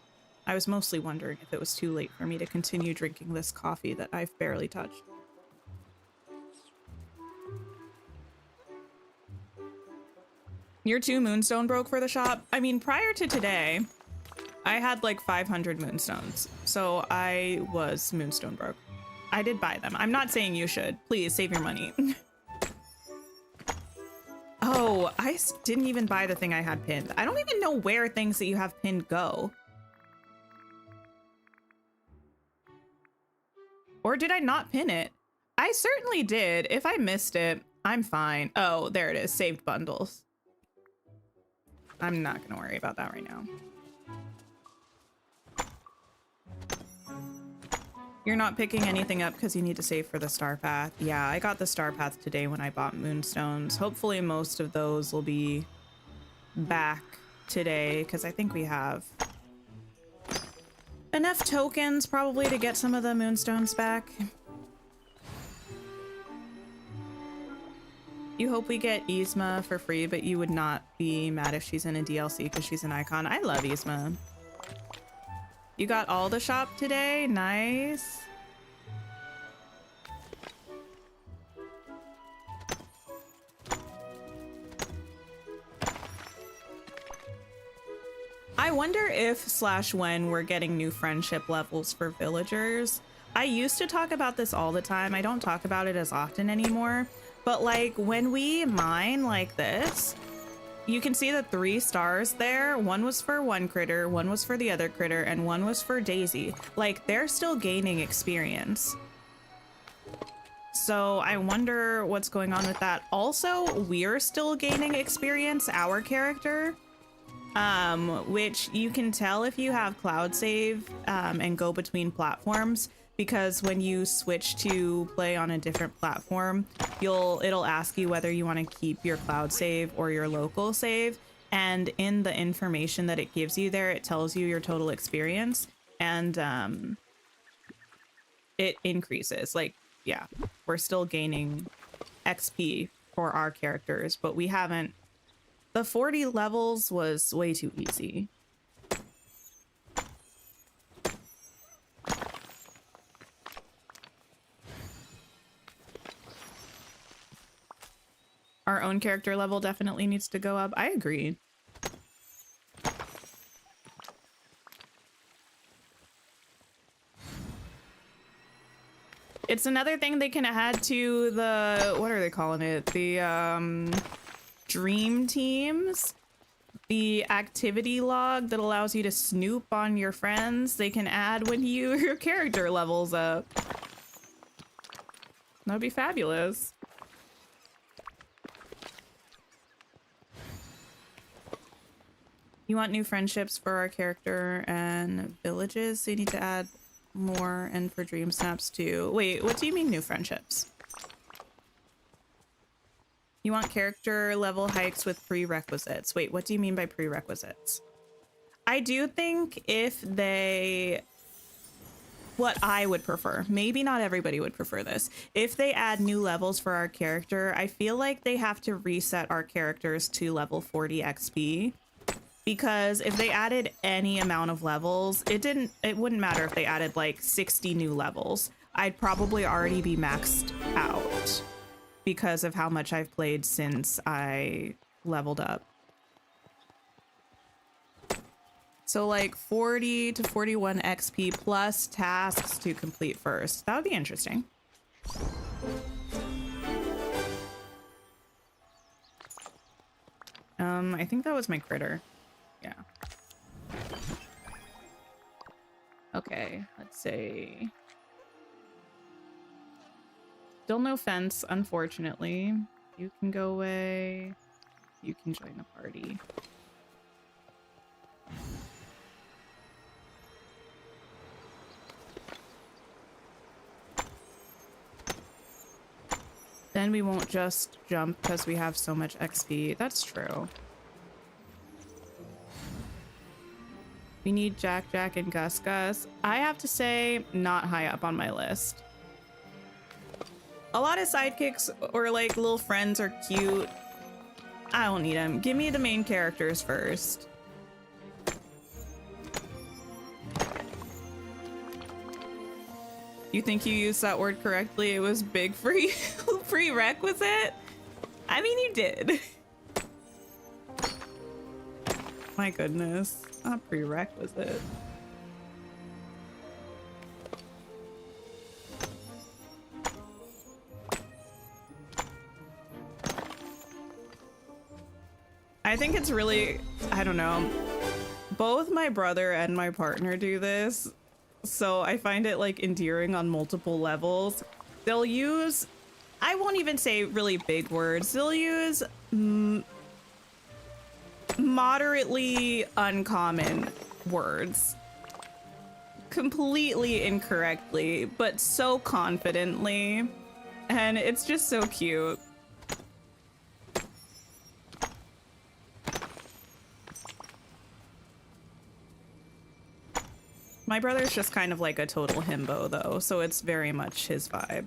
I was mostly wondering if it was too late for me to continue drinking this coffee that I've barely touched. Your 2 moonstone broke for the shop? I mean, prior to today, I had like 500 moonstones, so I was moonstone broke. I did buy them. I'm not saying you should. Please save your money. Oh, I didn't even buy the thing I had pinned. I don't even know where things that you have pinned go. Or did I not pin it? I certainly did. If I missed it, I'm fine. Oh, there it is. Saved bundles. I'm not gonna worry about that right now. You're not picking anything up because you need to save for the star path. Yeah, I got the star path today when I bought moonstones. Hopefully most of those will be back today because I think we have enough tokens probably to get some of the moonstones back. You hope we get Yzma for free, but you would not be mad if she's in a DLC because she's an icon. I love Yzma. You got all the shop today? Nice. I wonder if / when we're getting new friendship levels for villagers. I used to talk about this all the time. I don't talk about it as often anymore. But like when we mine like this, you can see the 3 stars there. One was for one critter, one was for the other critter, and one was for Daisy. Like they're still gaining experience. So I wonder what's going on with that. Also, we're still gaining experience, our character, which you can tell if you have cloud save and go between platforms. Because when you switch to play on a different platform, it'll ask you whether you want to keep your cloud save or your local save. And in the information that it gives you there, it tells you your total experience. And it increases. Like, yeah, we're still gaining XP for our characters, but we haven't. The 40 levels was way too easy. Our own character level definitely needs to go up. I agree. It's another thing they can add to the, what are they calling it? The dream teams. The activity log that allows you to snoop on your friends. They can add when your character levels up. That'd be fabulous. You want new friendships for our character and villages, so you need to add more, and for DreamSnaps too. Wait, what do you mean new friendships? You want character level hikes with prerequisites. Wait, what do you mean by prerequisites? I do think if they... What I would prefer, maybe not everybody would prefer this. If they add new levels for our character, I feel like they have to reset our characters to level 40 XP. Because if they added any amount of levels, it wouldn't matter if they added like 60 new levels. I'd probably already be maxed out because of how much I've played since I leveled up. So like 40 to 41 XP plus tasks to complete first. That would be interesting. I think that was my critter. Yeah. Okay, let's see. Still no fence, unfortunately. You can go away. You can join the party. Then we won't just jump because we have so much XP. That's true. We need Jack Jack and Gus Gus. I have to say, not high up on my list. A lot of sidekicks or like little friends are cute. I don't need them. Give me the main characters first. You think you used that word correctly? It was big prerequisite? I mean, you did. My goodness. Not prerequisite. I think it's really, I don't know. Both my brother and my partner do this, so I find it like endearing on multiple levels. They'll use, I won't even say really big words. They'll use moderately uncommon words. Completely incorrectly, but so confidently. And it's just so cute. My brother's just kind of like a total himbo though, so it's very much his vibe.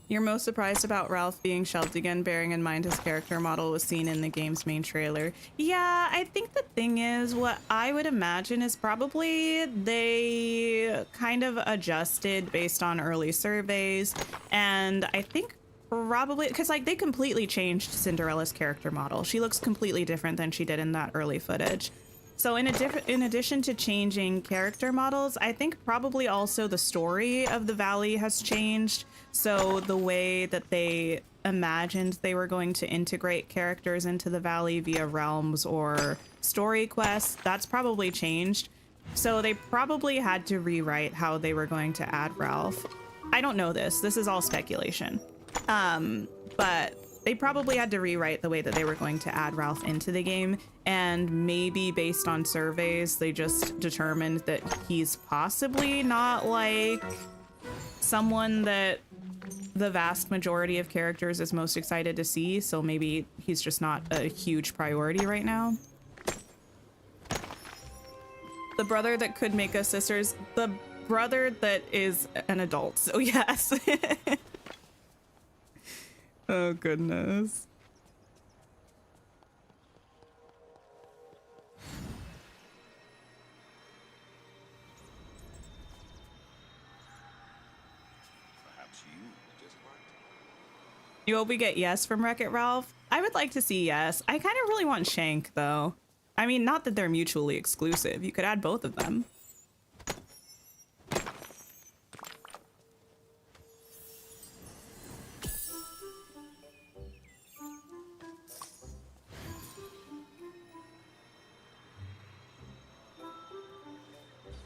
You're most surprised about Ralph being shelved again, bearing in mind his character model was seen in the game's main trailer. Yeah, I think the thing is, what I would imagine is probably they kind of adjusted based on early surveys, and I think probably because like they completely changed Cinderella's character model. She looks completely different than she did in that early footage. So in addition to changing character models, I think probably also the story of the valley has changed. So the way that they imagined they were going to integrate characters into the valley via realms or story quests, that's probably changed. So they probably had to rewrite how they were going to add Ralph. I don't know this. This is all speculation. But they probably had to rewrite the way that they were going to add Ralph into the game, and maybe based on surveys, they just determined that he's possibly not like someone that the vast majority of characters is most excited to see, so maybe he's just not a huge priority right now. The brother that could make us sisters, the brother that is an adult, so yes. Oh, goodness. Perhaps you just might. You hope we get yes from Wreck-It Ralph? I would like to see yes. I kind of really want Shank, though. I mean, not that they're mutually exclusive. You could add both of them.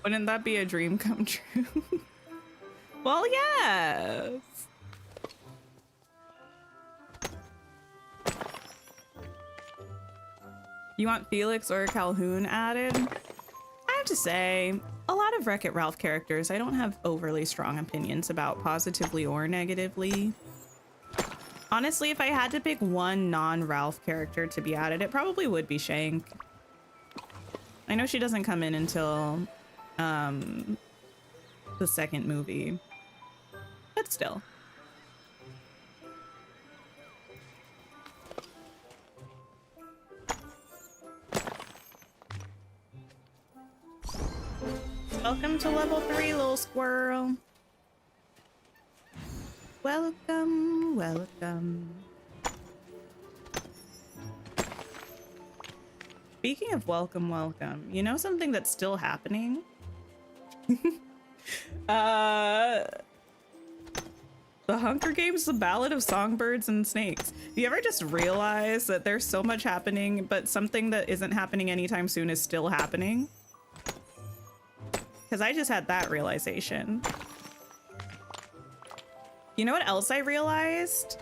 Wouldn't that be a dream come true? Well, yes. You want Felix or Calhoun added? I have to say, a lot of Wreck-It Ralph characters I don't have overly strong opinions about, positively or negatively. Honestly, if I had to pick one non-Ralph character to be added, it probably would be Shank. I know she doesn't come in until the second movie, but still. Welcome to level 3, little squirrel. Welcome, welcome. Speaking of welcome, welcome, you know something that's still The Hunger Games, The Ballad of Songbirds and Snakes. Do you ever just realize that there's so much happening, but something that isn't happening anytime soon is still happening? Because I just had that realization. You know what else I realized?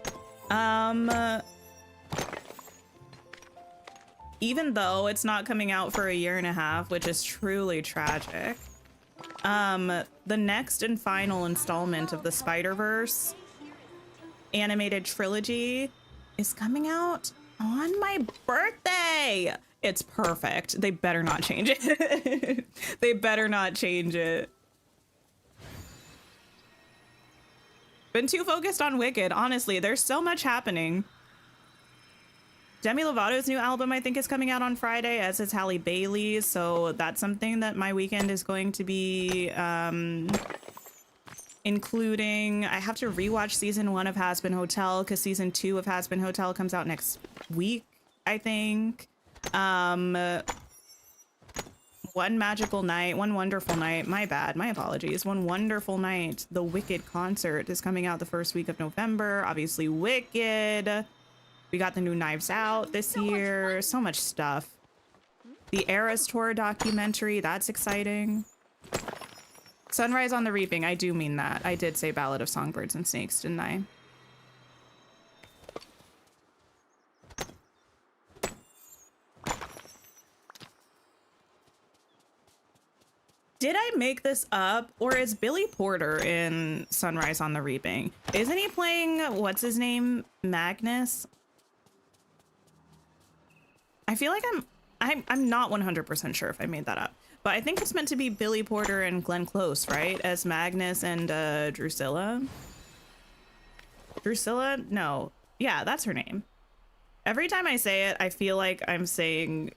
Even though it's not coming out for a year and a half, which is truly tragic, the next and final installment of the Spider-Verse animated trilogy is coming out on my birthday. It's perfect. They better not change it. They better not change it. Been too focused on Wicked. Honestly, there's so much happening. Demi Lovato's new album, I think, is coming out on Friday, as is Halle Bailey's. So that's something that my weekend is going to be including. I have to rewatch season 1 of Has Been Hotel because season 2 of Has Been Hotel comes out next week, I think. One Magical Night, One Wonderful Night, my bad, my apologies. One Wonderful Night, the Wicked concert is coming out the first week of November. Obviously Wicked. We got the new Knives Out this year. So much stuff. The Eras Tour documentary, that's exciting. Sunrise on the Reaping, I do mean that. I did say Ballad of Songbirds and Snakes, didn't I? Did I make this up, or is Billy Porter in Sunrise on the Reaping? Isn't he playing, what's his name, Magnus? I feel like I'm not 100% sure if I made that up, but I think it's meant to be Billy Porter and Glenn Close, right? As Magnus and Drusilla. Drusilla? No. Yeah, that's her name. Every time I say it, I feel like I'm saying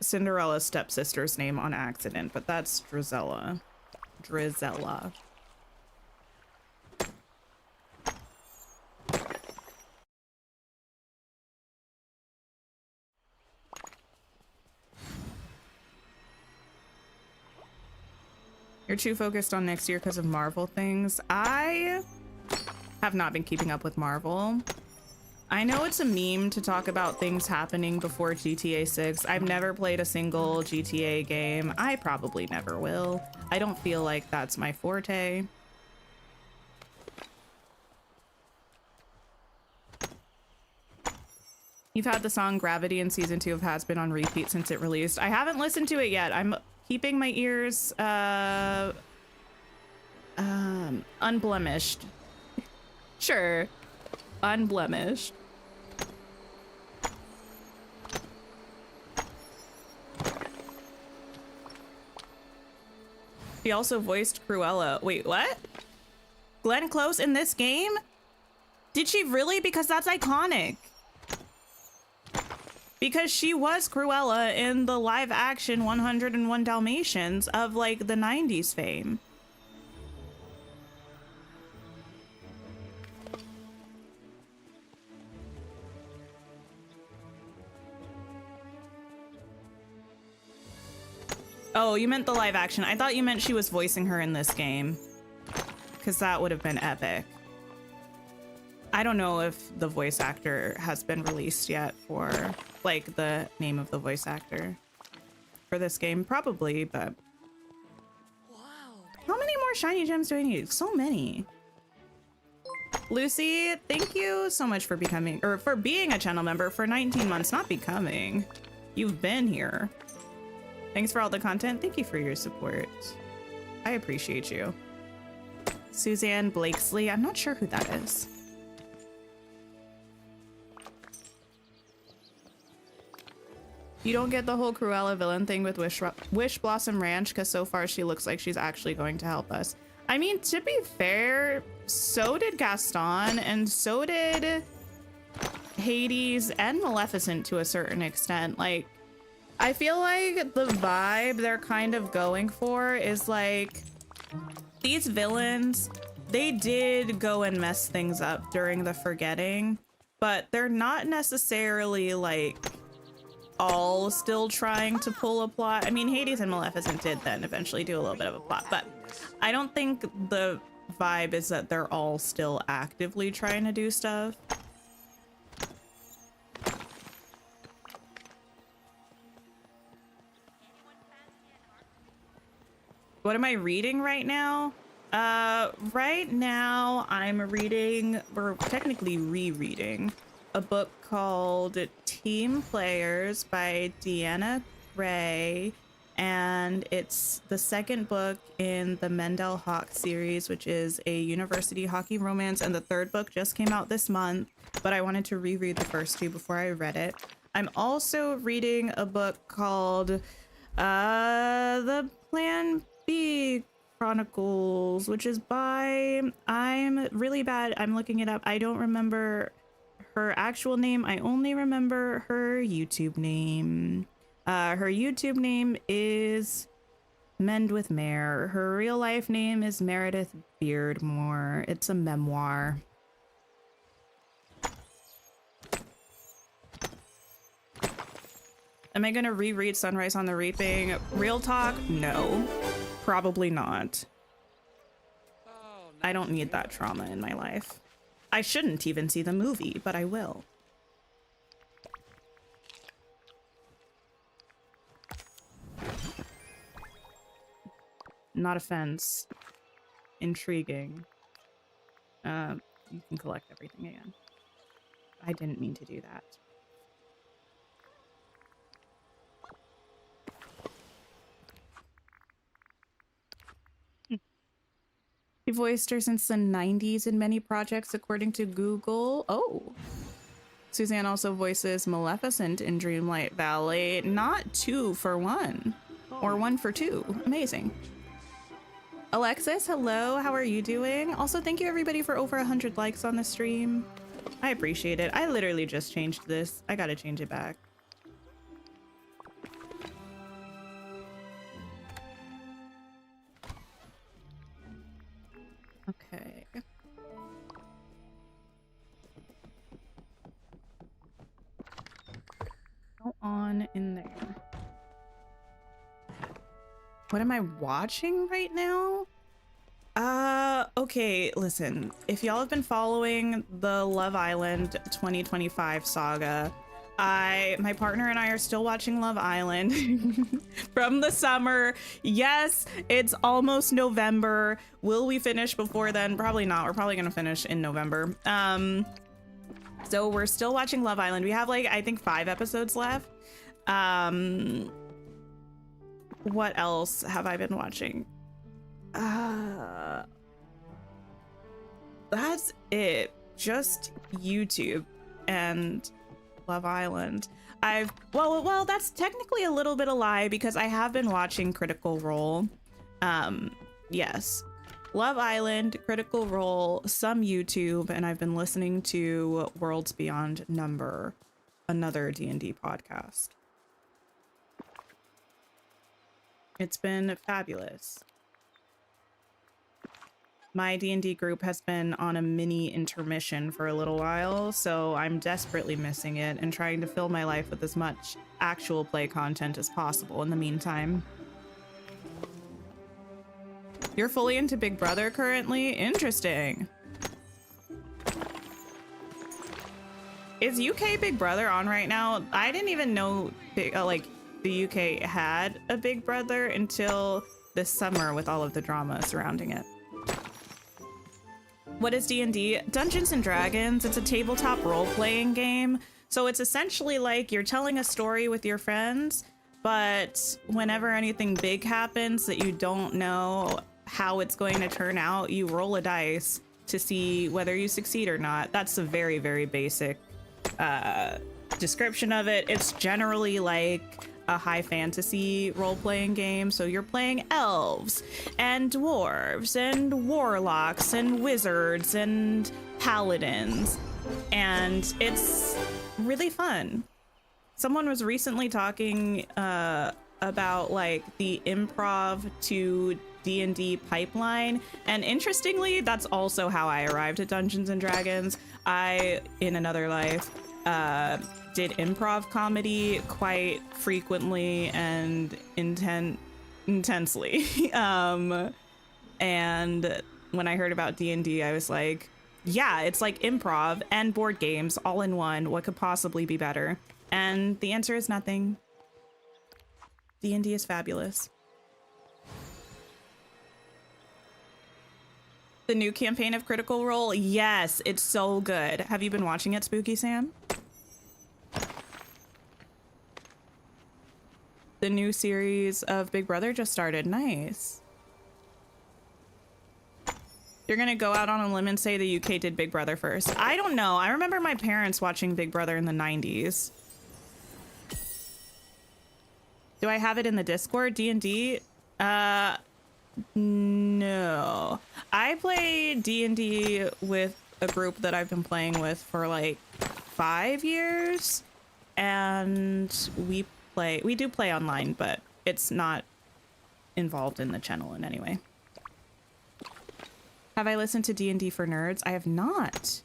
Cinderella's stepsister's name on accident, but that's Drizella. Drizella. You're too focused on next year because of Marvel things. I have not been keeping up with Marvel. I know it's a meme to talk about things happening before GTA 6. I've never played a single GTA game. I probably never will. I don't feel like that's my forte. You've had the song Gravity in season 2 of Has Been on repeat since it released. I haven't listened to it yet. I'm keeping my ears unblemished. Sure. Unblemished. He also voiced Cruella. Wait, what? Glenn Close in this game? Did she really? Because that's iconic. Because she was Cruella in the live action 101 Dalmatians of like the 90s fame. Oh, you meant the live action. I thought you meant she was voicing her in this game, because that would have been epic. I don't know if the voice actor has been released yet for, like, the name of the voice actor for this game. Probably, but... Wow. How many more shiny gems do I need? So many. Lucy, thank you so much for becoming, or for being a channel member for 19 months, not becoming. You've been here. Thanks for all the content. Thank you for your support. I appreciate you. Suzanne Blakesley, I'm not sure who that is. You don't get the whole Cruella villain thing with Wish Blossom Ranch because so far she looks like she's actually going to help us. I mean, to be fair, so did Gaston and so did Hades and Maleficent to a certain extent. Like, I feel like the vibe they're kind of going for is like, these villains, they did go and mess things up during the Forgetting, but they're not necessarily like all still trying to pull a plot. I mean, Hades and Maleficent did then eventually do a little bit of a plot, but I don't think the vibe is that they're all still actively trying to do stuff. What am I reading right now? Right now I'm reading, or technically rereading, a book called Team Players by Deanna Gray, and it's the second book in the Mendel Hawk series, which is a university hockey romance, and the third book just came out this month, but I wanted to reread the first two before I read it. I'm also reading a book called The Plan B Chronicles, which is by, I'm really bad, I'm looking it up, I don't remember her actual name, I only remember her YouTube name. Her YouTube name is Mend with Mare. Her real life name is Meredith Beardmore. It's a memoir. Am I gonna reread Sunrise on the Reaping? Real talk, no. Probably not. I don't need that trauma in my life. I shouldn't even see the movie, but I will. Not a fence. Intriguing. You can collect everything again. I didn't mean to do that. He voiced her since the 90s in many projects, according to Google. Oh. Suzanne also voices Maleficent in Dreamlight Valley. Not 2 for 1. Or 1 for 2. Amazing. Alexis, hello. How are you doing? Also, thank you everybody for over 100 likes on the stream. I appreciate it. I literally just changed this. I gotta change it back. Okay. Go on in there. What am I watching right now? Okay, listen. If y'all have been following the Love Island 2025 saga, my partner and I are still watching Love Island from the summer. Yes, it's almost November. Will we finish before then? Probably not. We're probably gonna finish in November. So we're still watching Love Island. We have like, I think 5 episodes left. What else have I been watching? That's it. Just YouTube and Love Island. Well, that's technically a little bit of a lie because I have been watching Critical Role. Yes. Love Island, Critical Role, some YouTube, and I've been listening to Worlds Beyond Number, another D&D podcast. It's been fabulous. My D&D group has been on a mini intermission for a little while, so I'm desperately missing it and trying to fill my life with as much actual play content as possible in the meantime. You're fully into Big Brother currently? Interesting. Is UK Big Brother on right now? I didn't even know like the UK had a Big Brother until this summer with all of the drama surrounding it. What is D&D? Dungeons and Dragons. It's a tabletop role-playing game. So it's essentially like you're telling a story with your friends, but whenever anything big happens that you don't know how it's going to turn out, you roll a dice to see whether you succeed or not. That's a very, very basic description of it. It's generally like a high fantasy role-playing game, so you're playing elves and dwarves and warlocks and wizards and paladins, and it's really fun. Someone was recently talking about like the improv to D&D pipeline, and interestingly, that's also how I arrived at Dungeons and Dragons. I, in another life, did improv comedy quite frequently and intensely. And when I heard about D&D, I was like, yeah, it's like improv and board games all in one. What could possibly be better? And the answer is nothing. D&D is fabulous. The new campaign of Critical Role? Yes, it's so good. Have you been watching it, Spooky Sam? The new series of Big Brother just started. Nice. You're gonna go out on a limb and say the UK did Big Brother first. I don't know. I remember my parents watching Big Brother in the 90s. Do I have it in the Discord? D&D? No. I play D&D with a group that I've been playing with for like 5 years. And we do play online, but it's not involved in the channel in any way. Have I listened to D&D for Nerds? I have not.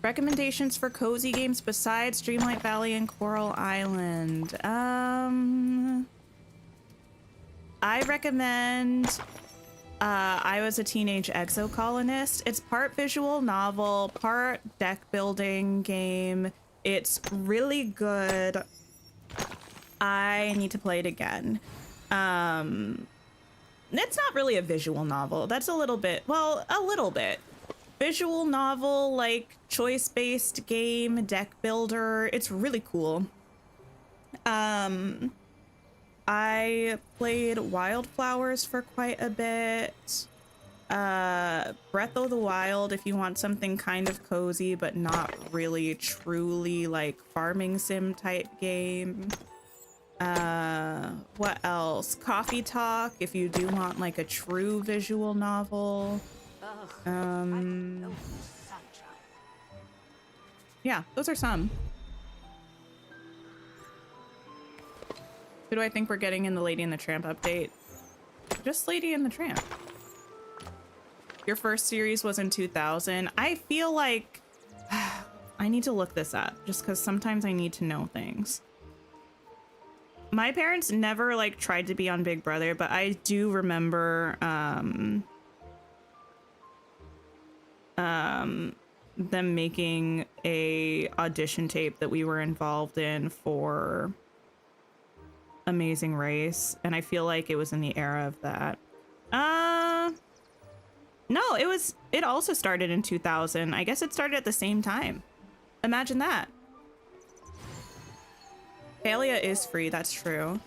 Recommendations for cozy games besides Dreamlight Valley and Coral Island. I recommend I Was a Teenage Exocolonist. It's part visual novel, part deck building game. It's really good. I need to play it again. It's not really a visual novel. That's a little bit, well, a little bit. Visual novel, like choice-based game, deck builder. It's really cool. I played Wildflowers for quite a bit. Breath of the Wild, if you want something kind of cozy, but not really truly like farming sim type game. What else? Coffee Talk, if you do want like a true visual novel. Yeah, those are some. Who do I think we're getting in the Lady and the Tramp update? Just Lady and the Tramp. Your first series was in 2000. I feel like I need to look this up just because sometimes I need to know things. My parents never like tried to be on Big Brother, but I do remember them making a audition tape that we were involved in for Amazing Race, and I feel like it was in the era of that. No, it also started in 2000. I guess it started at the same time. Imagine that. Palia is free, that's true.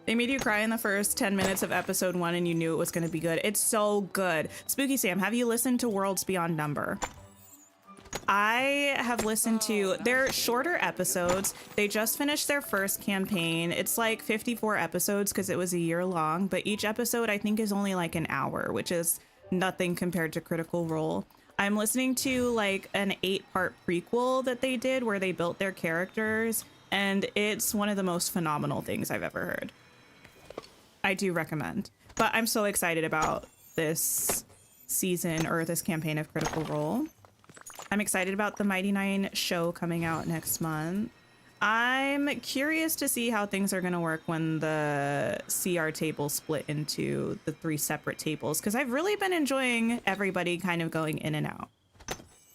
They made you cry in the first 10 minutes of episode 1 and you knew it was going to be good. It's so good. Spooky Sam, have you listened to Worlds Beyond Number? I have listened to their shorter episodes. They just finished their first campaign. It's like 54 episodes because it was a year long, but each episode I think is only like an hour, which is nothing compared to Critical Role. I'm listening to like an 8-part prequel that they did where they built their characters, and it's one of the most phenomenal things I've ever heard. I do recommend. But I'm so excited about this season or this campaign of Critical Role. I'm excited about the Mighty Nine show coming out next month. I'm curious to see how things are going to work when the CR table split into the 3 separate tables, because I've really been enjoying everybody kind of going in and out.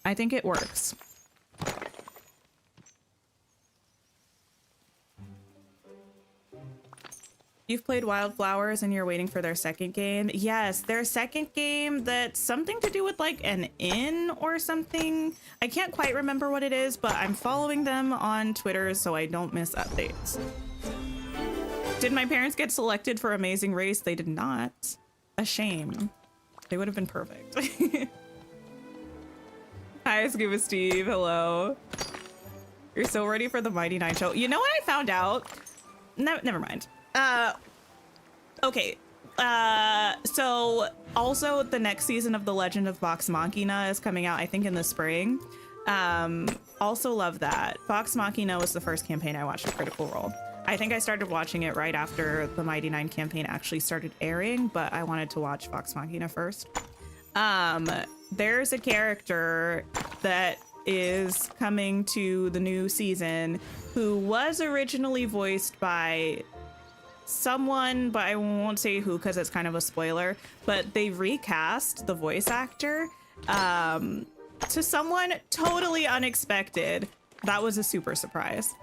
I think it works. You've played Wildflowers and you're waiting for their second game. Yes, their second game that's something to do with like an inn or something. I can't quite remember what it is, but I'm following them on Twitter so I don't miss updates. Did my parents get selected for Amazing Race? They did not. A shame. They would have been perfect. Hi, Scuba Steve. Hello. You're so ready for the Mighty Nine show. You know what I found out? No, never mind. Okay. So also the next season of The Legend of Vox Machina is coming out, I think, in the spring. Also love that. Vox Machina was the first campaign I watched of Critical Role. I think I started watching it right after the Mighty Nine campaign actually started airing, but I wanted to watch Vox Machina first. There's a character that is coming to the new season who was originally voiced by someone, but I won't say who because it's kind of a spoiler, but they recast the voice actor to someone totally unexpected. That was a super surprise.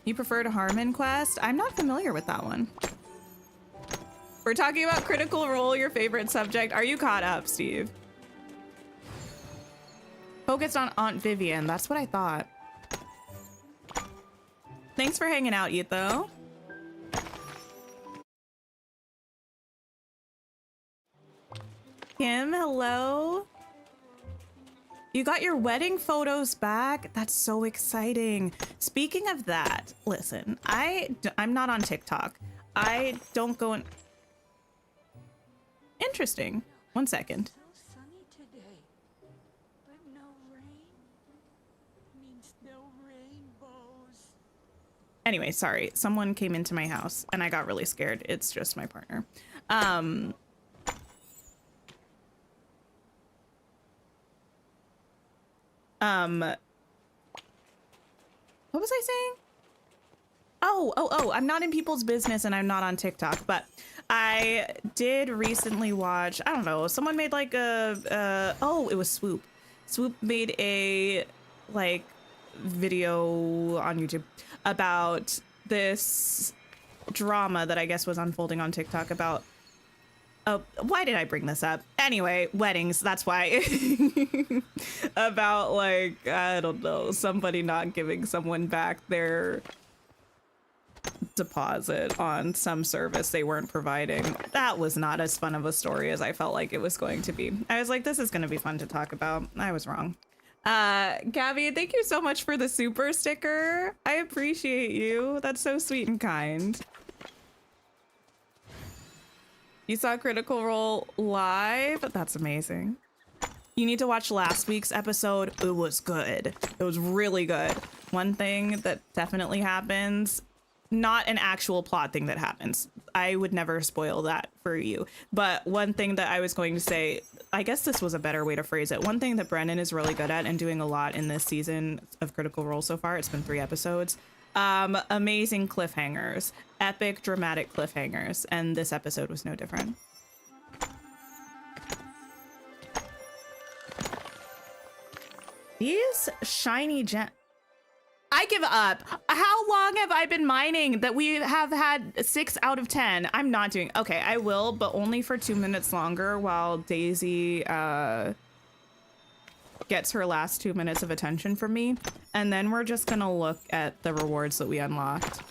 You preferred Harmon Quest? I'm not familiar with that one. We're talking about Critical Role, your favorite subject. Are you caught up, Steve? Focused on Aunt Vivian. That's what I thought. Thanks for hanging out, Etho. Kim, hello. You got your wedding photos back? That's so exciting. Speaking of that, listen, I'm not on TikTok. I don't go in. Interesting. 1 second. So sunny today, but no rain means no rainbows. Anyway, sorry. Someone came into my house and I got really scared. It's just my partner. What was I saying? Oh, I'm not in people's business and I'm not on TikTok, but I did recently watch, I don't know, someone made like oh, it was Swoop. Swoop made a like video on YouTube about this drama that I guess was unfolding on TikTok about, oh, why did I bring this up? Anyway, weddings, that's why. About like, I don't know, somebody not giving someone back their deposit on some service they weren't providing. That was not as fun of a story as I felt like it was going to be. I was like, this is going to be fun to talk about. I was wrong. Gabby, thank you so much for the super sticker. I appreciate you. That's so sweet and kind. You saw Critical Role live? That's amazing. You need to watch last week's episode. It was good. It was really good. One thing that definitely happens, not an actual plot thing that happens. I would never spoil that for you. But one thing that I was going to say, I guess this was a better way to phrase it. One thing that Brennan is really good at and doing a lot in this season of Critical Role so far, it's been 3 episodes, amazing cliffhangers, epic dramatic cliffhangers. And this episode was no different. These shiny gems. I give up. How long have I been mining that we have had 6 out of 10? I'm not doing. Okay, I will, but only for 2 minutes longer while Daisy gets her last 2 minutes of attention from me. And then we're just gonna look at the rewards that we unlocked.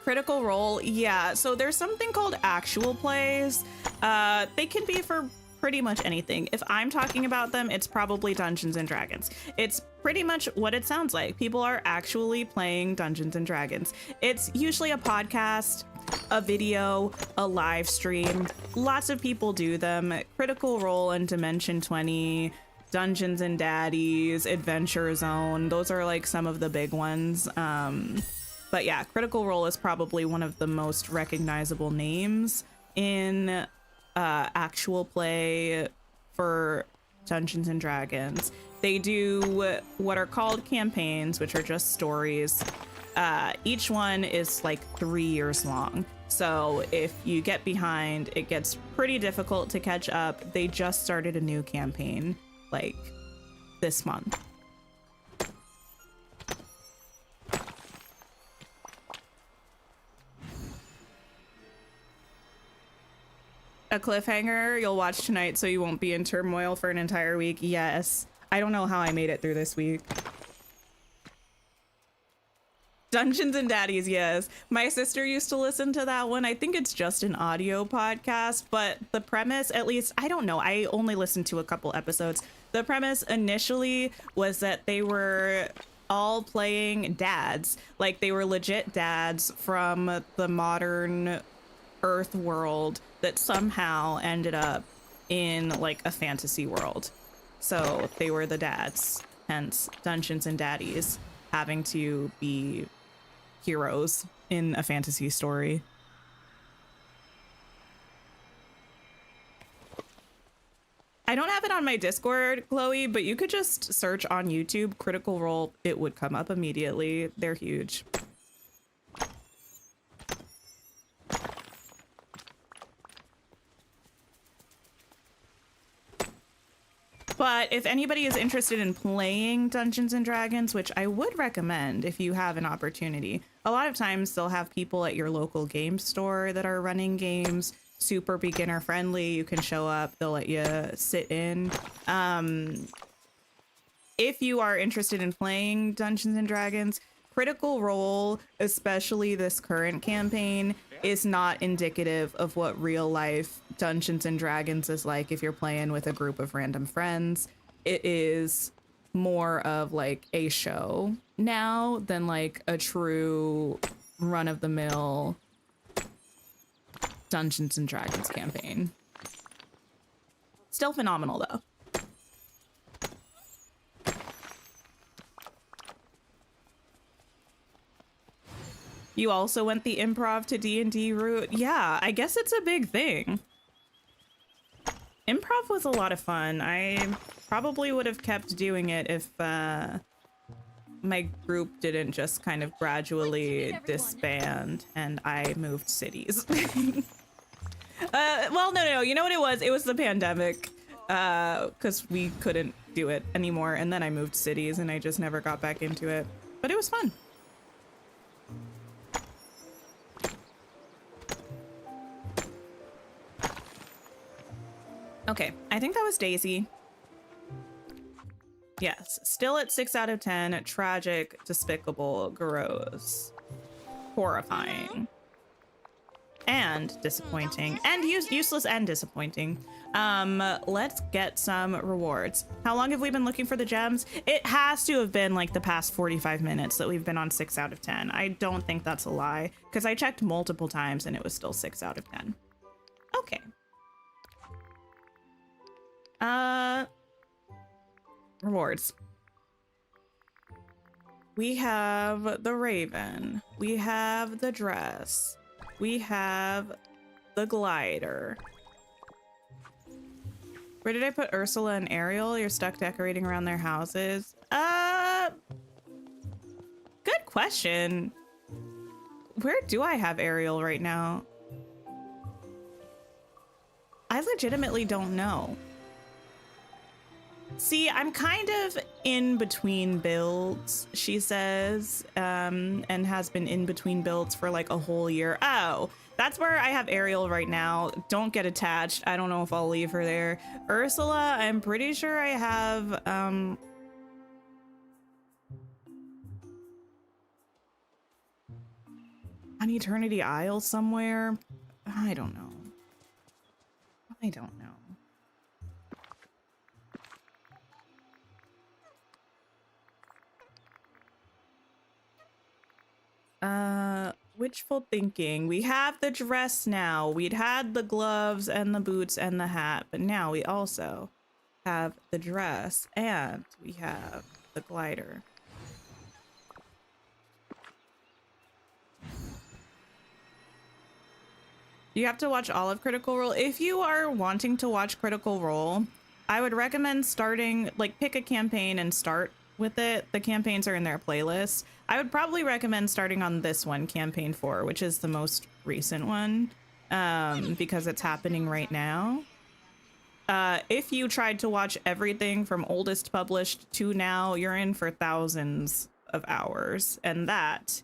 Critical Role, yeah. So there's something called actual plays. They can be for pretty much anything. If I'm talking about them, it's probably Dungeons and Dragons. It's pretty much what it sounds like. People are actually playing Dungeons and Dragons. It's usually a podcast, a video, a live stream. Lots of people do them. Critical Role and Dimension 20, Dungeons and Daddies, Adventure Zone. Those are like some of the big ones. But yeah, Critical Role is probably one of the most recognizable names in actual play for Dungeons and Dragons. They do what are called campaigns, which are just stories. Each one is like 3 years long. So if you get behind, it gets pretty difficult to catch up. They just started a new campaign like this month. A cliffhanger you'll watch tonight so you won't be in turmoil for an entire week. Yes. I don't know how I made it through this week. Dungeons and Daddies, yes. My sister used to listen to that one. I think it's just an audio podcast, but the premise, at least, I don't know. I only listened to a couple episodes. The premise initially was that they were all playing dads. Like they were legit dads from the modern Earth world that somehow ended up in like a fantasy world. So they were the dads, hence Dungeons and Daddies, having to be heroes in a fantasy story. I don't have it on my Discord, Chloe, but you could just search on YouTube Critical Role. It would come up immediately. They're huge. But if anybody is interested in playing Dungeons and Dragons, which I would recommend if you have an opportunity, a lot of times they'll have people at your local game store that are running games, super beginner friendly. You can show up, they'll let you sit in. If you are interested in playing Dungeons and Dragons, Critical Role, especially this current campaign, is not indicative of what real life Dungeons and Dragons is like if you're playing with a group of random friends. It is more of like a show now than like a true run-of-the-mill Dungeons and Dragons campaign. Still phenomenal though. You also went the improv to D&D route? Yeah, I guess it's a big thing. Improv was a lot of fun. I probably would have kept doing it if my group didn't just kind of gradually disband and I moved cities. Well, no, you know what it was? It was the pandemic, because we couldn't do it anymore, and then I moved cities and I just never got back into it. But it was fun. Okay, I think that was Daisy. Yes, still at 6 out of 10. Tragic, despicable, gross, horrifying, and disappointing, and useless and disappointing. Let's get some rewards. How long have we been looking for the gems? It has to have been like the past 45 minutes that we've been on 6 out of 10. I don't think that's a lie, because I checked multiple times and it was still 6 out of 10. Okay. Rewards. We have the Raven. We have the dress. We have the glider. Where did I put Ursula and Ariel? You're stuck decorating around their houses. Good question. Where do I have Ariel right now? I legitimately don't know. See, I'm kind of in between builds, she says, and has been in between builds for like a whole year. Oh, that's where I have Ariel right now. Don't get attached. I don't know if I'll leave her there. Ursula, I'm pretty sure I have, on Eternity Isle somewhere. I don't know. I don't know. Wishful thinking. We have the dress now. We'd had the gloves and the boots and the hat, but now we also have the dress and we have the glider. You have to watch all of Critical Role. If you are wanting to watch Critical Role, I would recommend starting, like, pick a campaign and start with it. The campaigns are in their playlist. I would probably recommend starting on this one, Campaign 4, which is the most recent one, because it's happening right now. If you tried to watch everything from oldest published to now, you're in for thousands of hours, and that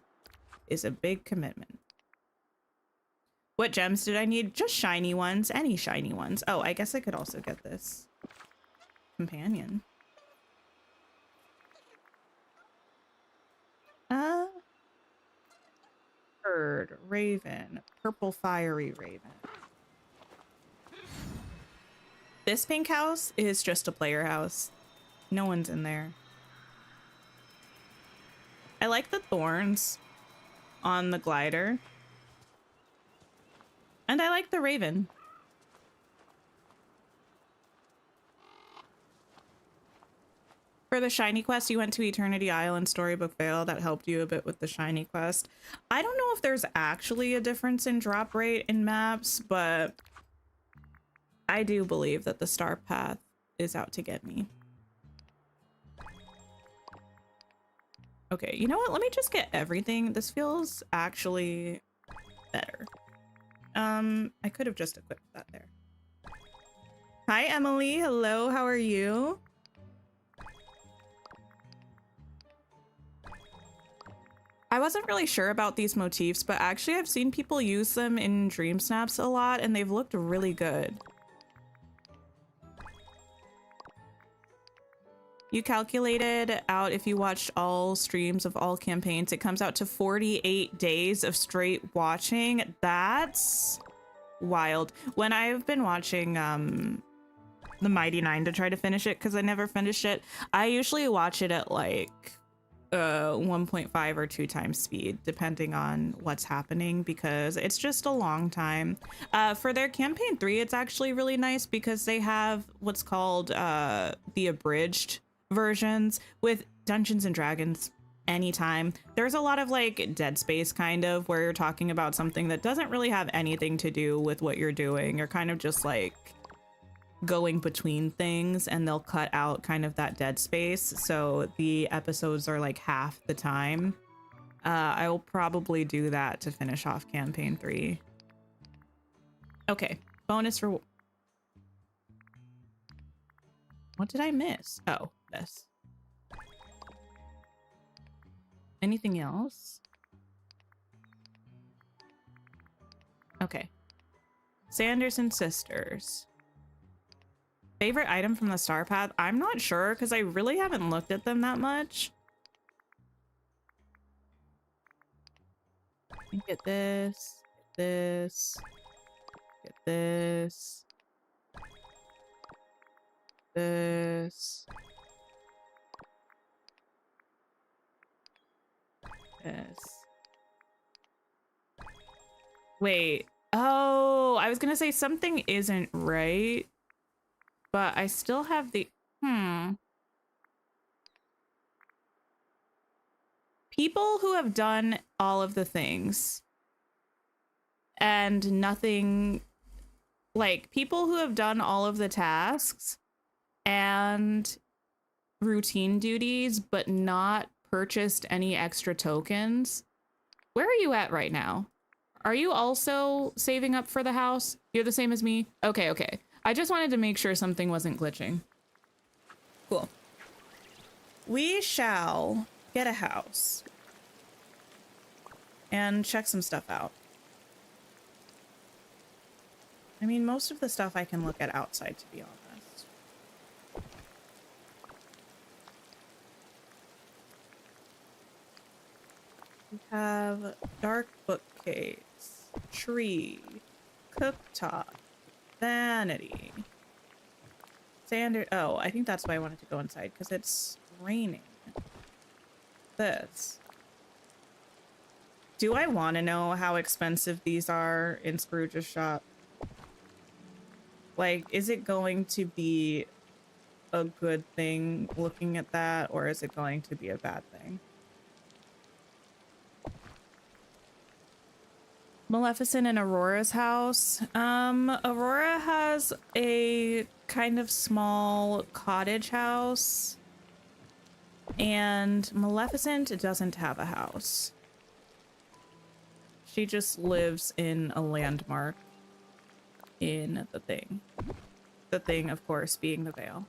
is a big commitment. What gems did I need? Just shiny ones, any shiny ones. Oh, I guess I could also get this companion. Bird, raven, purple fiery raven. This pink house is just a player house. No one's in there. I like the thorns on the glider. And I like the raven. For the shiny quest, you went to Eternity Isle and Storybook Vale. That helped you a bit with the shiny quest. I don't know if there's actually a difference in drop rate in maps, but I do believe that the star path is out to get me. Okay, you know what? Let me just get everything. This feels actually better. I could have just equipped that there. Hi, Emily. Hello, how are you? I wasn't really sure about these motifs, but actually I've seen people use them in DreamSnaps a lot, and they've looked really good. You calculated out if you watched all streams of all campaigns, it comes out to 48 days of straight watching. That's wild. When I've been watching the Mighty Nine to try to finish it, because I never finished it, I usually watch it at like 1.5 or 2 times speed, depending on what's happening, because it's just a long time. For their campaign 3, it's actually really nice because they have what's called the abridged versions with Dungeons and Dragons anytime. There's a lot of like Dead Space kind of where you're talking about something that doesn't really have anything to do with what you're doing. You're kind of just like going between things, and they'll cut out kind of that dead space, so the episodes are like half the time. I will probably do that to finish off campaign 3. Okay, bonus for what did I miss? Oh, this. Anything else? Okay. Sanderson Sisters. Favorite item from the Star Path? I'm not sure because I really haven't looked at them that much. Get this, get this, get this, this, this. Wait. Oh, I was gonna say something isn't right. But I still have the, People who have done all of the things and nothing, like people who have done all of the tasks and routine duties, but not purchased any extra tokens. Where are you at right now? Are you also saving up for the house? You're the same as me? Okay, okay. I just wanted to make sure something wasn't glitching. Cool. We shall get a house and check some stuff out. I mean, most of the stuff I can look at outside, to be honest. We have dark bookcase, tree, cooktop, vanity, standard. Oh, I think that's why I wanted to go inside, because it's raining. This. Do I want to know how expensive these are in Scrooge's shop? Like, is it going to be a good thing looking at that, or is it going to be a bad thing? Maleficent and Aurora's house. Aurora has a kind of small cottage house, and Maleficent doesn't have a house. She just lives in a landmark in the thing. The thing, of course, being the Veil.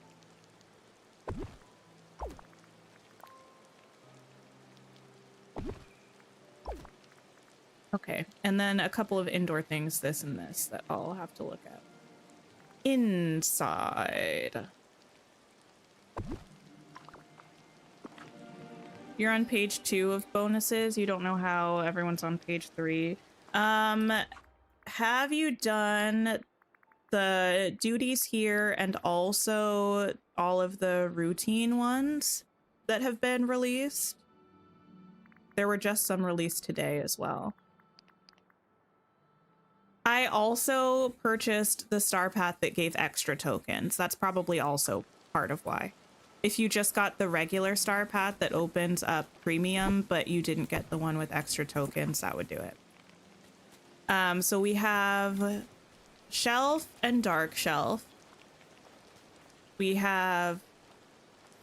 Okay, and then a couple of indoor things, this and this, that I'll have to look at. Inside. You're on page 2 of bonuses. You don't know how everyone's on page 3. Have you done the duties here and also all of the routine ones that have been released? There were just some released today as well. I also purchased the Star Path that gave extra tokens. That's probably also part of why. If you just got the regular Star Path that opens up premium, but you didn't get the one with extra tokens, that would do it. So we have Shelf and Dark Shelf. We have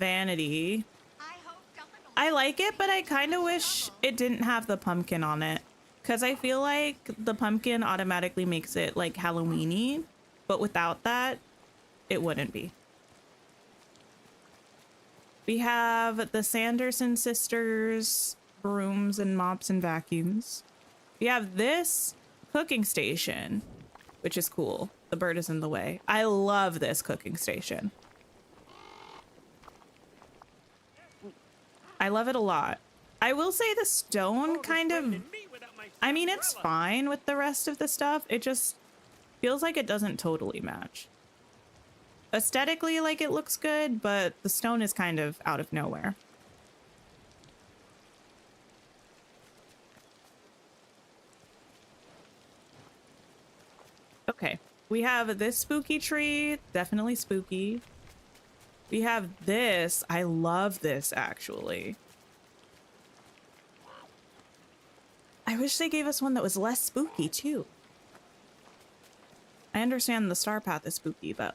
Vanity. I hope nothing will I like it, but I kind of wish it didn't have the pumpkin on it. Because I feel like the pumpkin automatically makes it like Halloween-y. But without that, it wouldn't be. We have the Sanderson sisters, brooms and mops and vacuums. We have this cooking station, which is cool. The bird is in the way. I love this cooking station. I love it a lot. I will say the stone kind of, I mean, it's fine with the rest of the stuff. It just feels like it doesn't totally match. Aesthetically, like, it looks good, but the stone is kind of out of nowhere. Okay, we have this spooky tree, definitely spooky. We have this. I love this, actually. I wish they gave us one that was less spooky, too. I understand the star path is spooky, but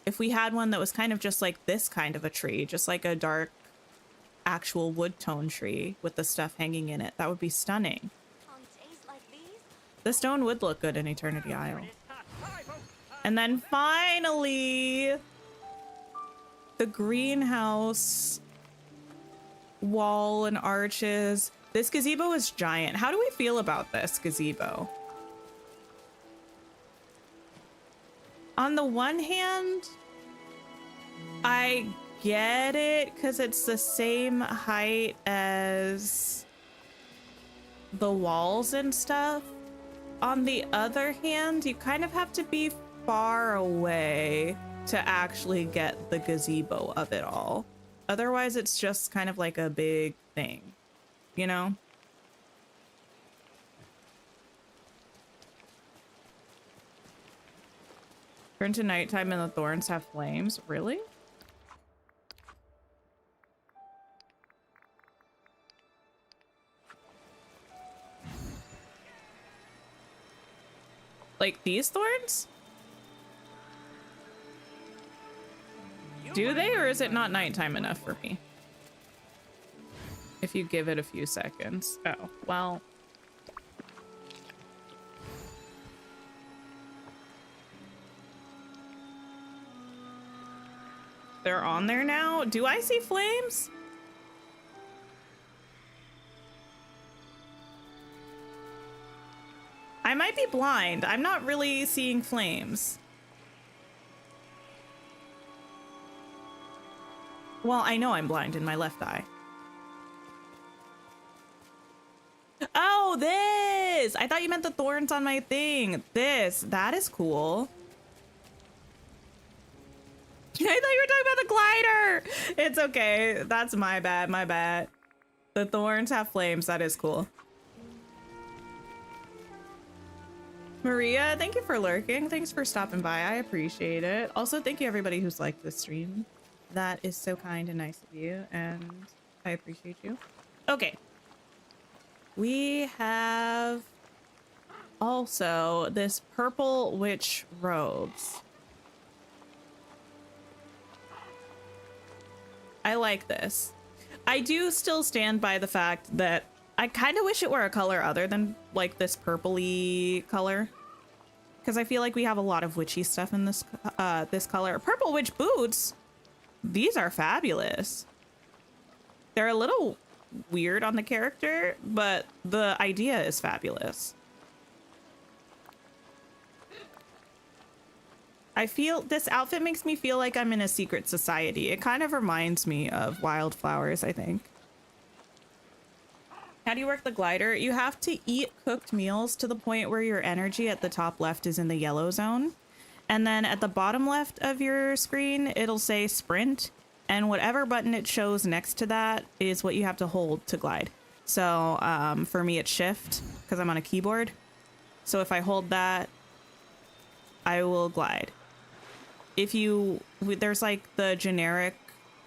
if we had one that was kind of just like this kind of a tree, just like a dark, actual wood tone tree with the stuff hanging in it, that would be stunning. On days like these, The stone would look good in Eternity Isle. And then finally, the greenhouse wall and arches. This gazebo is giant. How do we feel about this gazebo? On the one hand, I get it because it's the same height as the walls and stuff. On the other hand, you kind of have to be far away to actually get the gazebo of it all. Otherwise, it's just kind of like a big thing, you know? Turn to nighttime and the thorns have flames. Really? Like these thorns? Do they, or is it not nighttime enough for me? If you give it a few seconds. Oh, well. They're on there now? Do I see flames? I might be blind. I'm not really seeing flames. Well, I know I'm blind in my left eye. Oh, this! I thought you meant the thorns on my thing. This. That is cool. I thought you were talking about the glider! It's okay. That's my bad. My bad. The thorns have flames. That is cool. Maria, thank you for lurking. Thanks for stopping by. I appreciate it. Also, thank you everybody who's liked this stream. That is so kind and nice of you, and I appreciate you. Okay. We have also this purple witch robes. I like this. I do still stand by the fact that I kind of wish it were a color other than like this purpley color, because I feel like we have a lot of witchy stuff in this this color. Purple witch boots. These are fabulous. They're a little weird on the character, but the idea is fabulous. I feel this outfit makes me feel like I'm in a secret society. It kind of reminds me of Wildflowers, I think. How do you work the glider? You have to eat cooked meals to the point where your energy at the top left is in the yellow zone. And then at the bottom left of your screen, it'll say sprint. And whatever button it shows next to that is what you have to hold to glide. So for me, it's shift because I'm on a keyboard. So if I hold that, I will glide. If you, there's like the generic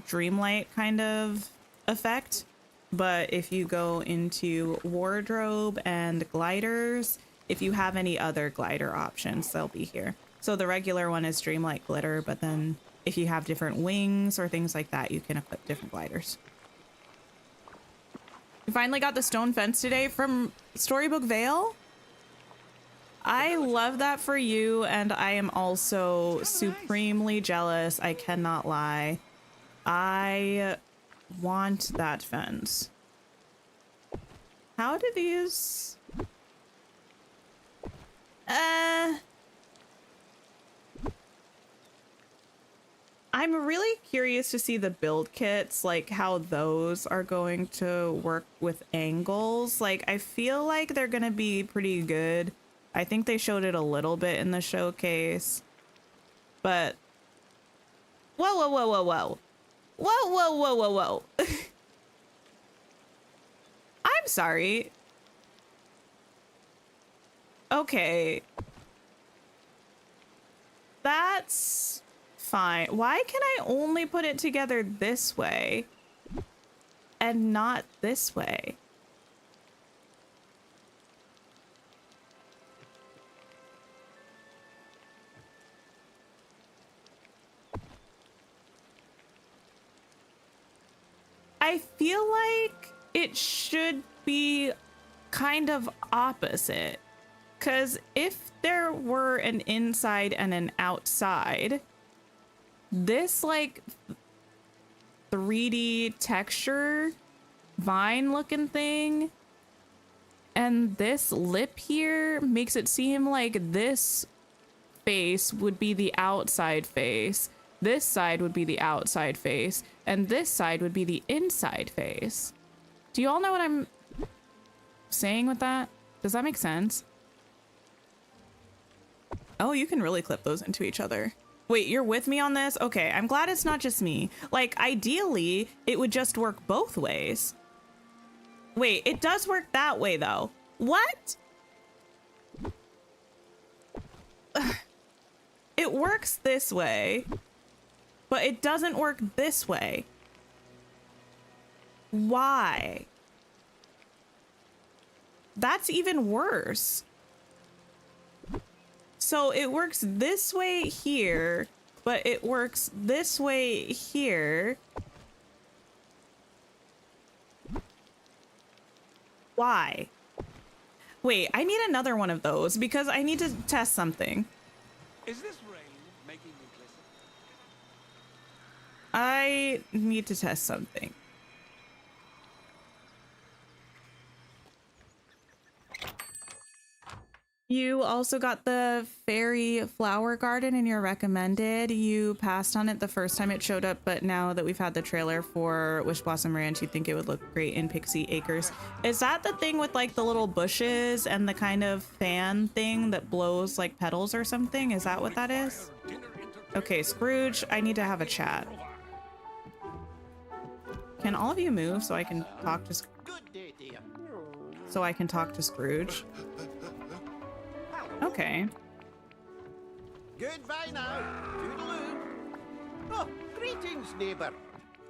Dreamlight kind of effect. But if you go into wardrobe and gliders, if you have any other glider options, they'll be here. So the regular one is Dreamlight glitter, but then if you have different wings or things like that, you can equip different gliders. You finally got the stone fence today from Storybook Vale? I love that for you, and I am also supremely jealous. I cannot lie. I want that fence. How do these... I'm really curious to see the build kits, like how those are going to work with angles. Like, I feel like they're gonna be pretty good. I think they showed it a little bit in the showcase, but whoa, whoa, whoa, whoa, whoa. Whoa, whoa, whoa, whoa, whoa. I'm sorry. Okay. That's fine. Why can I only put it together this way and not this way? I feel like it should be kind of opposite, because if there were an inside and an outside, this like 3D texture vine looking thing and this lip here makes it seem like this face would be the outside face, this side would be the outside face, and this side would be the inside face. Do you all know what I'm saying with that? Does that make sense? Oh, you can really clip those into each other. Wait, you're with me on this? Okay, I'm glad it's not just me. Like, ideally, it would just work both ways. Wait, it does work that way, though. What? It works this way, but it doesn't work this way. Why? That's even worse. So it works this way here, but it works this way here. Why? Wait, I need another one of those because I need to test something. Is this rain making me glisten? I need to test something. You also got the fairy flower garden in your recommended. You passed on it the first time it showed up, but now that we've had the trailer for Wish Blossom Ranch, you think it would look great in Pixie Acres. Is that the thing with like the little bushes and the kind of fan thing that blows like petals or something? Is that what that is? Okay, Scrooge, I need to have a chat. Can all of you move so I can talk to Scrooge? Okay. Goodbye now. Toodaloo. Oh, greetings, neighbor.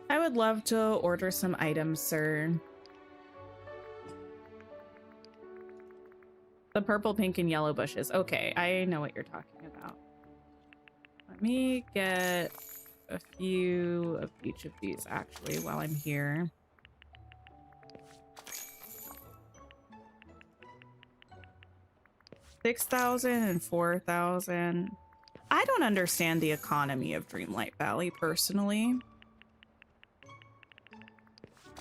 I would love to order some items, sir. The purple, pink, and yellow bushes. Okay, I know what you're talking about. Let me get a few of each of these, actually, while I'm here. $6,000 and $4,000. I don't understand the economy of Dreamlight Valley personally.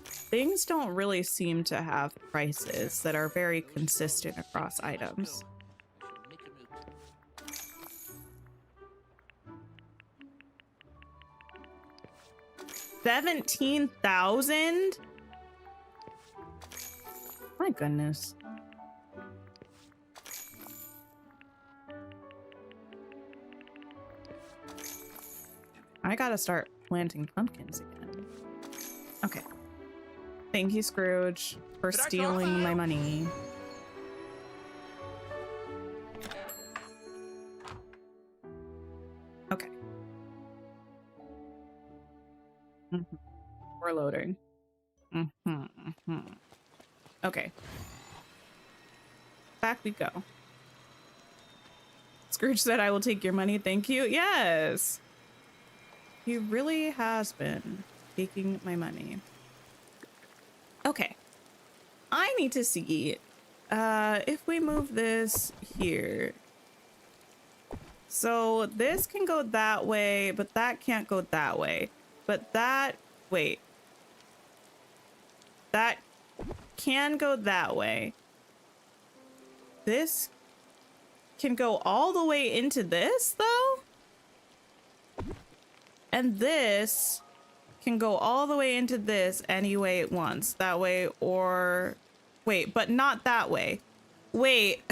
Things don't really seem to have prices that are very consistent across items. 17,000? My goodness. I gotta start planting pumpkins again. Okay. Thank you, Scrooge, for stealing my money. Okay. We're loading. Okay. Back we go. Scrooge said, I will take your money. Thank you. Yes. He really has been taking my money. Okay. I need to see if we move this here. So this can go that way, but that can't go that way. But that, wait. That can go that way. This can go all the way into this, though? And this can go all the way into this any way it wants. That way or... Wait, but not that way. Wait.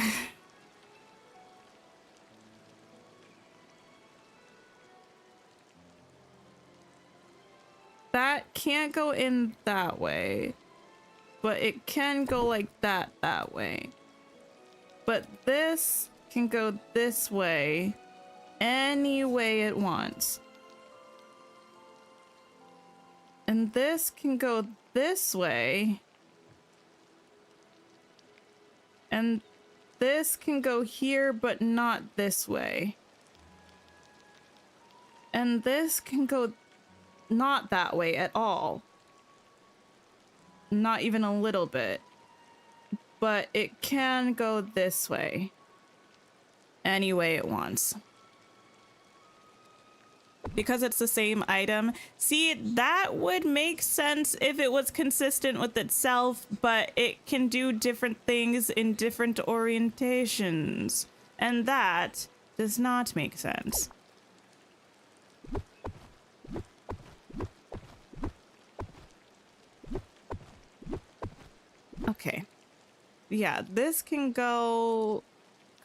That can't go in that way. But it can go like that way. But this can go this way any way it wants. And this can go this way. And this can go here, but not this way. And this can go not that way at all. Not even a little bit. But it can go this way. Any way it wants. Because it's the same item. See, that would make sense if it was consistent with itself, but it can do different things in different orientations. And that does not make sense. Okay. Yeah, this can go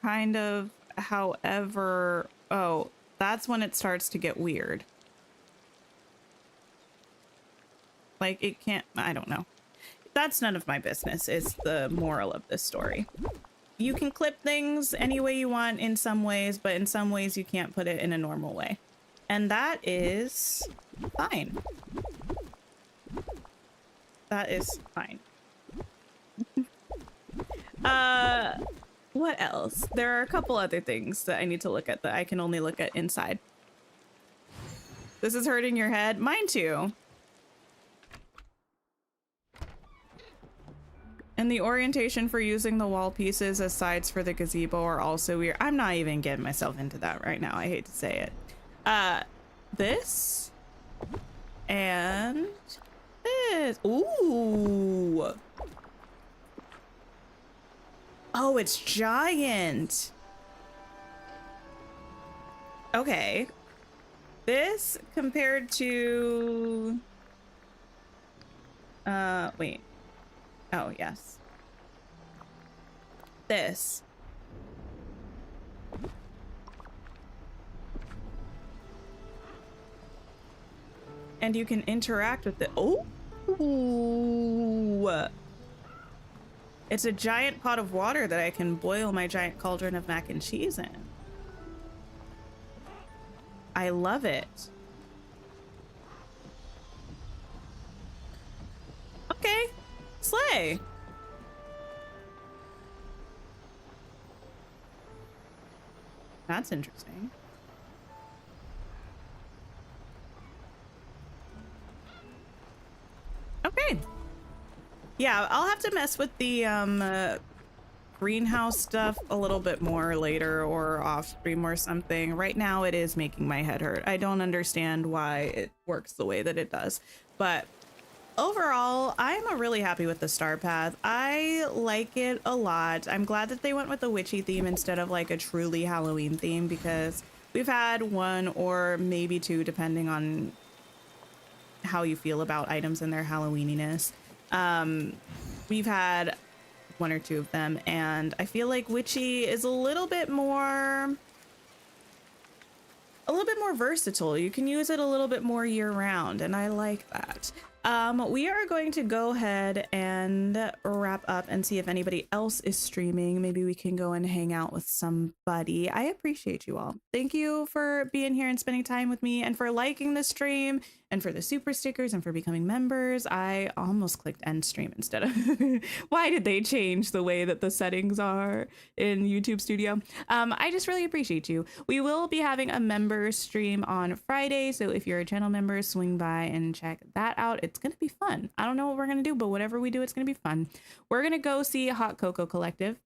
kind of however... Oh, that's when it starts to get weird. Like, it can't... I don't know. That's none of my business, is the moral of this story. You can clip things any way you want in some ways, but in some ways you can't put it in a normal way. And that is fine. That is fine. What else? There are a couple other things that I need to look at that I can only look at inside. This is hurting your head? Mine too. And the orientation for using the wall pieces as sides for the gazebo are also weird. I'm not even getting myself into that right now. I hate to say it. This and this. Ooh. Oh, it's giant. Okay. This compared to... wait. Oh, yes. This. And you can interact with it. Oh! Ooh. It's a giant pot of water that I can boil my giant cauldron of mac and cheese in. I love it. Okay. Slay. That's interesting. Okay. Yeah, I'll have to mess with the greenhouse stuff a little bit more later or off stream or something. Right now it is making my head hurt. I don't understand why it works the way that it does. But overall, I'm really happy with the star path. I like it a lot. I'm glad that they went with a witchy theme instead of like a truly Halloween theme, because we've had one or maybe two, depending on how you feel about items and their Halloweeniness. We've had one or two of them, and I feel like witchy is a little bit more versatile. You can use it a little bit more year round, and I like that. We are going to go ahead and wrap up and see if anybody else is streaming. Maybe we can go and hang out with somebody. I appreciate you all. Thank you for being here and spending time with me, and for liking the stream, and for the super stickers, and for becoming members. I almost clicked end stream instead of why did they change the way that the settings are in YouTube Studio? I just really appreciate you. We will be having a member stream on Friday, so if you're a channel member, swing by and check that out. It's gonna be fun. I don't know what we're gonna do, but whatever we do, it's gonna be fun. We're gonna go see Hot Cocoa Collective,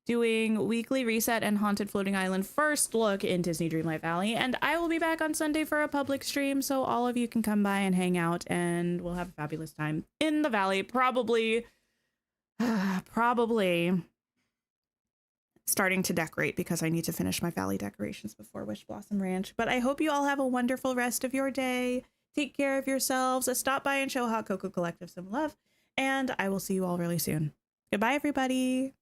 doing weekly reset and Haunted Floating Island first look in Disney Dreamlight Valley, and I will be back on Sunday for a public stream, so all of you can come by and hang out, and we'll have a fabulous time in the valley. Probably starting to decorate, because I need to finish my valley decorations before Wish Blossom Ranch. But I hope you all have a wonderful rest of your day. Take care of yourselves. Stop by and show Hot Cocoa Collective some love, and I will see you all really soon. Goodbye, everybody.